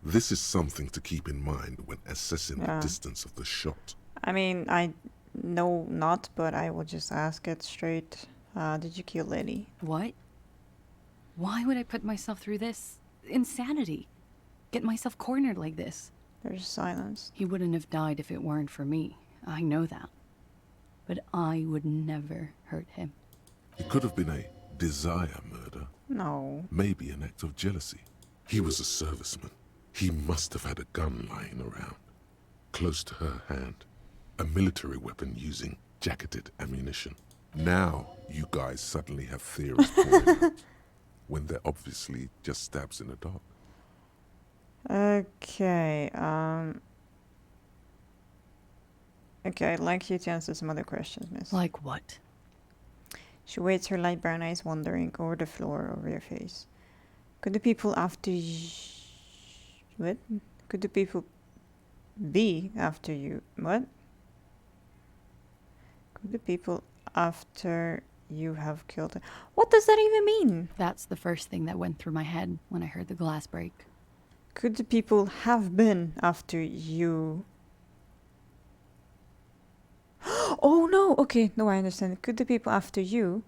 This is something to keep in mind when assessing the distance of the shot. I mean, I know not, but I will just ask it straight. Did you kill Lily? What? Why would I put myself through this? Insanity. Get myself cornered like this. There's silence. He wouldn't have died if it weren't for me. I know that. But I would never hurt him. It could have been a desire murder. No. Maybe an act of jealousy. He was a serviceman. He must have had a gun lying around, close to her hand. A military weapon using jacketed ammunition. Now you guys suddenly have theories pouring out, when they're obviously just stabs in the dark. Okay, okay, I'd like you to answer some other questions, miss. Like what? She waits, her light brown eyes wandering over the floor, over your face. Could the people after what? Could the people be after you? What? Could the people after you have killed her? What does that even mean? That's the first thing that went through my head when I heard the glass break. Could the people have been after you? Oh no! Okay, no, I understand. Could the people after you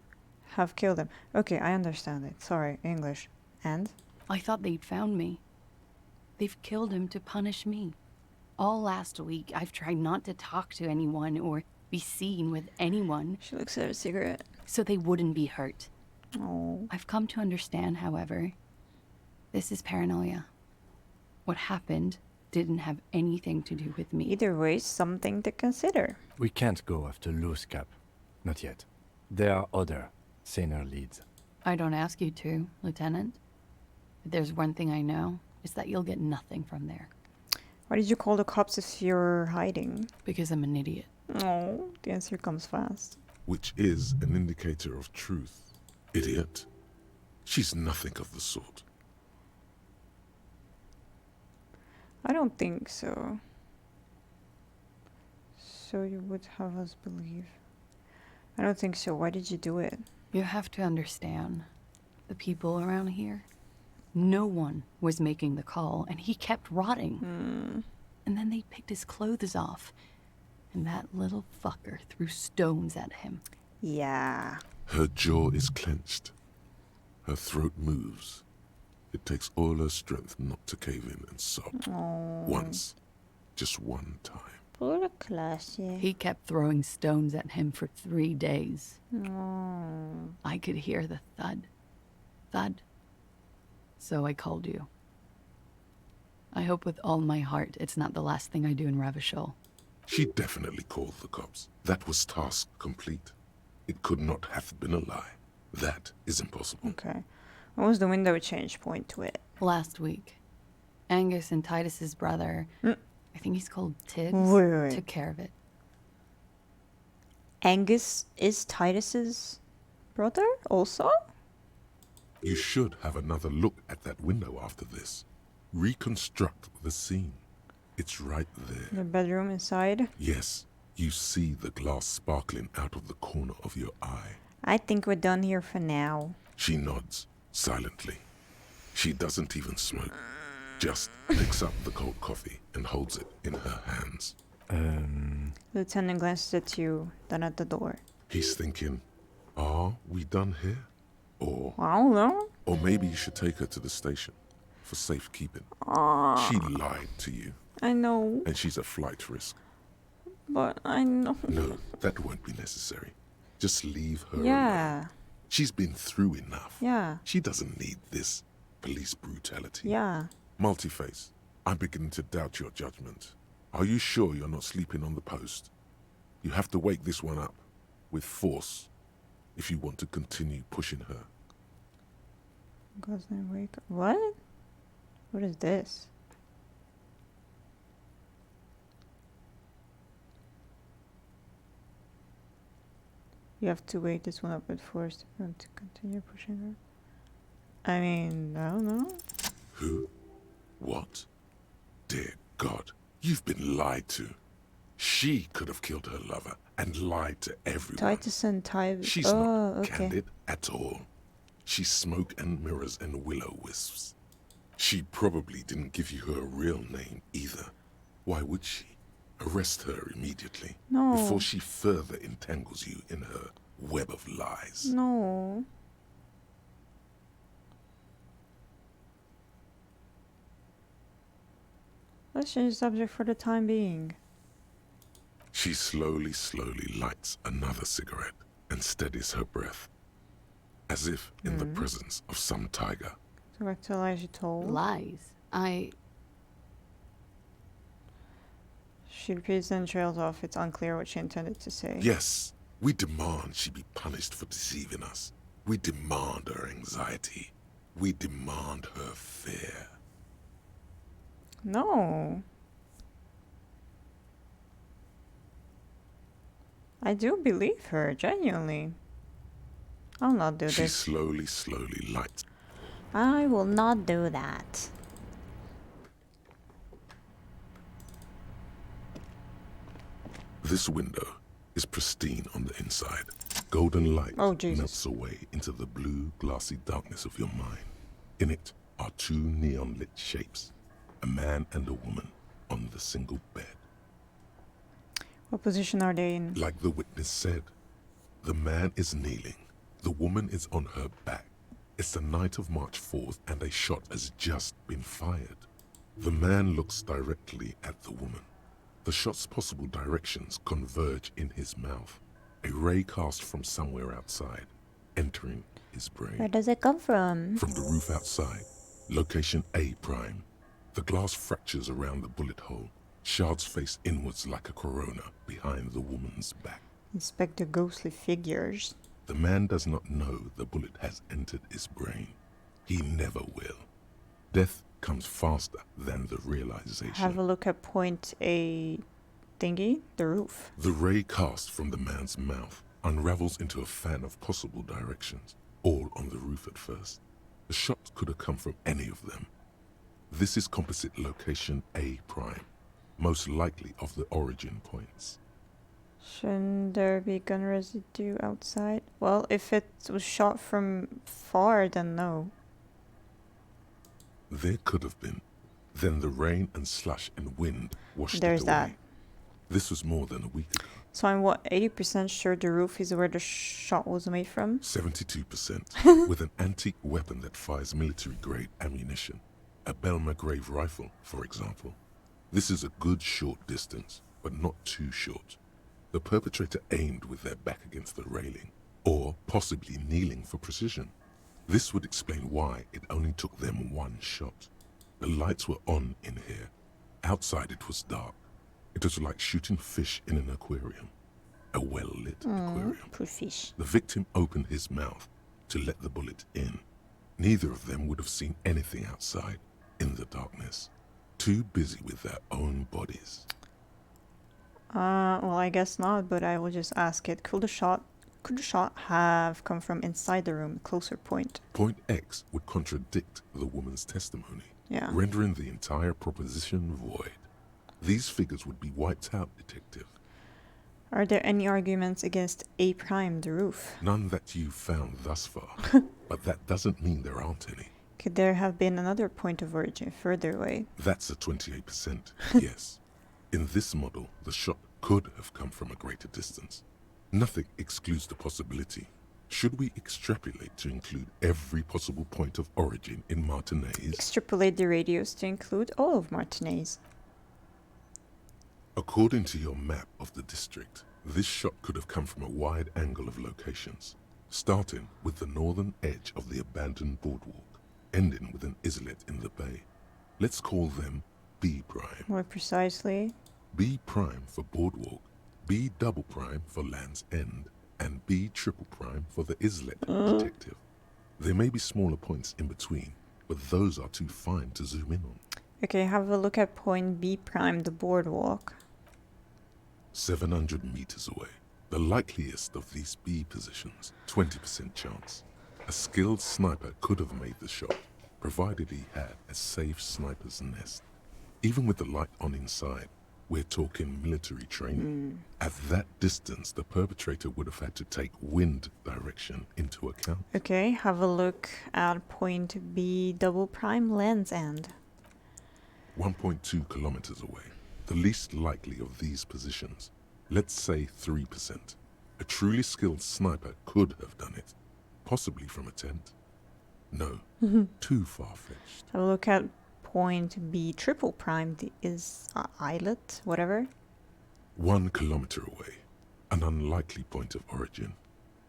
have killed them? Okay, I understand it. Sorry, English. And? I thought they'd found me. They've killed him to punish me. All last week, I've tried not to talk to anyone or be seen with anyone. She looks at her cigarette. So they wouldn't be hurt. Oh. I've come to understand, however, this is paranoia. What happened didn't have anything to do with me. Either way, something to consider. We can't go after Loose Cap. Not yet. There are other, saner leads. I don't ask you to, Lieutenant. If there's one thing I know, it's that you'll get nothing from there. Why did you call the cops if you're hiding? Because I'm an idiot. Oh, the answer comes fast. Which is an indicator of truth. Idiot. She's nothing of the sort. I don't think so. So you would have us believe. I don't think so. Why did you do it? You have to understand, the people around here, no one was making the call, and he kept rotting. And then they picked his clothes off, and that little fucker threw stones at him. Yeah. Her jaw is clenched. Her throat moves. It takes all her strength not to cave in and sob. Oh. Once. Just one time. Poor Classy. He kept throwing stones at him for 3 days. Oh. I could hear the thud. Thud. So I called you. I hope with all my heart it's not the last thing I do in Ravishol. She definitely called the cops. That was task complete. It could not have been a lie. That is impossible. Okay. What was the window change point to it? Last week, Angus and Titus's brother, I think he's called Tibbs, Wait. took care of it. Angus is Titus's brother also? You should have another look at that window after this. Reconstruct the scene. It's right there. The bedroom inside? Yes, you see the glass sparkling out of the corner of your eye. I think we're done here for now. She nods, silently. She doesn't even smoke. Just picks up the cold coffee and holds it in her hands. Lieutenant glances at you, then at the door. He's thinking, are we done here? Or... I don't know. Or maybe you should take her to the station for safekeeping. She lied to you. I know. And she's a flight risk. But I know. No, that won't be necessary. Just leave her Yeah. alone. She's been through enough. Yeah. She doesn't need this police brutality. Yeah. Multiface, I'm beginning to doubt your judgment. Are you sure you're not sleeping on the post? You have to wake this one up with force if you want to continue pushing her. Gosling wake up. What? What is this? You have to wake this one up with force if you want to continue pushing her. I mean, I don't know. Who? What? Dear God, you've been lied to. She could have killed her lover and lied to everyone. Titus and Titus. She's not candid at all. She's smoke and mirrors and will-o-wisps. She probably didn't give you her real name either. Why would she? Arrest her immediately. No. Before she further entangles you in her web of lies. No. Let's change the subject for the time being. She slowly lights another cigarette and steadies her breath, as if in the presence of some tiger. So back to lies you told. Lies? She repeats and trails off. It's unclear what she intended to say. Yes, we demand she be punished for deceiving us. We demand her anxiety. We demand her fear. No. I do believe her, genuinely. I'll not do She this. slowly lights. I will not do that. This window is pristine on the inside. Golden light melts away into the blue, glassy darkness of your mind. In it are two neon-lit shapes, a man and a woman on the single bed. What position are they in? Like the witness said, the man is kneeling, the woman is on her back. It's the night of March 4th and a shot has just been fired. The man looks directly at the woman. The shot's possible directions converge in his mouth, a ray cast from somewhere outside, entering his brain. Where does it come from? From the roof outside, location A prime. The glass fractures around the bullet hole. Shards face inwards like a corona behind the woman's back. Inspect the ghostly figures. The man does not know the bullet has entered his brain. He never will. Death comes faster than the realization. Have a look at point A thingy, the roof. The ray cast from the man's mouth unravels into a fan of possible directions, all on the roof at first. The shot could have come from any of them. This is composite location A prime, most likely of the origin points. Shouldn't there be gun residue outside? Well, if it was shot from far, then no. There could have been. Then the rain and slush and wind washed There's it away. that. This was more than a week ago. So I'm what, 80% sure the roof is where the shot was made from? 72%, with an antique weapon that fires military-grade ammunition. A Belma-grave rifle, for example. This is a good short distance, but not too short. The perpetrator aimed with their back against the railing, or possibly kneeling for precision. This would explain why it only took them one shot. The lights were on in here. Outside it was dark. It was like shooting fish in an aquarium. A well-lit aquarium. Poor fish. The victim opened his mouth to let the bullet in. Neither of them would have seen anything outside in the darkness. Too busy with their own bodies. Well, I guess not, but I will just ask it. Could the shot have come from inside the room, closer point? Point X would contradict the woman's testimony, Yeah. rendering the entire proposition void. These figures would be wiped out, detective. Are there any arguments against A prime, the roof? None that you've found thus far, but that doesn't mean there aren't any. Could there have been another point of origin further away? That's a 28%, yes. In this model, the shot could have come from a greater distance. Nothing excludes the possibility. Should we extrapolate to include every possible point of origin in Martinez? Extrapolate the radius to include all of Martinez. According to your map of the district, this shot could have come from a wide angle of locations, starting with the northern edge of the abandoned boardwalk, ending with an islet in the bay. Let's call them B prime. More precisely? B prime for boardwalk, B double prime for Land's End, and B triple prime for the islet, detective. There may be smaller points in between, but those are too fine to zoom in on. Okay, have a look at point B prime, the boardwalk. 700 meters away. The likeliest of these B positions, 20% chance. A skilled sniper could have made the shot, provided he had a safe sniper's nest. Even with the light on inside, we're talking military training. At that distance, the perpetrator would have had to take wind direction into account. Okay, have a look at point B double prime, Land's End. 1.2 kilometers away. The least likely of these positions. Let's say 3%. A truly skilled sniper could have done it. Possibly from a tent. No, too far-fetched. Have a look at point B triple prime, the islet, whatever. 1 kilometer away. An unlikely point of origin.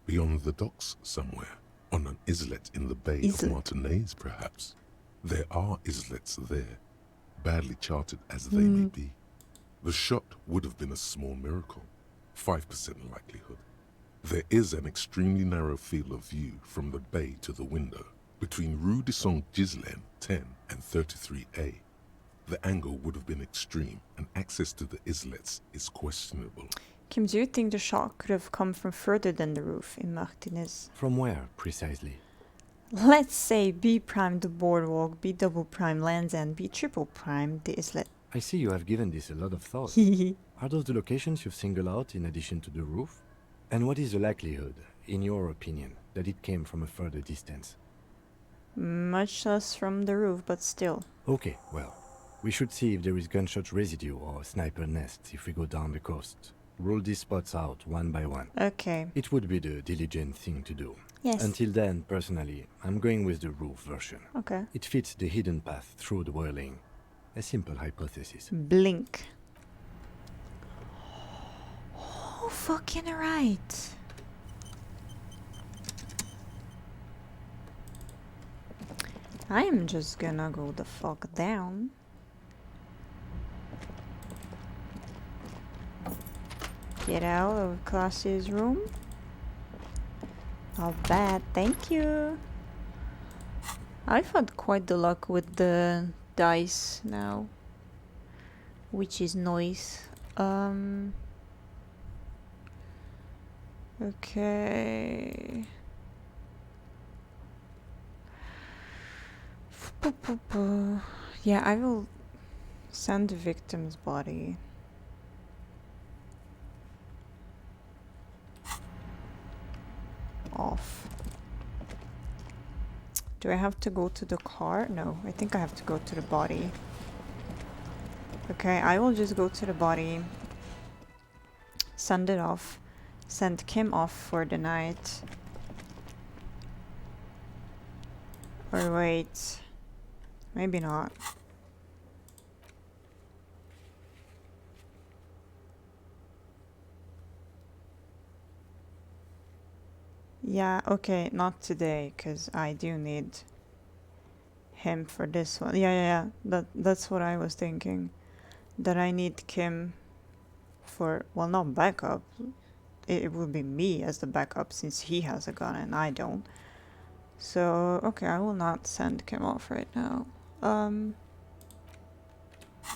Beyond the docks somewhere. On an islet in the bay of Martinez, perhaps. There are islets there. Badly charted as they may be. The shot would have been a small miracle, 5% likelihood. There is an extremely narrow field of view from the bay to the window, between Rue de Saint-Ghislain 10 and 33A. The angle would have been extreme, and access to the islets is questionable. Kim, do you think the shot could have come from further than the roof in Martinez? From where, precisely? Let's say B prime the boardwalk, B double prime Land's End, B triple prime the islet. I see you have given this a lot of thought. Are those the locations you've singled out in addition to the roof? And what is the likelihood, in your opinion, that it came from a further distance? Much less from the roof, but still. Okay, well, we should see if there is gunshot residue or sniper nests if we go down the coast. Rule these spots out one by one. Okay. It would be the diligent thing to do. Yes. Until then, personally, I'm going with the roof version. Okay. It fits the hidden path through the whirling. A simple hypothesis. Blink. Oh, fucking right. I am just gonna go the fuck down. Get out of Class's room. Not bad, thank you. I've had quite the luck with the dice now, which is nice. Okay. Yeah, I will send the victim's body. Do I have to go to the car? No, I think I have to go to the body. Okay, I will just go to the body. Send it off. Send Kim off for the night. Or wait. Maybe not. Yeah, okay, not today, because I do need him for this one. Yeah. That's what I was thinking. That I need Kim for, well, not backup. It would be me as the backup since he has a gun and I don't. So, okay, I will not send Kim off right now.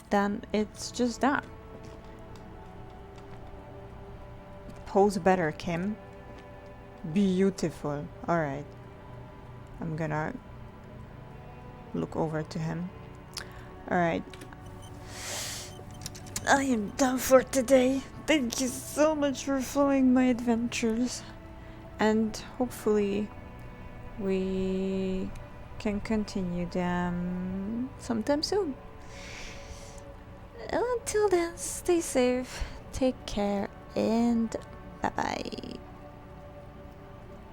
Then it's just that. Pose better, Kim. Beautiful. Alright. I'm gonna look over to him. Alright. I am done for today. Thank you so much for following my adventures. And hopefully we can continue them sometime soon. Until then, stay safe, take care, and bye-bye.